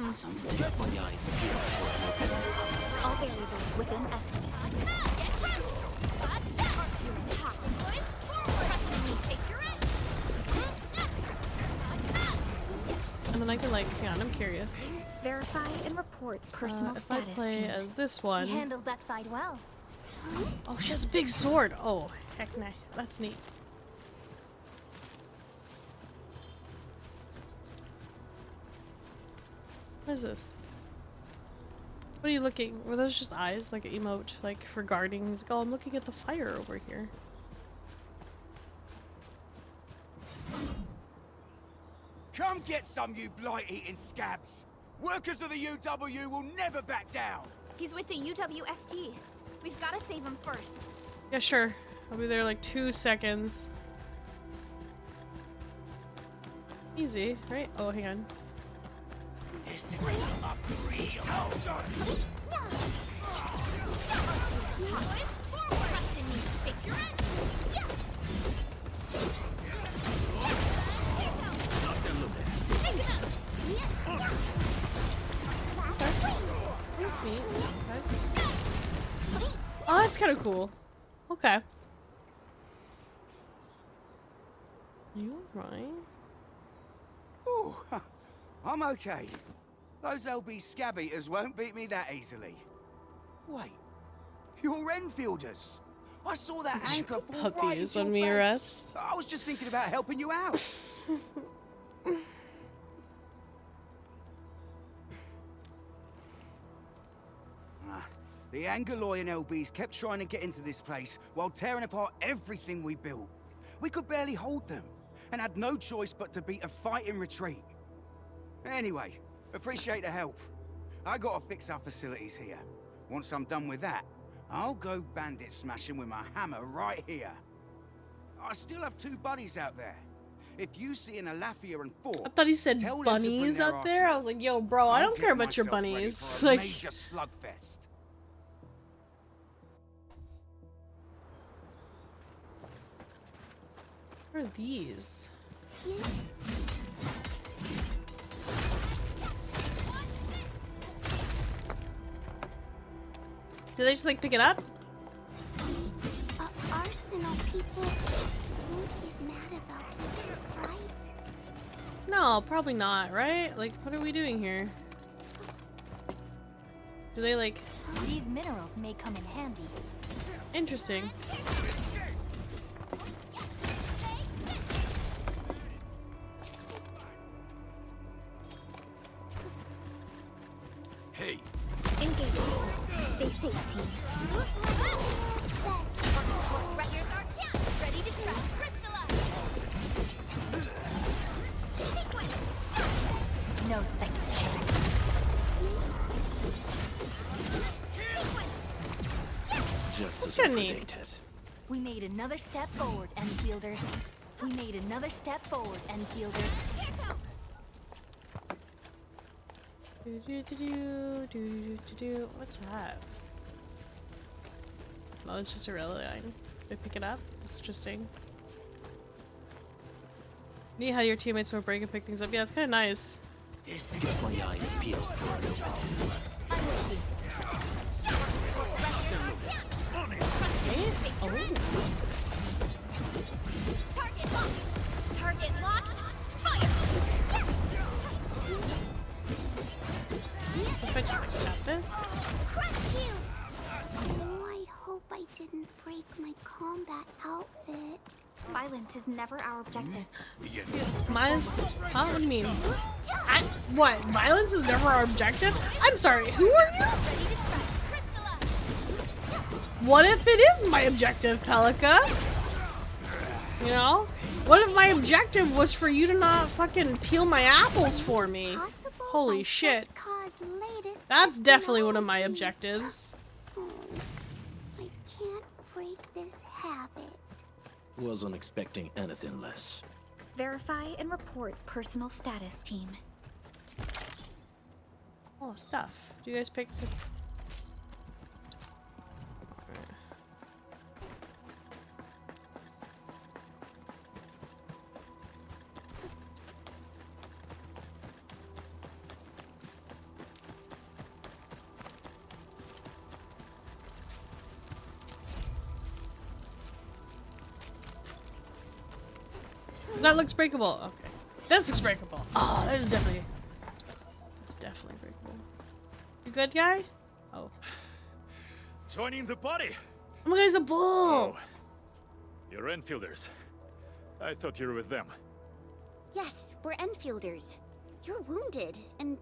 Something got my eyes peeled for All variables within estimate. then I can like, hang on, I'm curious. Verify and report personal if I status play team. as this one. He handled that fight well. Oh, she has a big sword. Oh, heck no. That's neat. What is this? What are you looking? Were those just eyes? Like an emote? Like regarding? He's like, oh, I'm looking at the fire over here. Come get some, you blight-eating scabs! Workers of the UW will never back down! He's with the UWST. We've got to save him first. Yeah, sure. I'll be there like 2 seconds. Easy, right? Oh, hang on. Is the rhythm up the real? That's neat. Okay. Oh, that's kind of cool. Okay. You alright? Ooh, I'm okay. Those LB scab eaters won't beat me that easily. Wait, you're Enfielders. I saw that anchor fall right into on your me, base. Rest. I was just thinking about helping you out. The Angaloyan LBs kept trying to get into this place while tearing apart everything we built. We could barely hold them, and had no choice but to beat a fight in retreat. Anyway, appreciate the help. I gotta fix our facilities here. Once I'm done with that, I'll go bandit smashing with my hammer right here. I still have 2 buddies out there. If you see an Alafia and 4, I thought he said tell them to bring bunnies their out there. I was like, yo, bro, I I'll don't get care about your myself ready bunnies. for a Like, major slugfest. what are these? Do they just like pick it up? Arsenal people won't get mad about this, right? No, probably not, right? Like, what are we doing here? Do they like... These minerals may come in handy. Interesting. Hey. Engage. Stay safe, team. Ready to strike. Crystallize. Sequence. No second chance. Just as kinda I neat. predicted. We made another step forward, Enfielders. We made another step forward, Enfielders. What's that? Oh, it's just a rail line. They pick it up? That's interesting. Neat how your teammates will break and pick things up. Yeah, it's kind of nice. Get my eyes peeled for an opening. I'm with you. Target locked. Target locked. Fire. If I just like got this. Crush you! Oh, I hope I didn't break my combat outfit. Violence is never our objective. Mine's... Huh? What do you mean? What? Violence is never our objective? I'm sorry, who are you? What if it is my objective, Pelika? You know? What if my objective was for you to not fucking peel my apples for me? Holy shit. That's definitely one of my objectives. Oh, I can't break this habit. Wasn't expecting anything less. Verify and report personal status team. Oh, stuff. Do you guys pick the... That looks breakable. Okay. This looks breakable. Oh, this is definitely. It's definitely breakable. You good, guy? Oh. Joining the party. Oh my God, he's a bull. Oh. You're Enfielders. I thought you were with them. Yes, we're Enfielders. You're wounded, and...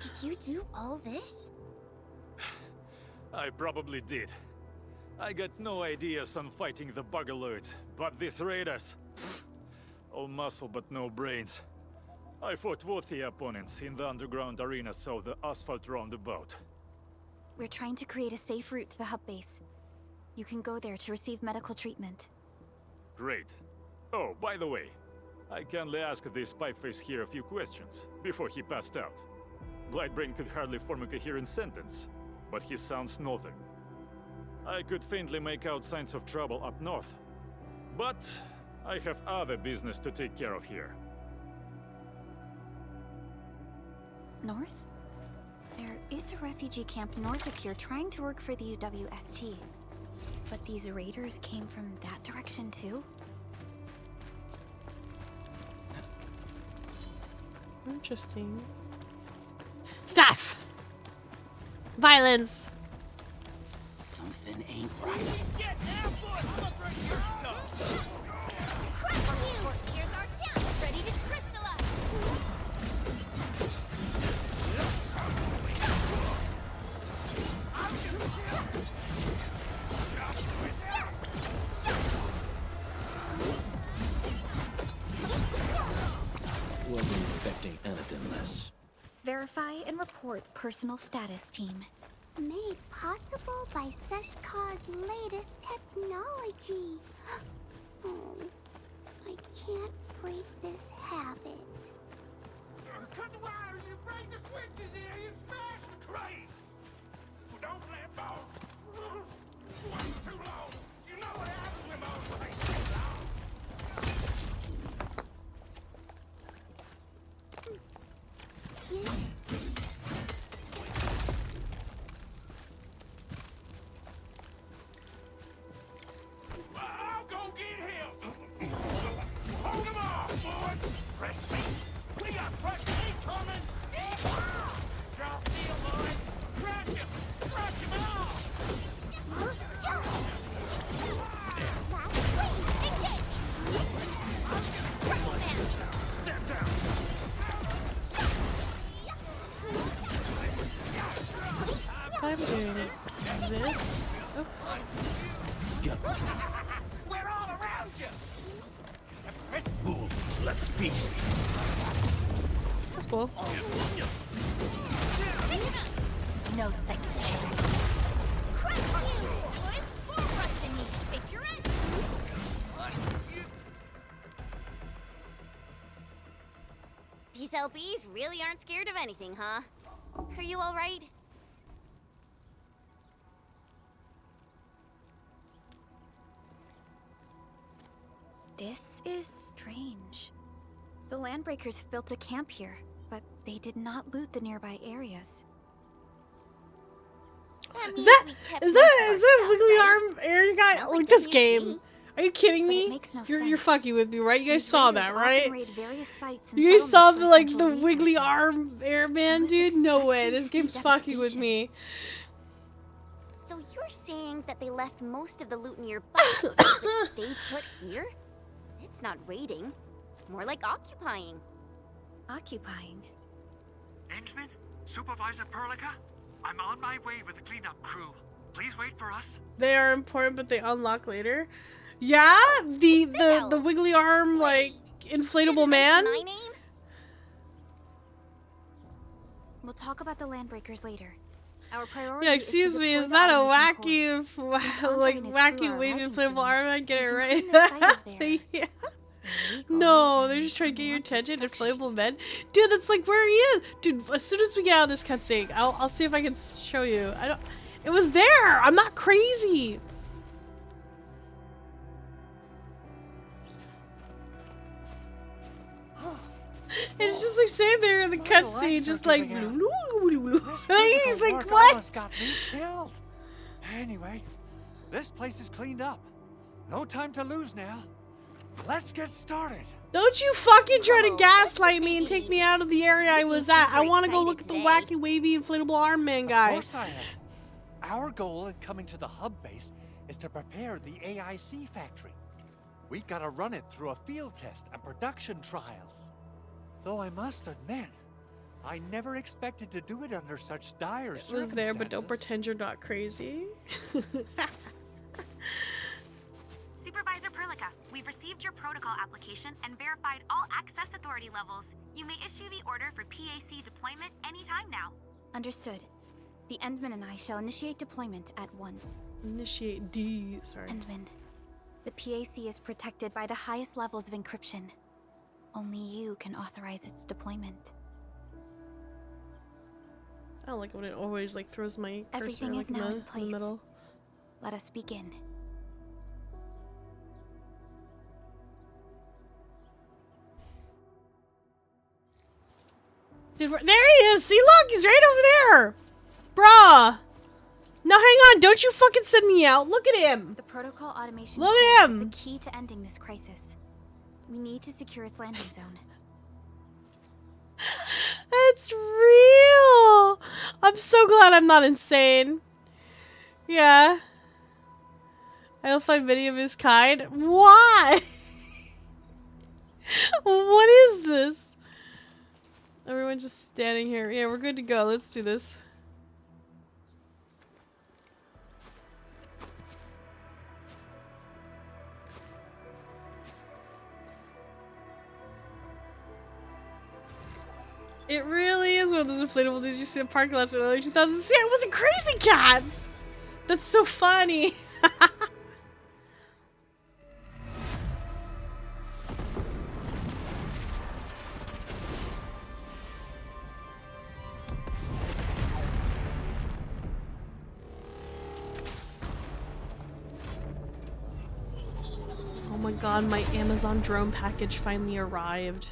Did you do all this? I probably did. I got no ideas on fighting the buggerloids, but these raiders... all muscle but no brains. I fought worthy opponents in the underground arena so the asphalt roundabout. We're trying to create a safe route to the hub base. You can go there to receive medical treatment. Great. Oh, by the way, I kindly asked this pipeface here a few questions before he passed out. Blightbrain could hardly form a coherent sentence, but he sounds northern. I could faintly make out signs of trouble up north, but I have other business to take care of here. North? There is a refugee camp north of here trying to work for the UWST. But these raiders came from that direction too? Interesting. Staff! Violence! Something ain't right. Crap on you! Here's our chance, ready to crystallize! Wasn't expecting anything less. Verify and report personal status, team. Made possible by Seshkar's latest technology. Oh, I can't break this habit. Cut the wires, you break the switches here, you smash the crates! Well, don't let go! Wait too long! You know what happens when those wait too long! I'll go get him! Hold him off, boys! Press me! We got press me coming! Drop steel, boys! Crush him! Crush him off! Step down! I'm doing this. Oh. We're all around you! Wolves, let's feast. That's cool. No second chance. Crush you! Boys, more rust in me! Fix your end! These LBs really aren't scared of anything, huh? Are you alright? This is strange. The Landbreakers have built a camp here, but they did not loot the nearby areas. Is that wiggly arm Aaron guy? Sounds Like like this WSD. game. Are you kidding But me? it makes no You're sense. fucking with me, right? You guys These saw raiders that, often right? raid various sites and You guys saw settlements the for like the essential wiggly resources. arm airman, I was dude? No way. expecting This to see game's fucking with devastation. me. So you're saying that they left most of the loot nearby, but stayed put here? It's not raiding. More like occupying. Occupying. Henchman? Supervisor Perlica? I'm on my way with the cleanup crew. Please wait for us. They are important, but they unlock later. Yeah, the wiggly arm like inflatable man. My name? We'll talk about the Landbreakers later. Our priority Yeah, is to excuse me, deploy is the that a automation wacky, core. Since Andre like and his crew wacky are wave arriving inflatable soon, arm? I get it we right. can clean the site of their Yeah. illegal No, they're and just trying to get your unwanted attention. structures. Inflatable men, dude. That's like where he is, dude. As soon as we get out of this cutscene, I'll see if I can show you. I don't. It was there. I'm not crazy. It's just like sitting there in the cutscene, just like. This He's physical like, work what? almost got me killed. Anyway, this place is cleaned up. No time to lose now. Let's get started. Don't you fucking try to gaslight me and take me out of the area I was at. I want to go look at the wacky, wavy, inflatable arm man guy. Of course I am. Our goal in coming to the hub base is to prepare the AIC factory. We gotta run it through a field test and production trials. Though I must admit, I never expected to do it under such dire circumstances. It was there, but don't pretend you're not crazy. Supervisor Perlica, we've received your protocol application and verified all access authority levels. You may issue the order for PAC deployment anytime now. Understood. The Endman and I shall initiate deployment at once. Initiate D, sorry. Endman, the PAC is protected by the highest levels of encryption. Only you can authorize its deployment. I don't like when it always like throws my cursor Everything like is now in place. the middle. Let us begin. Dude, there he is! See, look! He's right over there! Bruh! Now hang on, don't you fucking send me out! Look at him! The protocol automation Look at core him! is the key to ending this crisis. We need to secure its landing zone. It's real! I'm so glad I'm not insane. Yeah. I'll find many of his kind. Why? What is this? Everyone's just standing here. Yeah, we're good to go. Let's do this. It really is one of those inflatables. Did you see the parking lots in early 2000s? See, it wasn't Crazy Cats! That's so funny. Oh my god, my Amazon drone package finally arrived.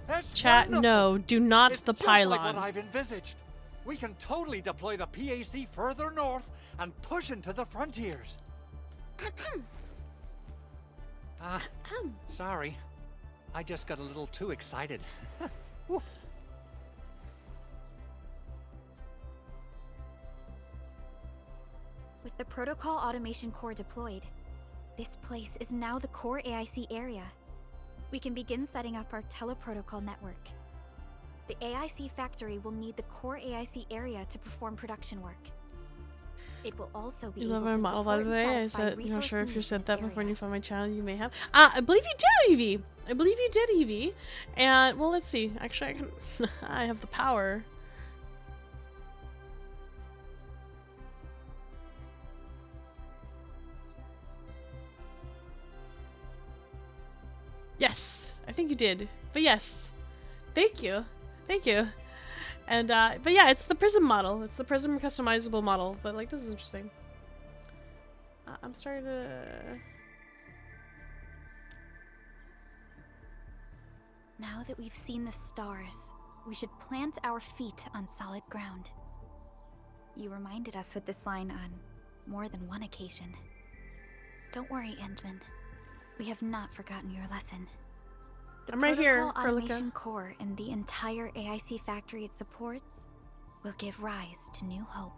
That's Chat, wonderful. no, do not It's the just pylon. like what I've envisaged. We can totally deploy the PAC further north and push into the frontiers. Sorry. I just got a little too excited. With the protocol automation core deployed, this place is now the core AIC area. We can begin setting up our teleprotocol network. The AIC factory will need the core AIC area to perform production work. It will also be You able love to our model, by support the and way. I satisfy said, not resource sure if you needs said in that its before and area. you found my channel. You may have. I believe you did, Evie. I believe you did, Evie. And, well, let's see. Actually, I can. I have the power. Yes, I think you did. But yes, thank you, and but yeah, it's the Prism model. It's the Prism customizable model. But like, this is interesting. I'm sorry to. Now that we've seen the stars, we should plant our feet on solid ground. You reminded us with this line on more than one occasion. Don't worry, Endman. We have not forgotten your lesson. The I'm right here, protocol Perlica. automation core and the entire AIC factory it supports will give rise to new hope.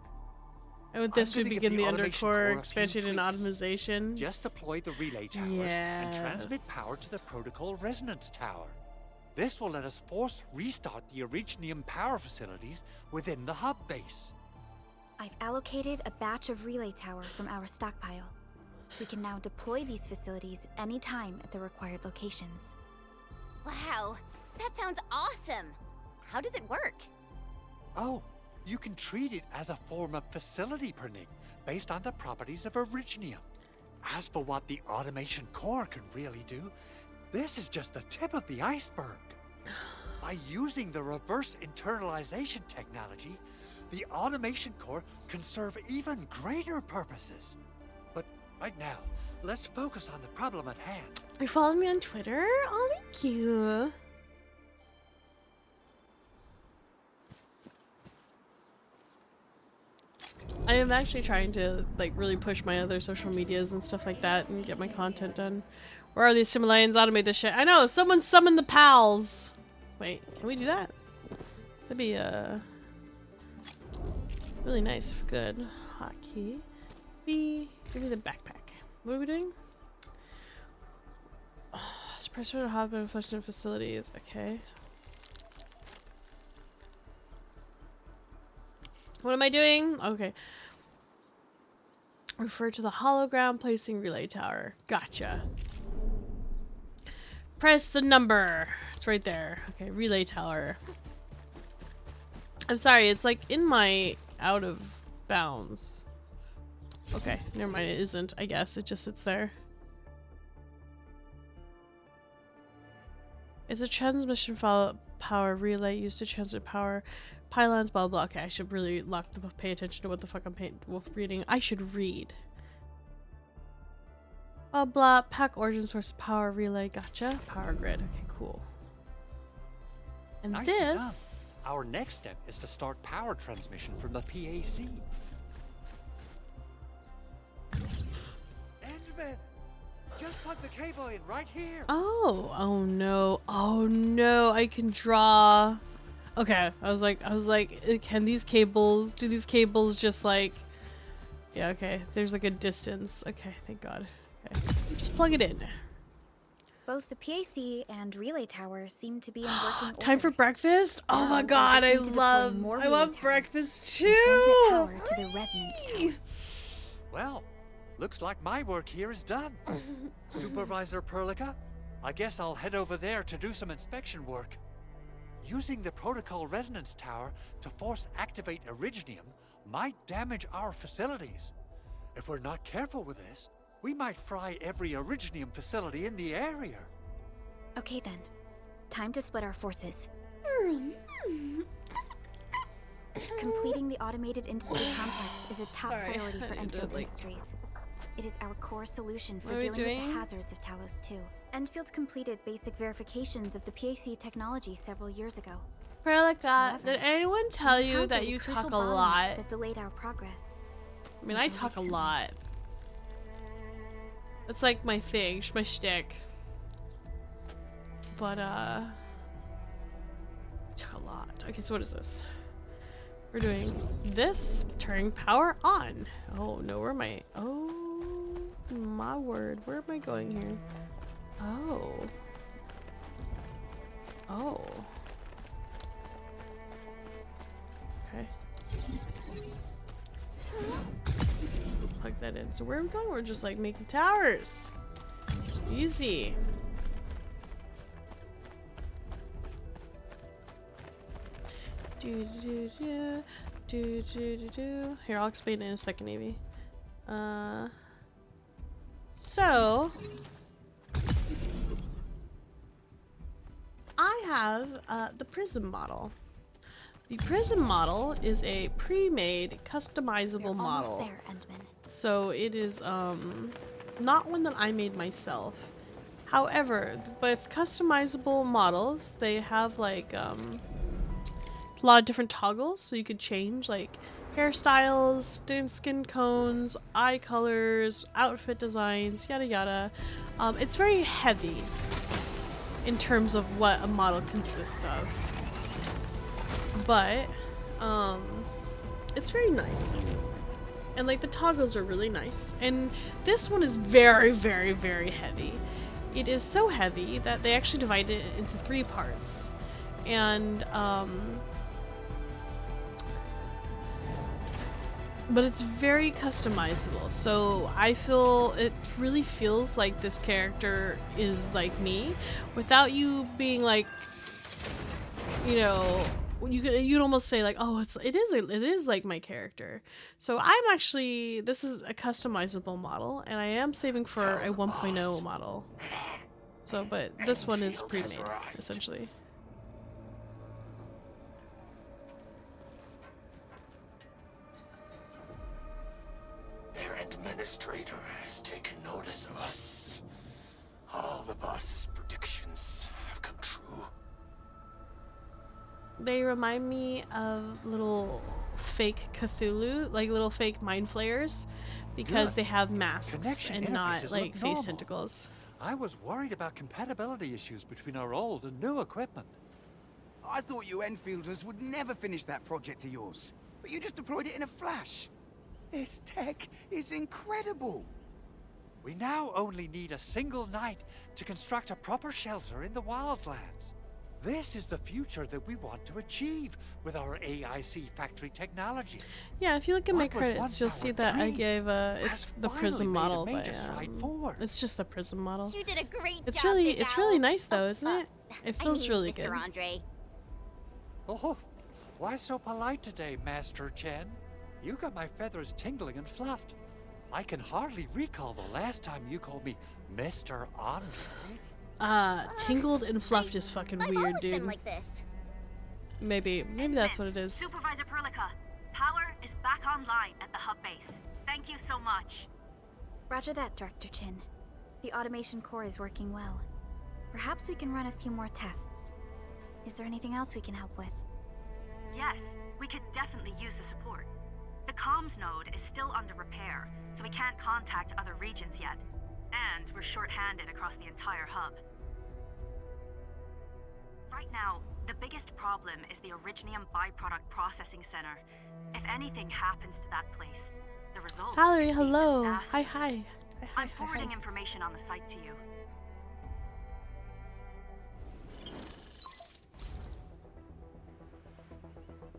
And with this, we gonna give begin the the automation core undercore a few expansion and tweaks. optimization. Just deploy the relay towers and transmit power to the protocol resonance tower. This will let us force restart the Originium power facilities within the hub base. I've allocated a batch of relay tower from our stockpile. We can now deploy these facilities anytime at the required locations. Wow, that sounds awesome. How does it work? Oh, you can treat it as a form of facility pernig based on the properties of Originium. As for what the automation core can really do, this is just the tip of the iceberg. By using the reverse internalization technology, the automation core can serve even greater purposes. But right now, let's focus on the problem at hand. You follow me on Twitter? Oh, thank you. I am actually trying to like really push my other social medias and stuff like that and get my content done. Where are these Simulations? Automate this shit. I know, someone summon the pals. Wait, can we do that? That'd be really nice if good. Hotkey. Give me the backpack. What are we doing? Suppressor to hop and flushing facilities. Okay. What am I doing? Okay. Refer to the hologram placing relay tower. Gotcha. Press the number. It's right there. Okay, relay tower. I'm sorry, it's like in my out of bounds. Okay, never mind, it isn't, I guess. It just sits there. It's a transmission power relay used to transmit power. Pylons, blah blah. Okay, I should really pay attention to what the fuck I'm reading. I should read. Blah blah. Pack origin source power relay. Gotcha. Power grid. Okay, cool. And Nice this. enough. Our next step is to start power transmission from the PAC. Endman, just plug the cable in right here. Oh no. Oh no. I can draw. Okay, I was like, can these cables, do these cables just like, yeah, okay, there's like a distance. Okay, thank God. Okay, just plug it in. Both the PAC and relay tower seem to be in working order. Time for breakfast? Oh my God, I love breakfast too! Power to the resonance tower. Well, looks like my work here is done. Supervisor Perlica, I guess I'll head over there to do some inspection work. Using the protocol resonance tower to force activate Originium might damage our facilities. If we're not careful with this, we might fry every Originium facility in the area. Okay then, time to split our forces. Completing the automated industry complex is a top priority for Endfield Industries. It is our core solution for dealing with the hazards of Talos 2. Endfield completed basic verifications of the PAC technology several years ago. Perlica, did anyone tell you that you crucial talk a bottleneck lot? that delayed our progress. I mean, I talk a lot. It's like my thing, my shtick. But, I talk a lot. Okay, so what is this? We're doing this, turning power on. Oh, no, where am I? Oh, my word. Where am I going here? Oh. Oh. Okay. Plug that in. So where are we going? We're just like making towers. Easy. Here, I'll explain it in a second, maybe. So I have the Prism model. The Prism model is a pre-made, customizable model. Almost there, Endman. So it is not one that I made myself. However, with customizable models, they have like a lot of different toggles, so you could change like hairstyles, skin tones, eye colors, outfit designs, yada yada. It's very heavy in terms of what a model consists of, but it's very nice. And like the toggles are really nice. And this one is very, very, very heavy. It is so heavy that they actually divided it into 3 parts. And but it's very customizable. So I feel it really feels like this character is like me without you being like, you know, you'd almost say like, oh, it is like my character. So I'm actually, this is a customizable model, and I am saving for a 1.0 model. So, but this one is pre-made essentially. There, administrator has taken notice of us. All the boss's predictions have come true. They remind me of little fake Cthulhu, like little fake mind flayers, because Good. they have masks Connection and not interfaces like look face normal. tentacles. I was worried about compatibility issues between our old and new equipment. I thought you Enfielders would never finish that project of yours, but you just deployed it in a flash. This tech is incredible. We now only need a single night to construct a proper shelter in the wildlands. This is the future that we want to achieve with our AIC factory technology. Yeah, if you look at my What was credits, once you'll our see that I dream gave it's has the prism finally made a model, major but stride forward. it's just the prism model. You did a great It's job, really Big it's Owl. really nice though, isn't it? It I feels mean, really Mr. good. Andre. Oh, why so polite today, Master Chen? You got my feathers tingling and fluffed. I can hardly recall the last time you called me Mr. Andre. Tingled and fluffed is fucking I've weird, always dude. been like this. Maybe that's what it is. Supervisor Perlica, power is back online at the hub base. Thank you so much. Roger that, Director Chin. The automation core is working well. Perhaps we can run a few more tests. Is there anything else we can help with? Yes, we could definitely use the support. The comms node is still under repair, so we can't contact other regions yet. And we're short-handed across the entire hub. Right now, the biggest problem is the Originium byproduct processing center. If anything happens to that place, the results Salary, could be hello. disastrous. Hi, hi. I'm forwarding information on the site to you.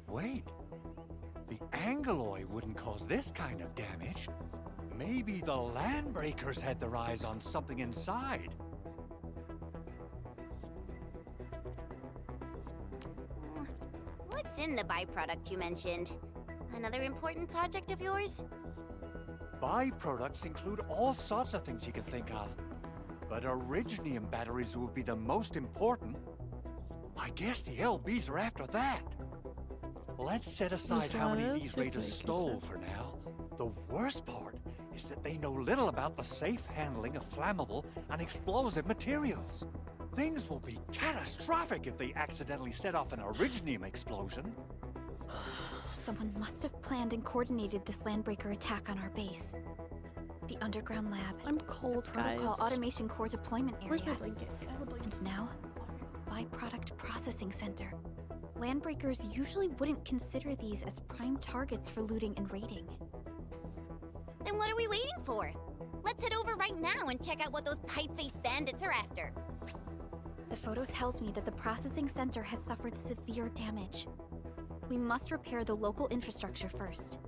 Wait. The Angeloy wouldn't cause this kind of damage. Maybe the Landbreakers had their eyes on something inside. What's in the byproduct you mentioned? Another important project of yours? Byproducts include all sorts of things you can think of. But Originium batteries will be the most important. I guess the LBs are after that. Let's set aside how many of these raiders stole for now. The worst part is that they know little about the safe handling of flammable and explosive materials. Things will be catastrophic if they accidentally set off an Originium explosion. Someone must have planned and coordinated this Landbreaker attack on our base. The underground lab. I'm cold, the protocol guys. automation core deployment area. Where's my blanket? I have a blanket. And now, byproduct processing center. Landbreakers usually wouldn't consider these as prime targets for looting and raiding. Then what are we waiting for? Let's head over right now and check out what those pipe-faced bandits are after. The photo tells me that the processing center has suffered severe damage. We must repair the local infrastructure first.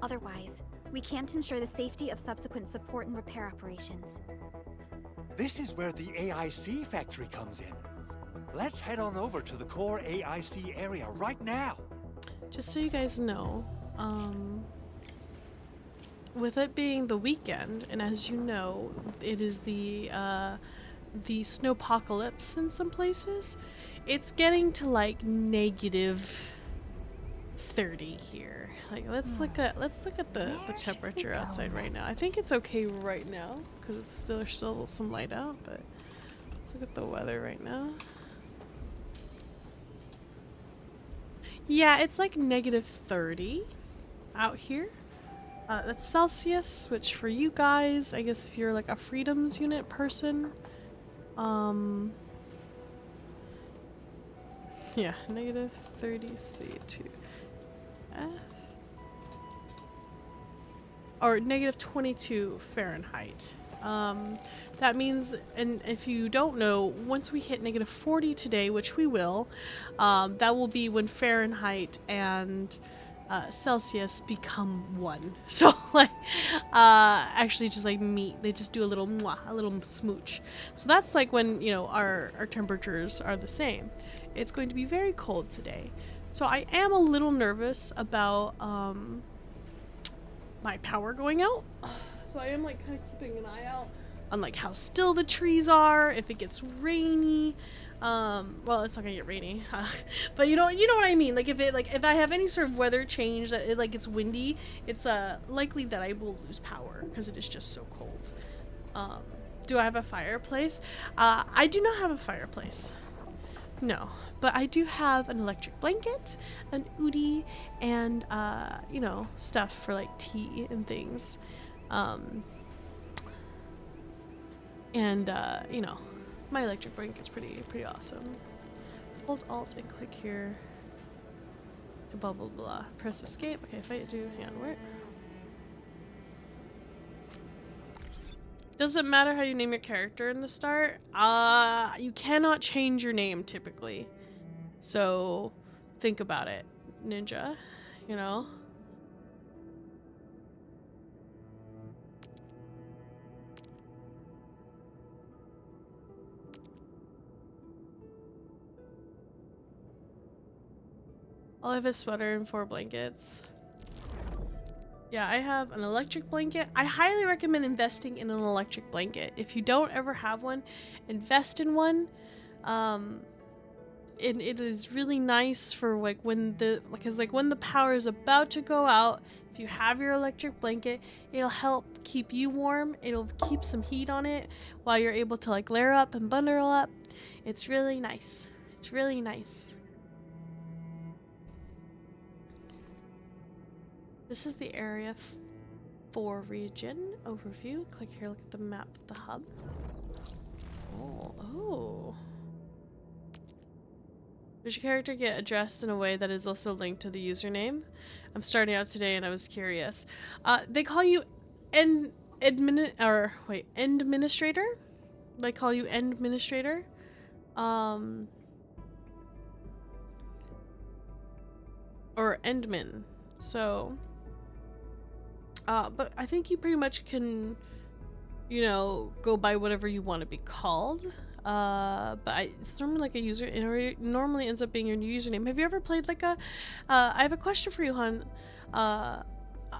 Otherwise, we can't ensure the safety of subsequent support and repair operations. This is where the AIC factory comes in. Let's head on over to the core AIC area right now. Just so you guys know, with it being the weekend, and as you know, it is the snowpocalypse in some places. It's getting to like negative 30 here. Like let's look at the temperature outside right now. I think it's okay right now because there's still some light out, but let's look at the weather right now. Yeah, it's like negative 30 out here. That's Celsius, which for you guys, I guess if you're like a Freedoms unit person, yeah, negative 30 C2F. Or negative 22 Fahrenheit. That means, and if you don't know, once we hit negative 40 today, which we will, that will be when Fahrenheit and Celsius become one. So like, actually just like meet. They just do a little mwah, a little smooch. So that's like when, you know, our temperatures are the same. It's going to be very cold today. So I am a little nervous about my power going out. So I am like kind of keeping an eye out on like how still the trees are, if it gets rainy. Well, it's not gonna get rainy, but you know what I mean. Like if I have any sort of weather change that it's windy, it's likely that I will lose power because it is just so cold. Do I have a fireplace? I do not have a fireplace. No, but I do have an electric blanket, an udi, and you know, stuff for like tea and things. You know, my electric blanket's pretty awesome. Hold Alt and click here. Blah blah blah. Press escape. Okay, if I do, hang on, where? Doesn't matter how you name your character in the start. You cannot change your name typically. So think about it, ninja, you know? I'll have a sweater and 4 blankets. Yeah, I have an electric blanket. I highly recommend investing in an electric blanket. If you don't ever have one, invest in one. It is really nice for like when the power is about to go out. If you have your electric blanket, it'll help keep you warm. It'll keep some heat on it while you're able to like layer up and bundle up. It's really nice. It's really nice. This is the area 4 region overview. Click here, look at the map of the hub. Oh. Does your character get addressed in a way that is also linked to the username? I'm starting out today and I was curious. They call you Endministrator. They call you Endministrator. Or Endmin. So but I think you pretty much can, you know, go by whatever you want to be called. But it's normally like a user. It normally ends up being your username. Have you ever played like a? I have a question for you, Honda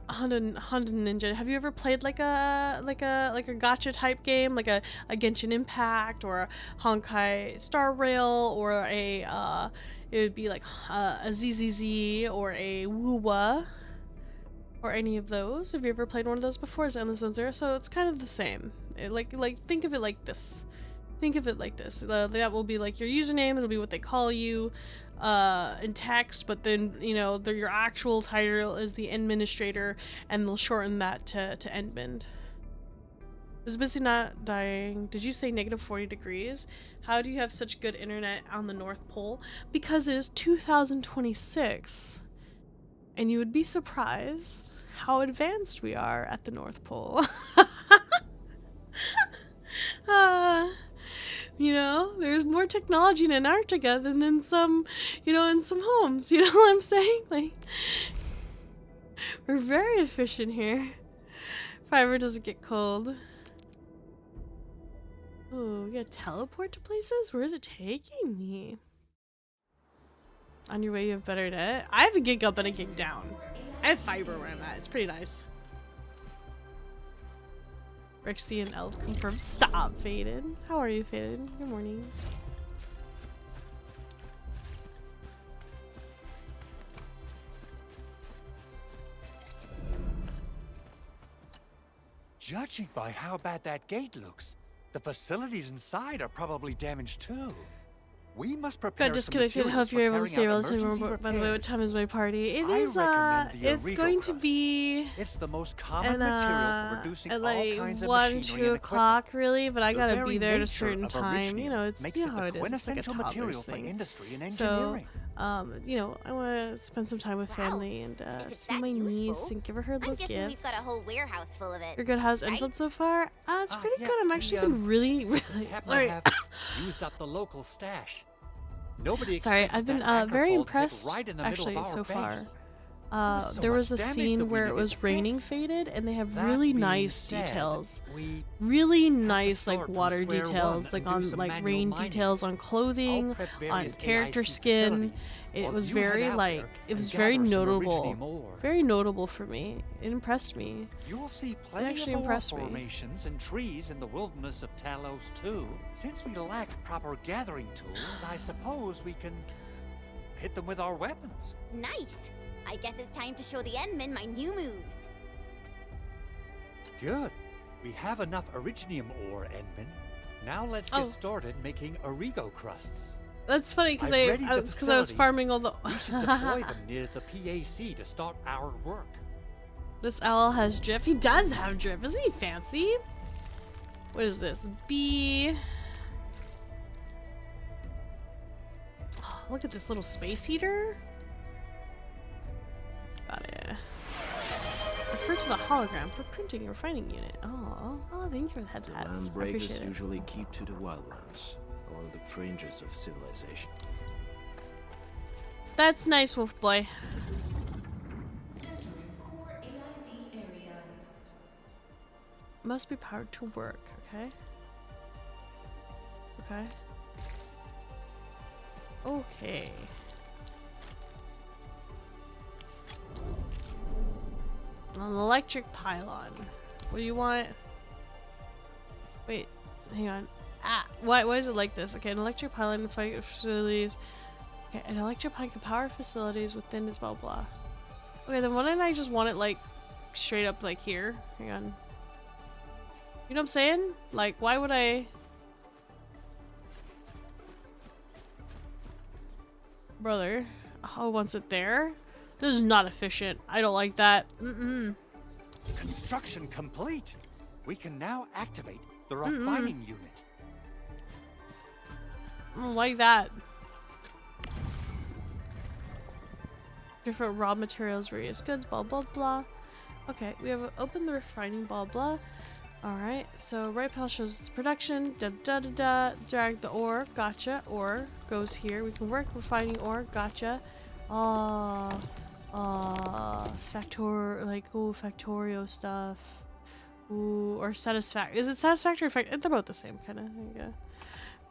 Ninja. Have you ever played like a gacha type game, like a Genshin Impact or a Honkai Star Rail or a it would be like a ZZZ or a Wuwa? Or any of those? Have you ever played one of those before? Is Endless Zone Zero? So it's kind of the same. Think of it like this. Think of it like this. That will be like your username. It'll be what they call you in text, but then, you know, your actual title is the administrator, and they'll shorten that to Endmund. Is busy not dying. Did you say negative 40 degrees? How do you have such good internet on the North Pole? Because it is 2026. And you would be surprised how advanced we are at the North Pole. You know, there's more technology in Antarctica than in some, you know, in some homes. You know what I'm saying? Like, we're very efficient here. Fiber doesn't get cold. Oh, we gotta teleport to places? Where is it taking me? On your way, you have better net. I have a gig up and a gig down. I have fiber where I'm at. It's pretty nice. Verexi and Elf confirmed. Stop, Faded. How are you, Faded? Good morning. Judging by how bad that gate looks, the facilities inside are probably damaged too. We must prepare. Got disconnected. Hope you're able to stay relatively remote. By the way, what time is my party? It is it's going to be it's the most common material for reducing at all like kinds of 1-2 o'clock really, but I gotta be there at a certain time. You know, it's you know how it is. It's like a toddler's thing. Industry and engineering. So, you know, I want to spend some time with family and see my niece and give her little gifts. We've got a whole warehouse full of it. You're good. How's Endfield so far? It's pretty good. I'm actually been really sorry. Used up the local stash. Nobody sorry, I've been very impressed right in the actually of our so base. far. there was a scene where it was raining faded, and they have really nice details. Really nice, like, water details, like on, like, rain details on clothing, on character skin. It was very, like, it was very notable. Very notable for me. It impressed me. You'll see plenty of ore formations and trees in the wilderness of Talos too. Since we lack proper gathering tools, I suppose we can hit them with our weapons. Nice! I guess it's time to show the Endmen my new moves. Good. We have enough Originium ore, Endman. Now let's get started making Origo crusts. That's funny because I was farming all the. We should deploy them near the PAC to start our work. This owl has drip. He does have drip. Isn't he fancy? What is this? B. Oh, look at this little space heater. Got it. Refer to the hologram for printing and refining unit. Oh, thank you for the head hats. I appreciate it. Landbreakers usually keep to the wildlands, along the fringes of civilization. That's nice, Wolf Boy. Must be powered to work, okay? Okay. Okay. An electric pylon. What do you want? Wait, hang on. Ah, why is it like this? Okay, an electric pylon can facilities. Okay, an electric pylon can power facilities within its blah blah. Okay, then why didn't I just want it like straight up like here? Hang on. You know what I'm saying? Like, why would I? Brother. Oh, wants it there? This is not efficient. I don't like that. Construction complete. We can now activate the refining unit. I don't like that. Different raw materials, various goods, blah blah blah. Okay, we have opened the refining, blah blah. Alright, so right panel shows production, da da da da, drag the ore, gotcha, ore goes here. We can work refining ore, gotcha. Factorio stuff. Ooh, or satisfactory. Is it satisfactory? They're both the same kind of thing. Yeah.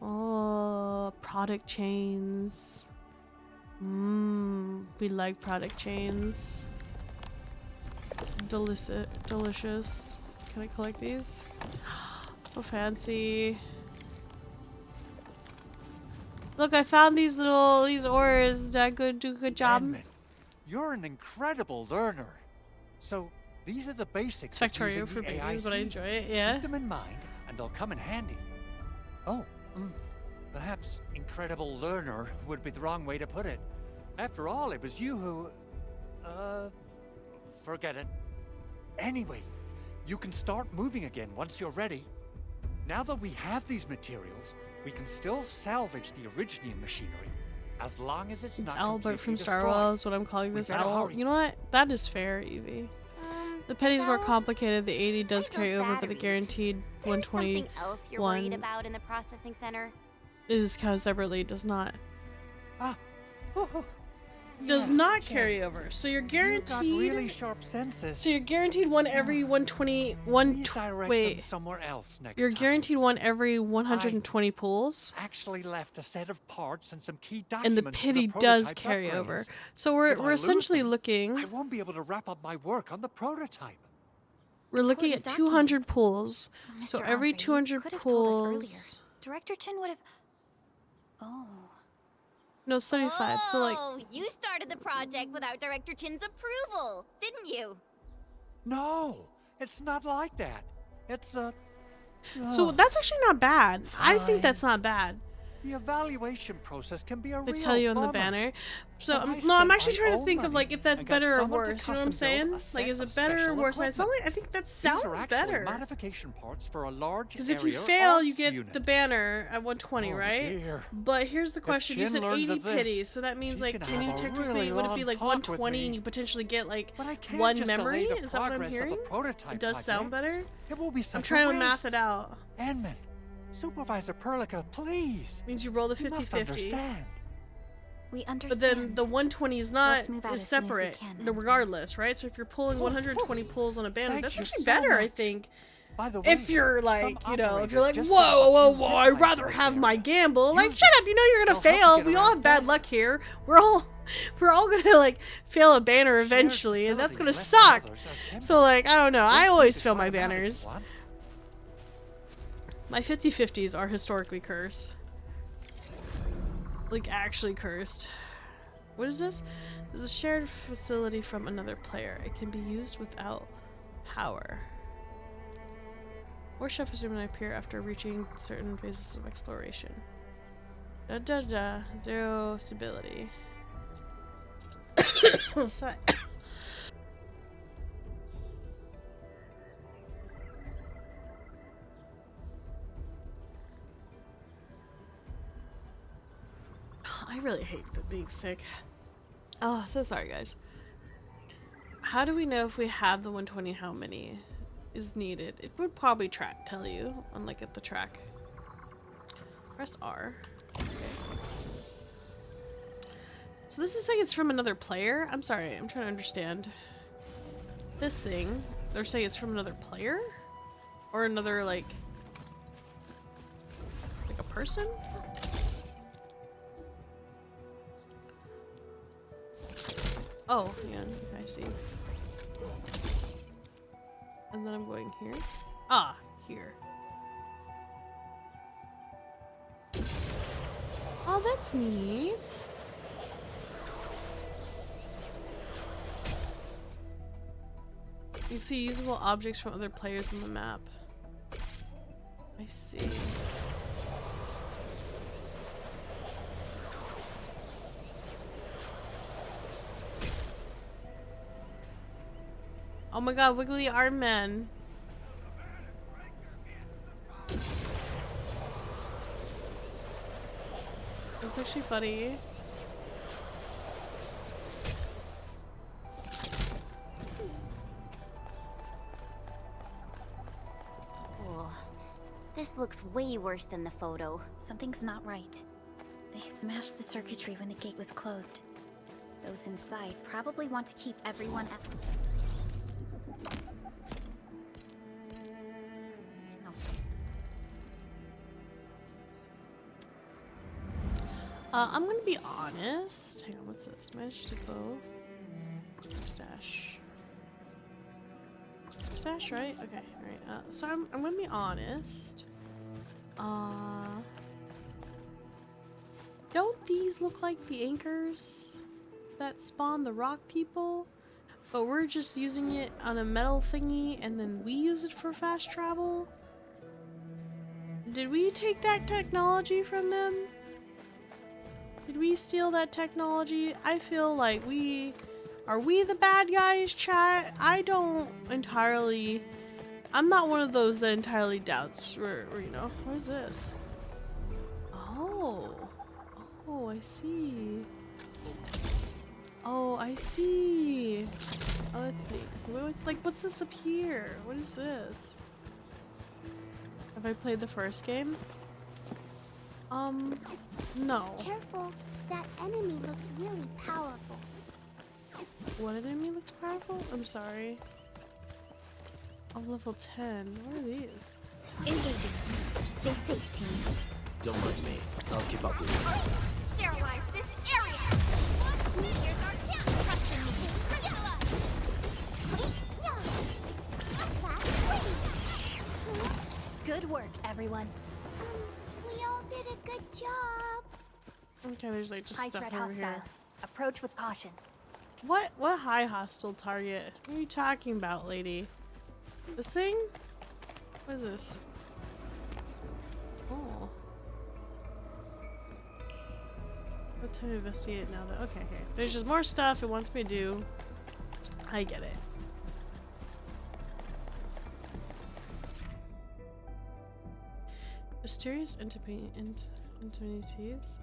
Oh, product chains. We like product chains. Delicious. Can I collect these? So fancy. Look, I found these ores. Did I do a good job? Edmund, you're an incredible learner. So these are the basics. It's Factorio for babies, but I enjoy it. Yeah. Keep them in mind, and they'll come in handy. Oh, perhaps incredible learner would be the wrong way to put it. After all, it was you who, forget it. Anyway, you can start moving again once you're ready. Now that we have these materials, we can still salvage the Originium machinery, as long as it's not Albert from Star destroyed. Wars, what I'm calling this owl. Hurry. You know what? That is fair, Evie. The penny's more complicated. The 80 does carry over, but the guaranteed 121 Something else you're worried about in the processing center? is counted separately. Does not. Does Yeah, not okay. carry over. So you're guaranteed. Got really sharp senses. So you're guaranteed one every 120. Wait. Somewhere else next You're time. guaranteed one every 120 pulls. Actually left a set of parts and some key And documents. the for pity the does prototype's carry upgrades. over. So If I we're lose essentially them, looking. I won't be able to wrap up my work on the prototype. We're looking at 200 pulls. Mr. So every Andre, you 200 could have told us earlier. pulls. Director Chin would have. Oh. No, 75. So like. Oh, you started the project without Director Chin's approval, didn't you? No, it's not like that. It's So oh, that's actually not bad. I think Fine. that's not bad. the evaluation process can be a They real tell you on the bummer. banner. So So I no, I'm spent actually my trying to own think of money like if that's and got better or someone to worse. You know what I'm custom build saying? a set Like, is of it better or special worse? And equipment. I think that These are sounds actually better. modification parts for a large Because if you area fail, you arms get unit. the banner at 120, Oh, right? dear. But here's the If question: you Chin said learns 80 of this, pities, so that means she's like, gonna can you have a technically really would it long be like talk with 120 and me. you potentially get like But I can't one just memory? delay the Is that what I'm progress of the hearing? prototype It does sound project. better. It will be I'm such trying a to math waste. it out. Edmund, Supervisor Perlica, please. Means you roll the You must 50-50. understand. We understand. But then the 120 is not, Let's move out is as soon as we separate, can. regardless, right? So if you're pulling 120 pulls on a banner, Thank that's you actually so better, I much. think. By the way, If you're like, some you know, if you're like, operators whoa, just set up a whoa, few whoa, zip I'd lines rather in this have my area. gamble. Like, Use shut it. up, you know you're gonna It'll help you fail. get We all around have bad faster. luck here. We're all gonna like fail a banner eventually, and that's gonna facilities left suck. by others are timid. So like, I don't know. I Don't always think fail it's my automatic, banners. what? My 50/50s are historically cursed. Like, actually cursed. What is this? This is a shared facility from another player. It can be used without power. More chefs may appear after reaching certain phases of exploration. Da da da. Zero stability. Oh, sorry. I really hate being sick. Oh, so sorry, guys. How do we know if we have the 120 how many is needed? It would probably tell you on like at the track. Press R. Okay. So this is saying it's from another player? I'm sorry, I'm trying to understand. This thing, they're saying it's from another player? Or another like a person? Oh, yeah, I see. And then I'm going here. Ah, here. Oh, that's neat. You can see usable objects from other players on the map. I see. Oh my god, Wiggly Arm Man. That's actually funny. Oh, this looks way worse than the photo. Something's not right. They smashed the circuitry when the gate was closed. Those inside probably want to keep everyone out. I'm gonna be honest. Hang on, what's this? Managed to go. Stash. Stash, right? Okay, right. So I'm gonna be honest. Don't these look like the anchors that spawn the rock people? But we're just using it on a metal thingy and then we use it for fast travel? Did we take that technology from them? Did we steal that technology? I feel like are we the bad guys, chat? I don't entirely, I'm not one of those that entirely doubts, or you know, what is this? Oh, I see. Oh, I see. Oh, that's neat. What's this up here? What is this? Have I played the first game? No. Careful, that enemy looks really powerful. What enemy looks powerful? I'm sorry. Oh, level 10. What are these? Engaging. Stay safe, team. Don't mind me. I'll keep up with you. Sterilize this area! Here's our chance! Trust in me! Good work, everyone. We all did a good job. Okay, there's like just High stuff threat over hostile. here. Approach with caution. What high hostile target? What are you talking about, lady? This thing? What is this? Oh. What time to investigate now that okay. There's just more stuff it wants me to do. I get it. Mysterious entities?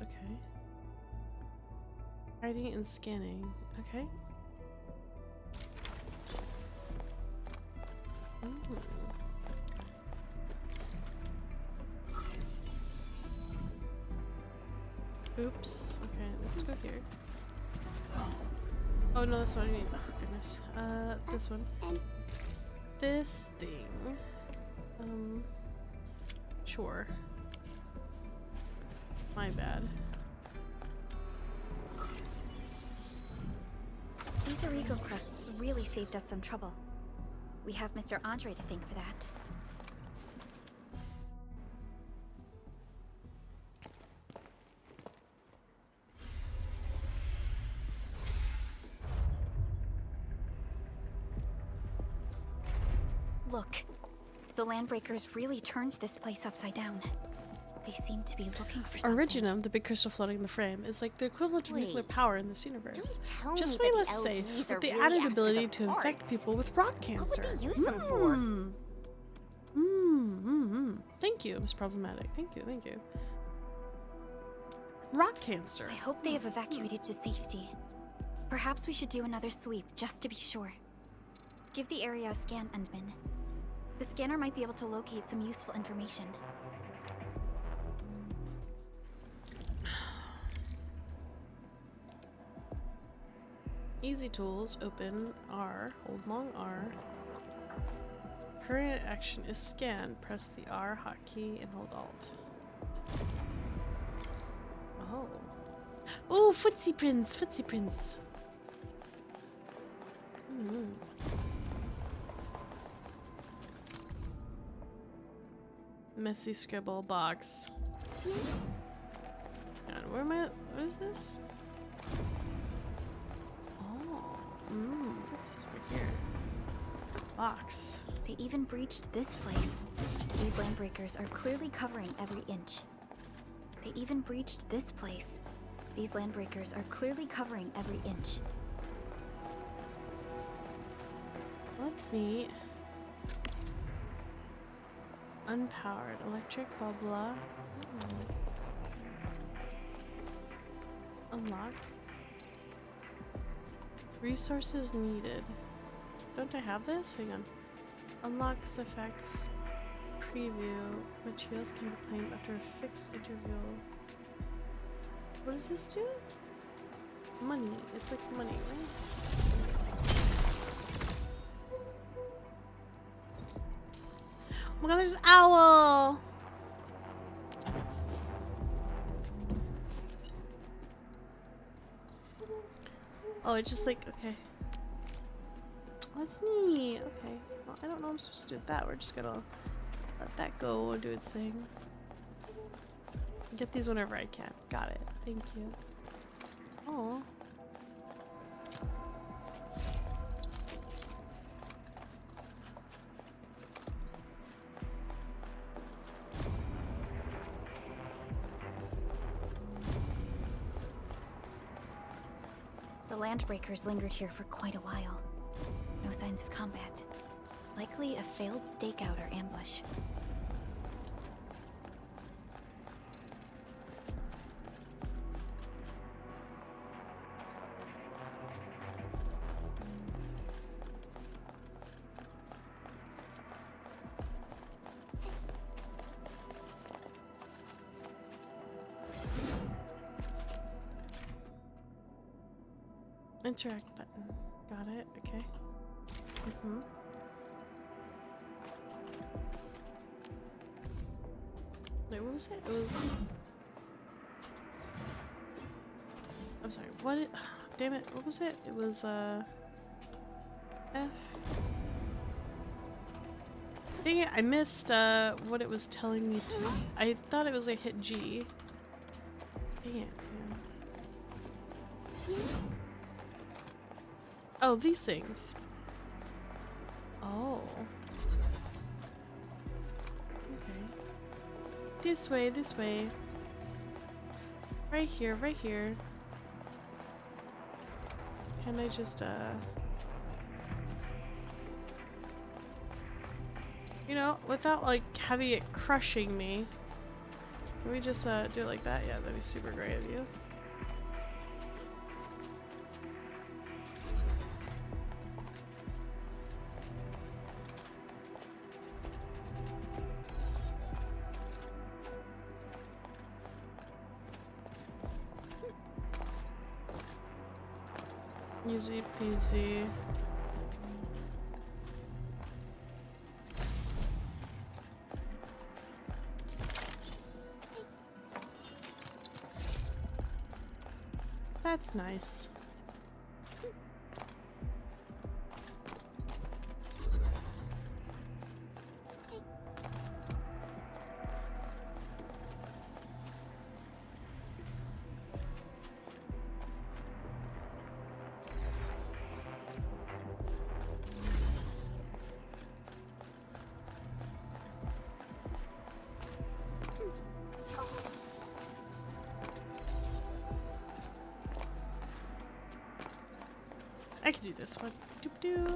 Okay. Hiding and scanning. Okay. Ooh. Oops. Okay. Alright, let's go here. Oh no, that's what I need. Oh goodness. This one. This thing. Sure. My bad. These Origo crusts really saved us some trouble. We have Mr. Andre to thank for that. Look, the Landbreakers really turned this place upside down. They seem to be looking for something. Originium, the big crystal floating in the frame, is like the equivalent to nuclear power in this universe. Tell Just me way that less the safe, LEs are with the really added after ability the to infect parts. people with rock cancer. What would they use them for? Thank you, Miss Problematic. Thank you, thank you. Rock cancer. I hope they have evacuated to safety. Perhaps we should do another sweep, just to be sure. Give the area a scan, Endman. The scanner might be able to locate some useful information. Easy tools, open R, hold long R. Current action is scan, press the R hotkey and hold Alt. Oh. Oh, footsie prints, footsie prints. Messy scribble box. And where am I? What is this? What's this over here? Box. They even breached this place. These Landbreakers are clearly covering every inch. They even breached this place. These Landbreakers are clearly covering every inch. That's neat. Unpowered. Electric, blah blah. Unlock. Resources needed. Don't I have this? Hang on. Unlocks effects. Preview. Materials can be claimed after a fixed interval. What does this do? Money. It's like money, right? Oh my god, there's an owl! Oh, it's just like, okay. Oh, that's neat. Okay. Well, I don't know I'm supposed to do with that. We're just gonna let that go and do its thing. Get these whenever I can. Got it. Thank you. Oh. The Landbreakers lingered here for quite a while. No signs of combat. Likely a failed stakeout or ambush. Interact button. Got it. Okay. Wait, what was it? It was... I'm sorry, what it... Damn it, what was it? It was, F... Dang it, I missed, what it was telling me to... I thought it was like hit G. Dang it, man. Oh, these things. Oh. Okay. This way, this way. Right here, right here. Can I just, you know, without, like, having it crushing me. Can we just, do it like that? Yeah, that'd be super great of you. Easy peasy. That's nice. I can do this one. Doop doo.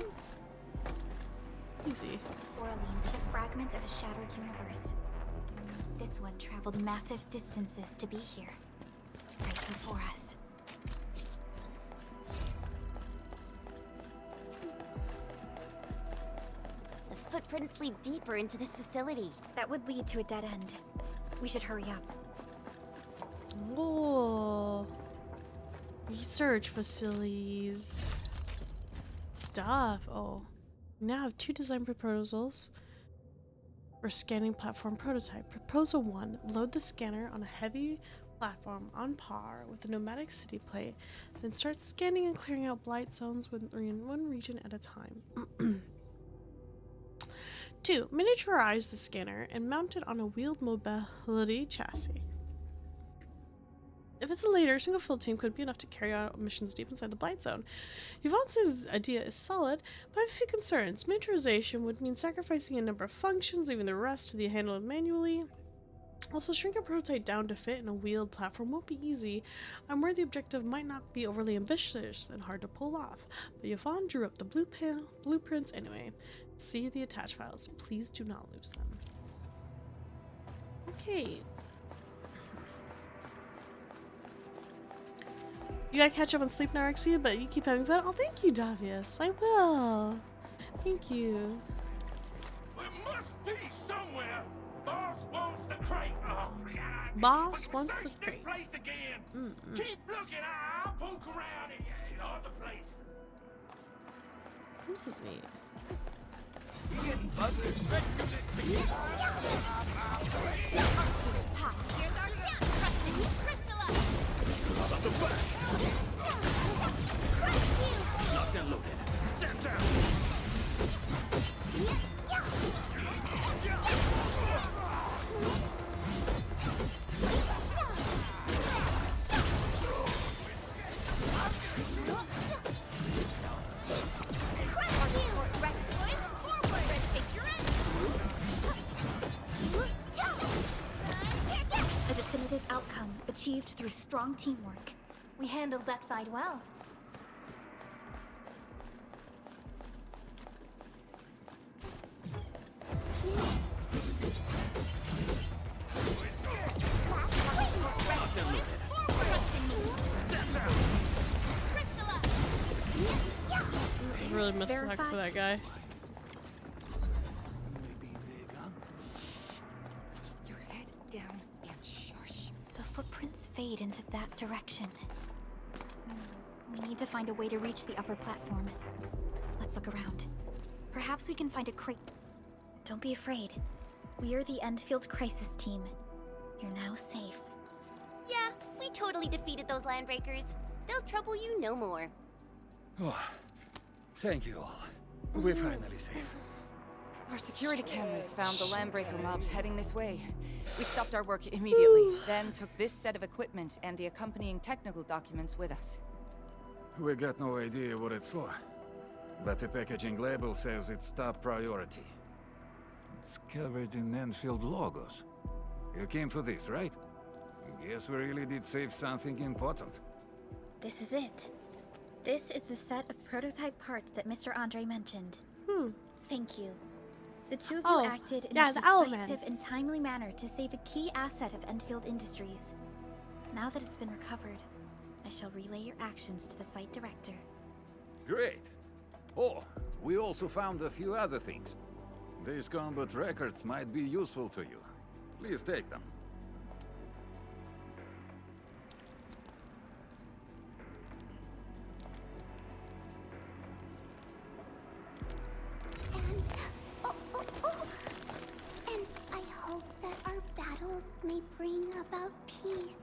Easy. Orlean is a fragment of a shattered universe. This one traveled massive distances to be here, right before us. The footprints lead deeper into this facility. That would lead to a dead end. We should hurry up. Oh. Research facilities. Stuff. Oh. Now have 2 design proposals for scanning platform prototype. Proposal 1. Load the scanner on a heavy platform on par with the nomadic city plate, then start scanning and clearing out blight zones in one region at a time. 2. Miniaturize the scanner and mount it on a wheeled mobility chassis. If it's a later, a single field team could be enough to carry out missions deep inside the blight zone. Yvonne's idea is solid, but I have a few concerns. Miniaturization would mean sacrificing a number of functions, leaving the rest to be handled manually. Also, shrink a prototype down to fit in a wheeled platform won't be easy. I'm worried the objective might not be overly ambitious and hard to pull off, but Yvonne drew up the blueprints anyway. See the attached files. Please do not lose them. Okay. You gotta catch up on sleep now, Verexi, but you keep having fun. Oh, thank you, Davius. I will. Thank you. There must be somewhere. Boss wants the crate. Oh, God. Boss wants the crate. This place again. Keep looking. I'll poke around in other places. This is neat. You getting buzzed? Let's do this to you. Here's our chance. Trusting you, Crystalla. How about the back? Locked and loaded. Stand down. A definitive outcome achieved through strong teamwork. We handled that fight well. Really missed the heck for that guy. Your head down and shush. The footprints fade into that direction. We need to find a way to reach the upper platform. Let's look around. Perhaps we can find a crate. Don't be afraid. We are the Endfield crisis team. You're now safe. Yeah, we totally defeated those landbreakers. They'll trouble you no more. Oh, thank you all. We're finally safe. Our security cameras found the landbreaker mobs heading this way. We stopped our work immediately, then took this set of equipment and the accompanying technical documents with us. We got no idea what it's for, but the packaging label says it's top priority. It's covered in Endfield logos. You came for this, right? Guess we really did save something important. This is it. This is the set of prototype parts that Mr. Andre mentioned. Thank you. The two of you acted in a decisive and timely manner to save a key asset of Endfield Industries. Now that it's been recovered, I shall relay your actions to the site director. Great. Oh, we also found a few other things. These combat records might be useful to you. Please take them. may bring about peace.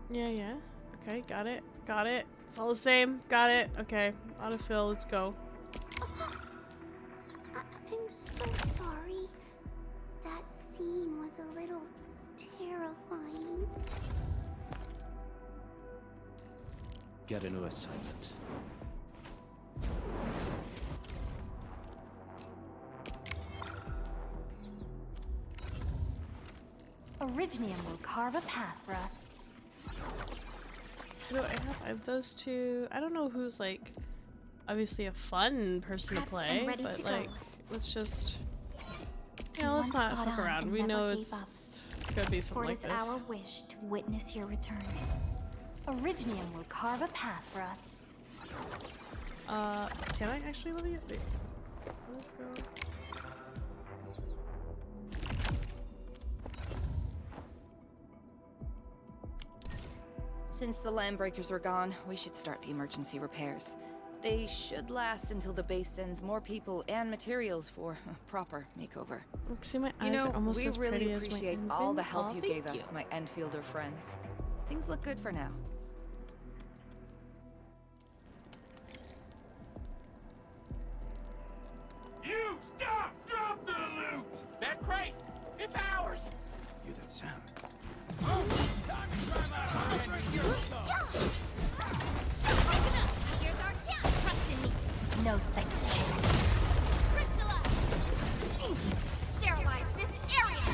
Yeah. Okay, got it. Got it. It's all the same. Got it. Okay, autofill, let's go. I'm so sorry. That scene was a little terrifying. Get a new assignment. Originium will carve a path for us. No, I have those two. I don't know who's like obviously a fun person to play, but like let's just let's not fuck around. We know it's gonna be something like this. For it is our wish to witness your return. Originium will carve a path for us. Can I actually let you? Wait. Let's go. Since the landbreakers are gone, we should start the emergency repairs. They should last until the base sends more people and materials for a proper makeover. See, my eyes are almost as pretty really as my appreciate all the infant. help you gave us, my Endfielder friends. Things look good for now. You stop! Drop the loot! That crate! It's ours! Hear that sound? Oh, time to climb out of our heroes! Here's our chance. Trust in me. No second chance. Crystallize! Sterilize this area!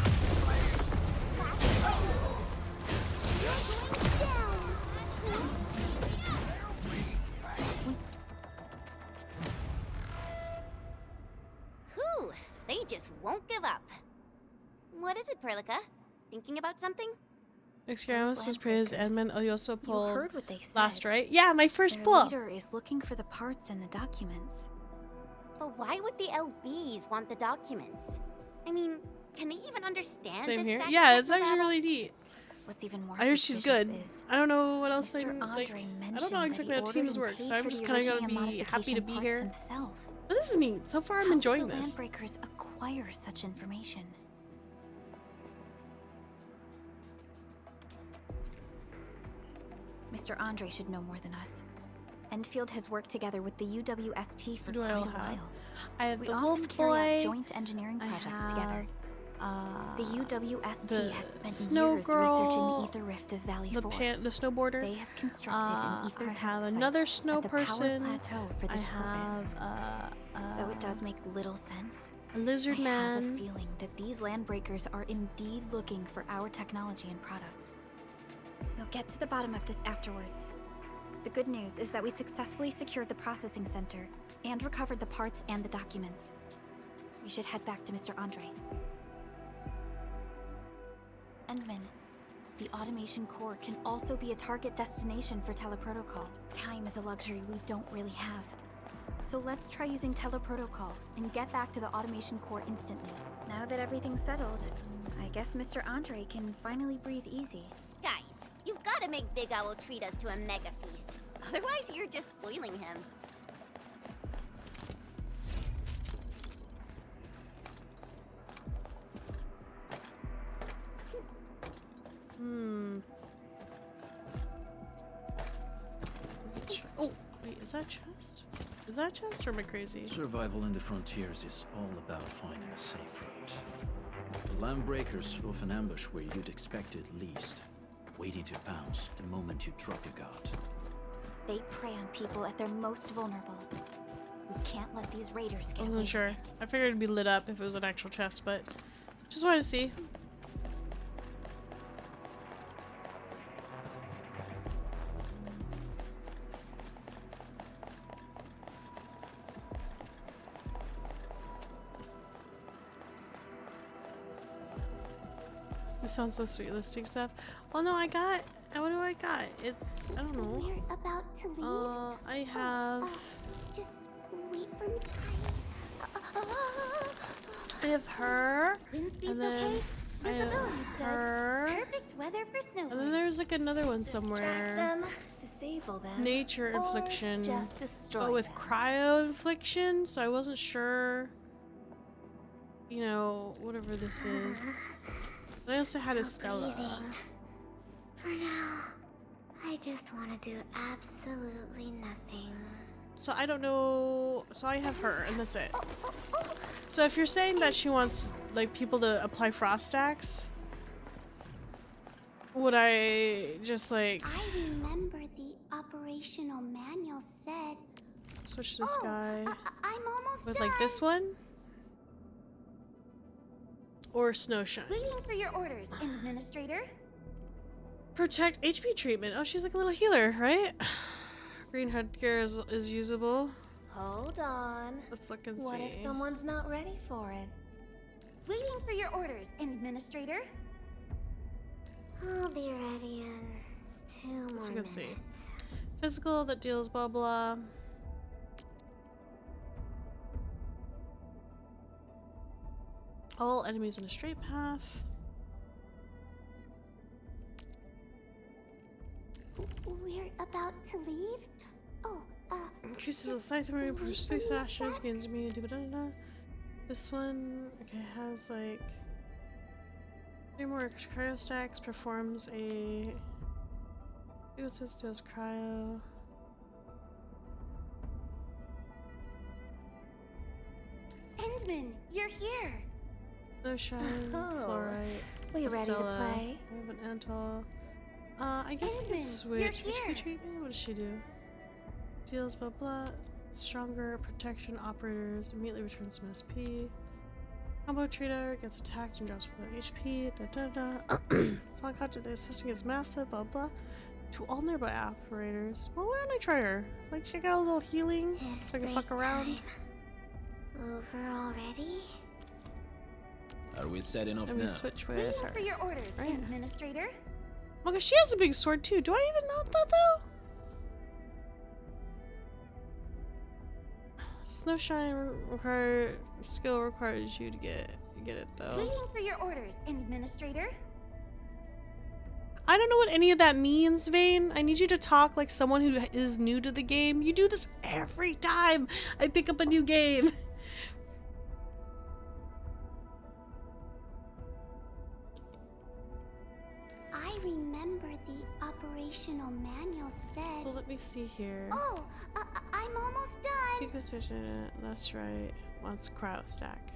You're going down! Whew, they just won't give up. What is it, Perlica? Thinking about something? Experiments was praised Edmund. Oh, you also pulled heard what they said. last, right? Yeah, my first Their pull. leader is looking for the parts and the documents. But why would the LBs want the documents? I mean, can they even understand Same this here. stack Yeah, of it's actually technobabble? really neat. What's even more I hear she's good. suspicious is I don't know what else I Mr. like. Andre I don't know mentioned exactly that how he teams ordered and work, so paid I'm for just the kind of gonna Originium be happy to be modification here. parts himself. But this is neat. So far, I'm How enjoying did the this. Landbreakers acquire such information? Mr. Andre should know more than us. Endfield has worked together with the UWST for Who do quite I a all have? while. I have We the often Wolf carry out Boy. joint engineering I projects together. The UWST the has spent Snow years Girl, researching the ether rift of Valley 4. the snowboarder. They have constructed an ether I test have site another snow at the person. Power Plateau for I this have purpose. Though it does make little sense. a lizard I have a man. feeling that these landbreakers are indeed looking for our technology and products. We'll get to the bottom of this afterwards. The good news is that we successfully secured the processing center and recovered the parts and the documents. We should head back to Mr. Andre. Endman, the automation core can also be a target destination for teleprotocol. Time is a luxury we don't really have. So let's try using teleprotocol and get back to the automation core instantly. Now that everything's settled, I guess Mr. Andre can finally breathe easy. Guys, you've got to make Big Owl treat us to a mega feast. Otherwise, you're just spoiling him. Oh, wait, is that chest? Is that chest or am I crazy? Survival in the frontiers is all about finding a safe route. The landbreakers often ambush where you'd expect it least, waiting to pounce the moment you drop your guard. They prey on people at their most vulnerable. We can't let these raiders I get wasn't away. sure. I figured it'd be lit up if it was an actual chest, but just wanted to see. This sounds so sweet, listing stuff. Well, no, I got. What do I got? It's. I don't know. We're about to leave. I have. Just wait for me. I have her. Wind speed's And then okay. I have Visibility's good. her. Perfect weather for snowboarding. And then there's like another one Distract somewhere. them. Distract disable them. Nature or infliction. just destroy But with them. cryo infliction, so I wasn't sure. You know, whatever this is. But I also had a Stella. Breathing. For now, I just want to do absolutely nothing. So I don't know. So I have her, and that's it. So if you're saying that she wants like people to apply frost stacks, would I just like I remember the operational manual said. switch this guy I'm almost with done. like this one? Or Snowshine? Waiting for your orders, Administrator. Protect HP treatment. Oh, she's like a little healer, right? Green headgear is usable. Hold on. Let's look and What see. if someone's not ready for it? Waiting for your orders, Administrator. I'll be ready in 2 more Let's minutes. see. Physical that deals blah blah. All enemies in a straight path. We're about to leave? Oh, Increases the size of memory, pursues actions, gains immunity, This one, okay, has like 3 more cryo stacks, performs a. It says does cryo. Endman, you're here. No shine, fluorite. We ready to Estella, play? I have an Antal. I guess I Endman, can you're switch. here. HP treatment? What does she do? Deals blah blah. Stronger protection operators immediately returns some SP. Combo trader gets attacked and drops without HP. Da da da. Upon contact, the assistant gets massive. Blah blah. To all nearby operators. Well, why don't I try her? Like, she got a little healing, so I can fuck around. over already? Are we setting off Let me now? switch with Waiting her. for your orders, Right. Administrator. Okay, she has a big sword too. Do I even know that though? Snowshine skill requires you to get it though. Waiting for your orders, Administrator. I don't know what any of that means, Vane. I need you to talk like someone who is new to the game. You do this every time I pick up a new game. I remember the operational manual said. So let me see here. Oh, I'm almost done. That's right. Wants cryo stack.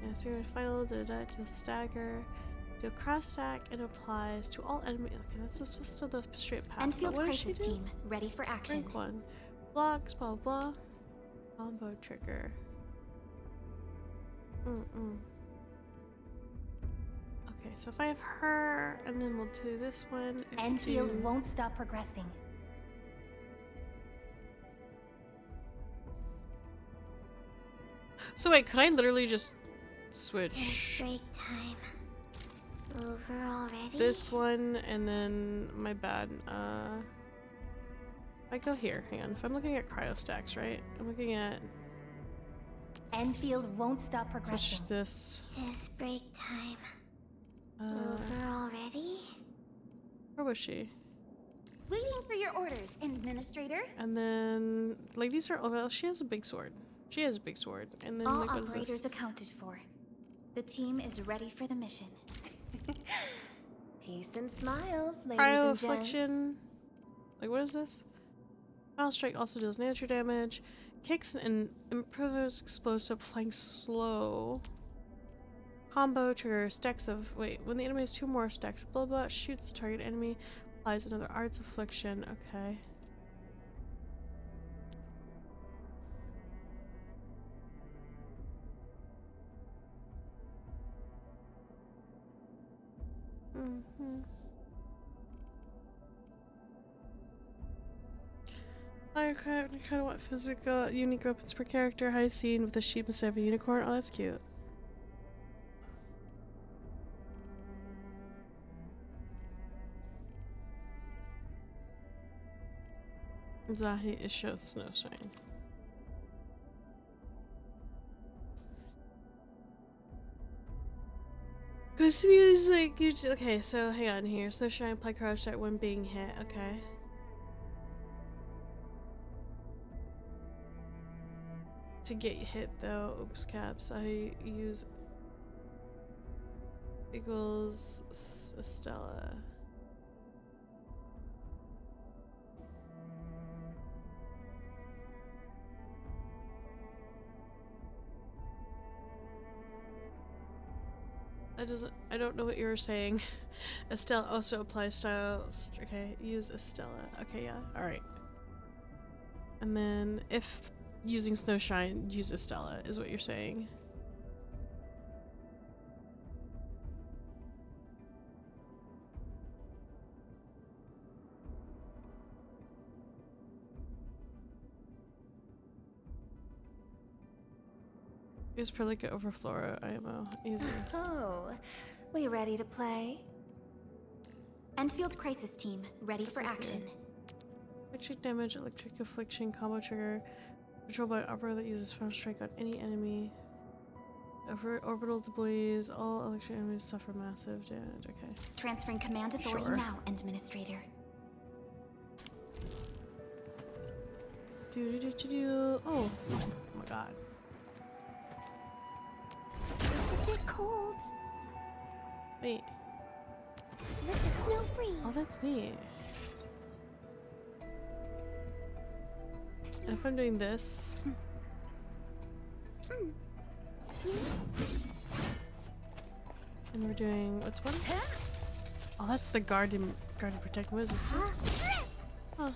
Yeah, so your final to stagger. Do a cross stack and applies to all enemy. Okay, that's just to the straight path. Endfield What does she crisis do? team, ready for action. Rank 1. Blocks, blah blah. Combo trigger. Okay, so if I have her, and then we'll do this one. Endfield won't stop progressing. So wait, could I literally just switch Break time. Over already? this one and then my bad? I go here. Hang on. If I'm looking at cryo stacks, right? I'm looking at Endfield won't stop progressing. switch this. It's break time. Over already? Where was she? Waiting for your orders, Administrator. And then like these are. Oh, well, she has a big sword. She has a big sword. And then All like what is operators this? accounted for. The team is ready for the mission. Peace and smiles, ladies Cryo and gents. affliction. Like what is this? Final strike also deals nature damage. Kicks and improves explosive, applying slow. Combo trigger stacks of when the enemy has 2 more stacks of blah blah, shoots the target enemy, applies another arts affliction. Okay. I kind of want physical, unique weapons per character, high scene with a sheep instead of a unicorn. Oh, that's cute. Zahi, it shows Snowshine. Because music, okay, so hang on here. Snowshine, apply cryo start when being hit, okay. to get hit though. Oops, caps. I use equals Estella. I don't know what you were saying. Estella also applies styles. Okay, use Estella. Okay, yeah, alright. And then if using Snowshine, use Estella, is what you're saying. Use Prelica over Flora, IMO. Easy. Oh, we ready to play? Endfield Crisis Team, ready for action. Electric damage, electric affliction, combo trigger. Controlled by opera that uses first strike on any enemy. Over orbital debris, all electric enemies suffer massive damage. Okay. Transferring command authority now, Administrator. Oh my god. It's a bit cold. Wait. Let the snow freeze. Oh, that's neat. And if I'm doing this. And we're doing what's one? Oh, that's the guardian protect. What is this? Huh.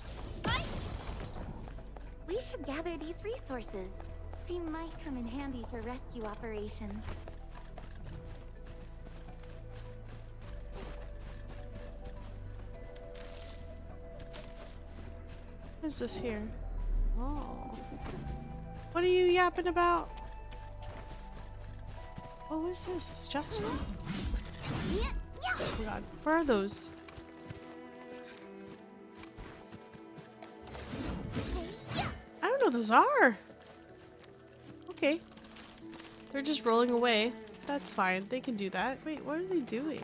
We should gather these resources. They might come in handy for rescue operations. What is this here? Oh. What are you yapping about? Oh, what is this? It's just. Oh my god. Where are those? I don't know what those are. Okay. They're just rolling away. That's fine. They can do that. Wait, what are they doing?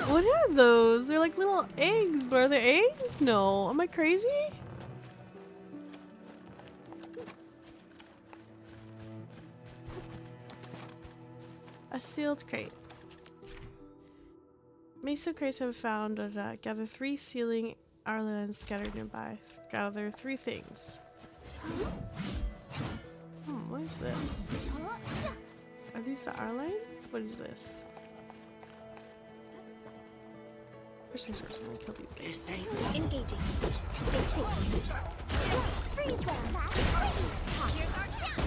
What are those? They're like little eggs, but are they eggs? No. Am I crazy? A sealed crate. Mesa crates have found gather 3 sealing our lines scattered nearby. Gather 3 things. What is this? Are these the R lines? What is this? First things first, I'm gonna kill these guys. Engaging. Stay safe. Freeze them. Here's our chance.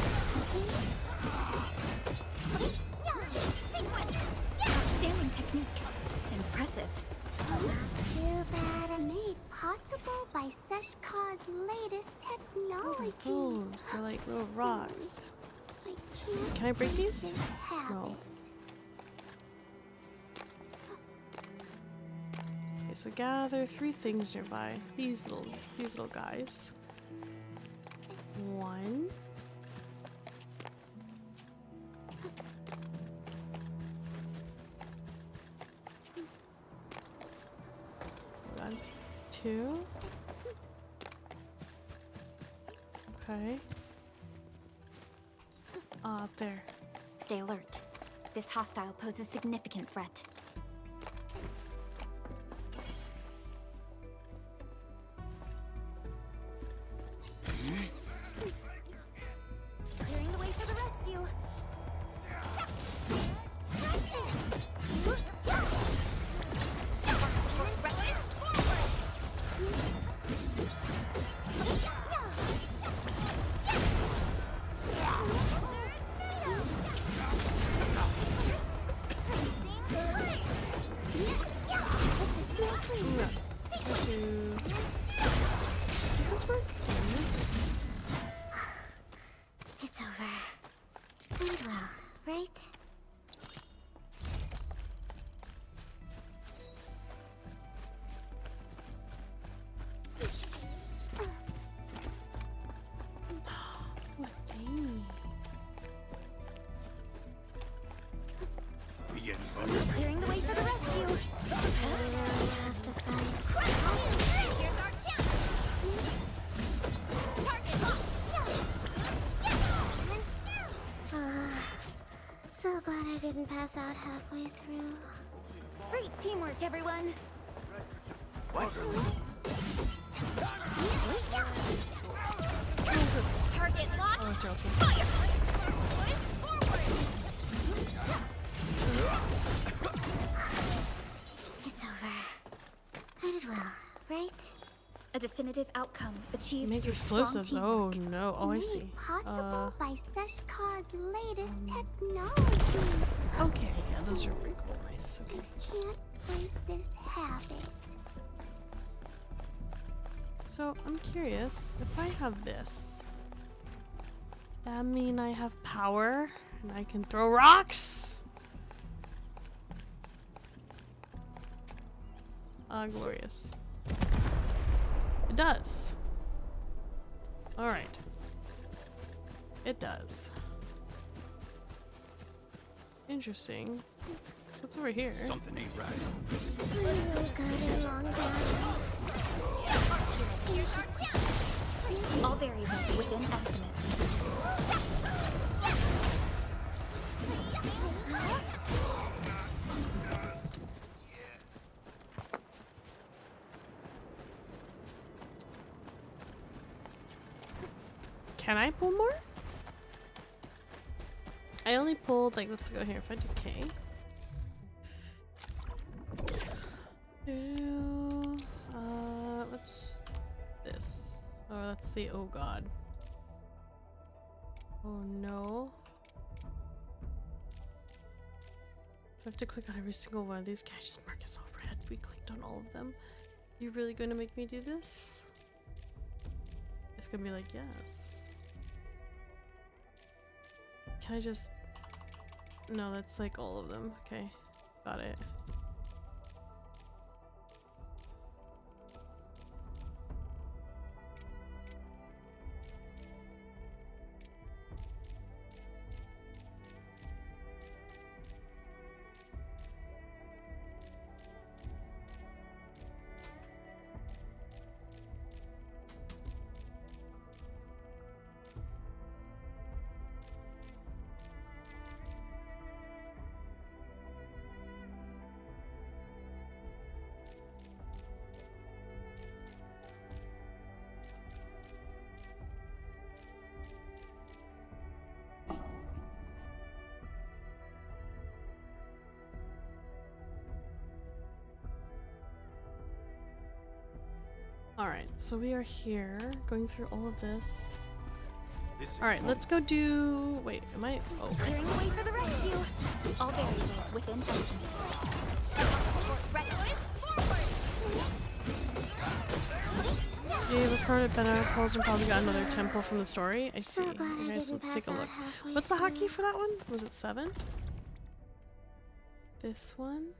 Outstanding technique. Impressive. Too bad made possible by Seshka's latest technology. Oh, they're like little rocks. Can I break these? No. Okay, so gather 3 things nearby. These little guys. 1. Hold on. 2. Okay. Up there. Stay alert. This hostile poses significant threat. Clearing the way for the rescue. Does this work? It's over. And well, right? Clearing the way for the rescue. Here's our chance. So glad I didn't pass out halfway through. Great teamwork, everyone. What? Target locked. Oh, it's joking. Fire! It's over. I did well, right? A definitive outcome achieved Make through explosives. strong Oh teamwork. no. Oh, I Made see. possible by Seshkar's latest technology. Okay, yeah, those are pretty cool. Nice. Okay. Can't break this habit. So I'm curious if I have this. That mean I have power and I can throw rocks. Glorious. It does. All right. It does. Interesting. So what's over here? Something ain't right. All variables within estimates. Can I pull more? I only pulled, like, let's go here. If I do K. What's this? Oh, that's the, oh god. Oh no. I have to click on every single one of these. Can I just mark us all red? We clicked on all of them. You really going to make me do this? It's gonna be like, yes. Can I just... No, that's like all of them. Okay, got it. Alright, so we are here, going through all of this. Alright, let's go do... Wait, am I... Oh. Clearing the way for the rescue. All variables within estimates. Yeah, you've recorded better polls and probably got another temple from the story. I see. So glad I Okay, so didn't let's take a pass look. out halfway What's the through. hotkey for that one? Was it 7? This one?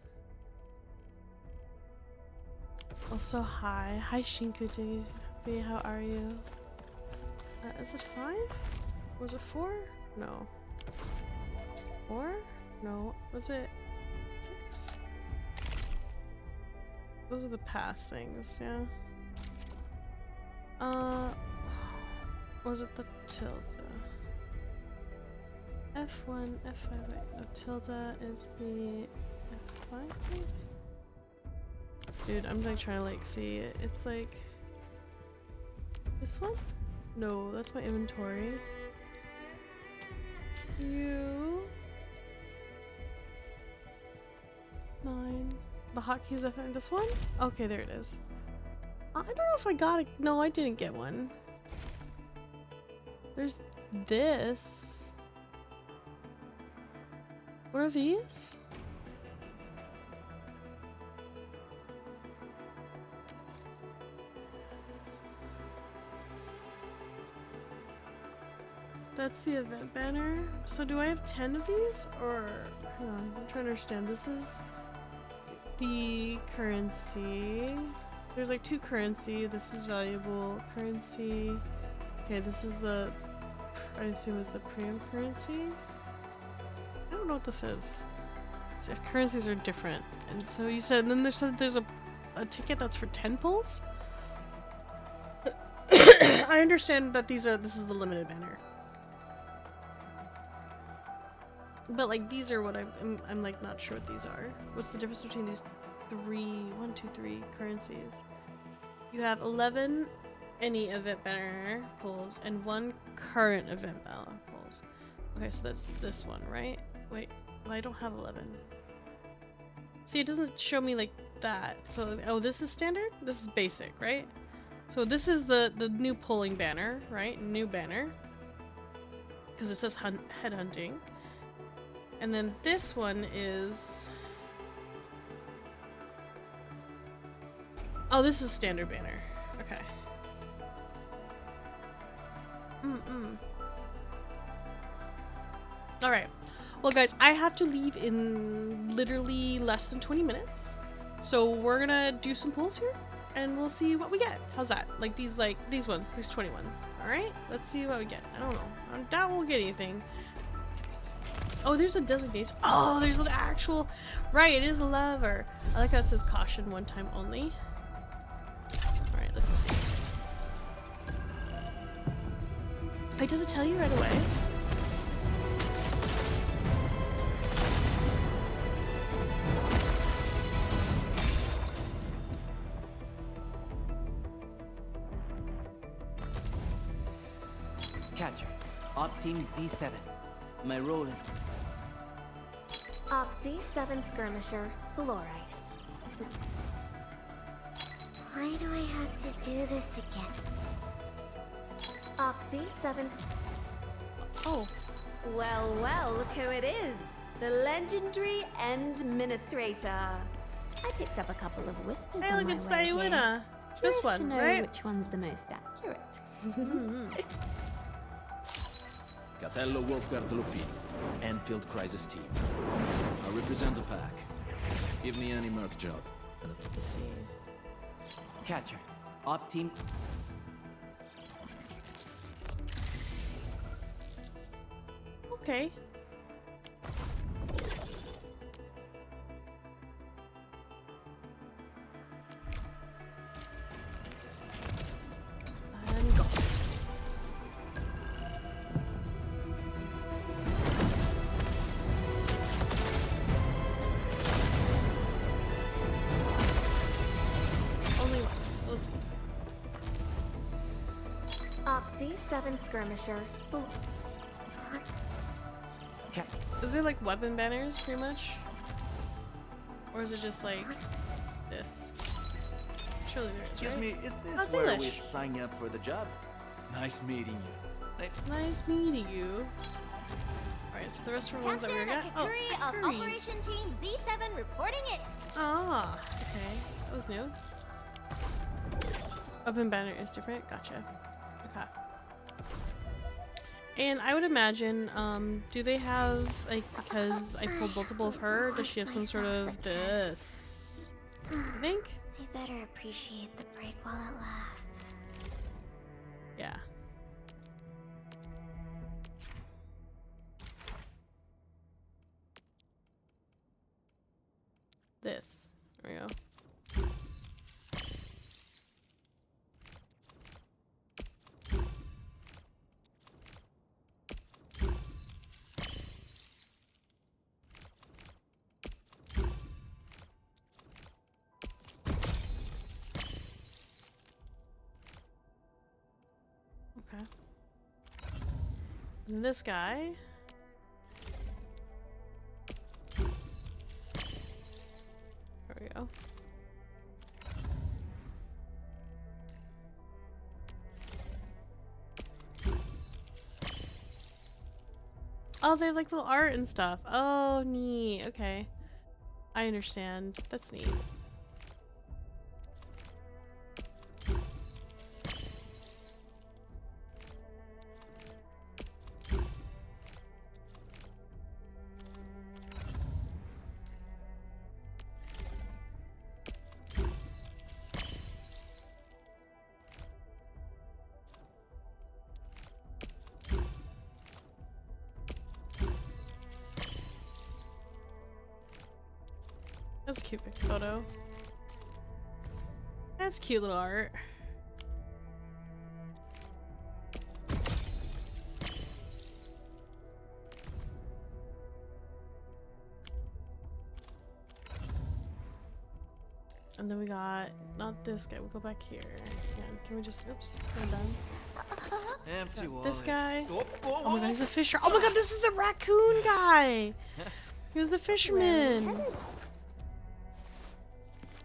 Also, hi. Hi, Shinku. How are you? Is it 5? Was it 4? No. 4? No. Was it 6? Those are the past things, yeah. Was it the tilde? F1, F5, wait, no, tilde is the F5 maybe? Dude, I'm like trying to like see it. It's like this one? No, that's my inventory. U 9. The hotkeys, I think this one? Okay, there it is. I don't know if I got it. No, I didn't get one. There's this. What are these? That's the event banner. So do I have 10 of these? Or, hang on, I'm trying to understand. This is the currency. There's like 2 currency. This is valuable currency. Okay, this is the, I assume is the premium currency. I don't know what this is. So currencies are different. And so you said, and then there's a ticket that's for 10 pulls? I understand that this is the limited banner. But like these are what I'm like not sure what these are. What's the difference between these one, two, three currencies? You have 11 any event banner pulls and 1 current event banner pulls. Okay, so that's this one, right? Wait, well, I don't have 11. See, it doesn't show me like that. So, oh, this is standard? This is basic, right? So this is the new pulling banner, right? New banner. Because it says headhunting. And then this one is... Oh, this is standard banner. Okay. Alright. Well, guys, I have to leave in literally less than 20 minutes. So we're gonna do some pulls here, and we'll see what we get. How's that? Like these ones, these 20 ones. Alright? Let's see what we get. I don't know. I doubt we'll get anything. Oh, there's a designation. Oh, there's an actual... Right, it is a lever. I like how it says caution 1 time only. Alright, let's go see. Wait, does it tell you right away? Catcher, Op Team Z7. My role is... Op Z7 Skirmisher, Fluoride. Why do I have to do this again? Op Z7... Oh. Well, well, look who it is. The legendary Administrator. I picked up a couple of whispers Hey, on look, my it's way the here. winner. This Curious one, to know right? which one's the most accurate. Capello Wolfgard Lupin, Endfield Crisis Team. I represent the pack. Give me any merc job. Let's see. Catcher, Op Team... Okay. And go. Only one, so we'll see. Op Z7 Skirmisher, Is there like weapon banners, pretty much? Or is it just like this? Surely there's. Excuse right? me, is this Oh, it's where we English. sign up for the job? Nice meeting you. Nice meeting you. Alright, so the rest of the ones that we Captain got. Oh, Akakuri of Akakuri. Operation Team Z7 reporting it. Ah, okay. That was new. Open banner is different. Gotcha. Okay. And I would imagine, do they have, like, because I pulled multiple of her, does she have some sort of this? I think? I better appreciate the break while it lasts. Yeah. This. There we go. Okay. And this guy. There we go. Oh, they have like little art and stuff. Oh, neat. Okay. I understand. That's neat. That's a cute photo. That's cute little art. And then we got, not this guy, we'll go back here. Yeah, can we just, oops, we're done. Empty wallet. This guy. Oh my god, he's a fisher. Oh my god, this is the raccoon guy. He was the fisherman.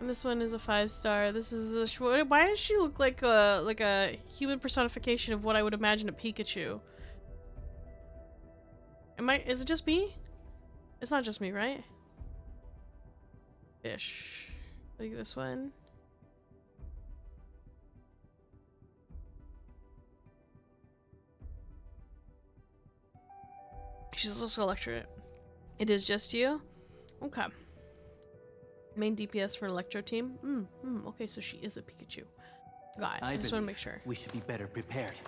And this one is a 5-star. This is a. Why does she look like a human personification of what I would imagine a Pikachu? Is it just me? It's not just me, right? Fish. Like this one. She's also electorate. It is just you? Okay. Main DPS for an electro team? Okay, so she is a Pikachu. Got it. I just want to make sure. We should be better prepared.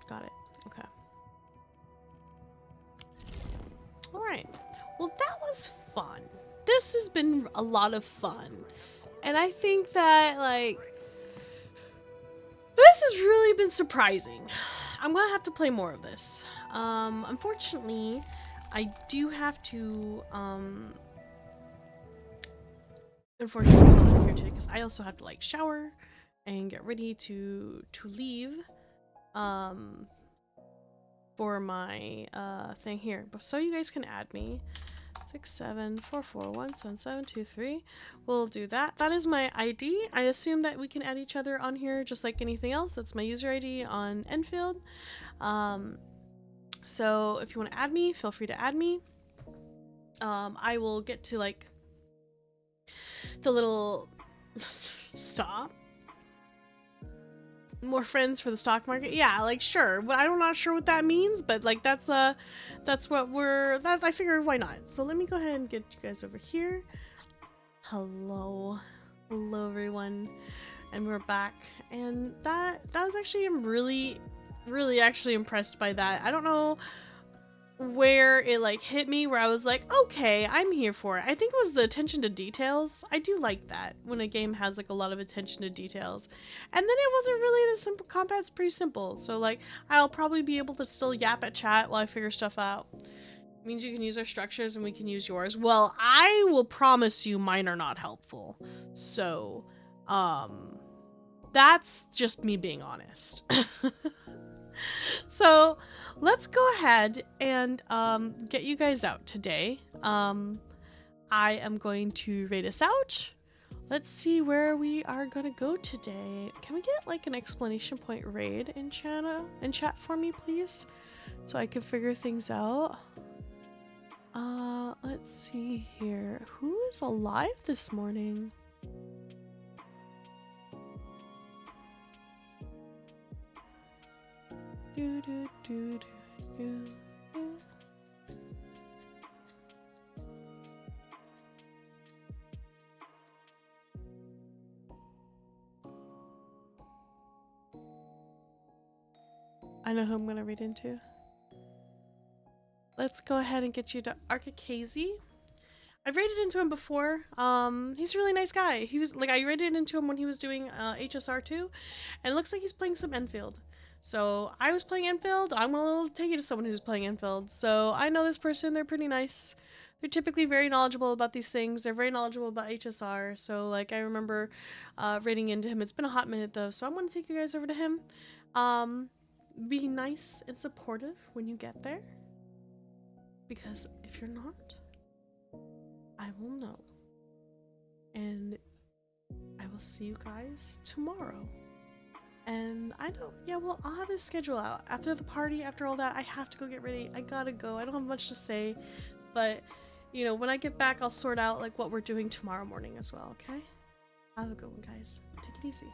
Got it. Okay. Alright. Well, that was fun. This has been a lot of fun. And I think that, like, this has really been surprising. I'm gonna have to play more of this. Unfortunately, I do have to, unfortunately come here today because I also have to, like, shower and get ready to leave, for my, thing here. But so you guys can add me. 674417723. We'll do that. That is my ID. I assume that we can add each other on here just like anything else. That's my user ID on Endfield. So if you want to add me, feel free to add me. I will get to like the little stop. More friends for the stock market. Yeah, like sure, but I'm not sure what that means, but like that's what I figured why not. So let me go ahead and get you guys over here. Hello everyone, and we're back. And that was actually, I'm really actually impressed by that. I don't know where it like hit me where I was like, okay, I'm here for it. I think it was the attention to details. I do like that when a game has like a lot of attention to details. And then it wasn't really the simple combat's pretty simple. So like I'll probably be able to still yap at chat while I figure stuff out. It means you can use our structures and we can use yours. Well, I will promise you mine are not helpful. So that's just me being honest. So let's go ahead and get you guys out today. I am going to raid us out. Let's see where we are gonna go today. Can we get like an exclamation point raid in chat for me, please? So I can figure things out. Let's see here. Who is alive this morning? Do, do, do, do, do. I know who I'm gonna read into. Let's go ahead and get you to Arkakazi. I've raided into him before. He's a really nice guy. He was like, I raided into him when he was doing HSR2, and it looks like he's playing some Endfield. So I was playing Endfield. I'm gonna take you to someone who's playing Endfield. So I know this person. They're pretty nice. They're typically very knowledgeable about these things. They're very knowledgeable about HSR. So like I remember raiding into him. It's been a hot minute though. So I'm gonna take you guys over to him. Be nice and supportive when you get there. Because if you're not, I will know. And I will see you guys tomorrow. And I don't, yeah, well, I'll have this schedule out. After the party, after all that, I have to go get ready. I gotta go. I don't have much to say. But, you know, when I get back, I'll sort out, like, what we're doing tomorrow morning as well, okay? Have a good one, guys. Take it easy.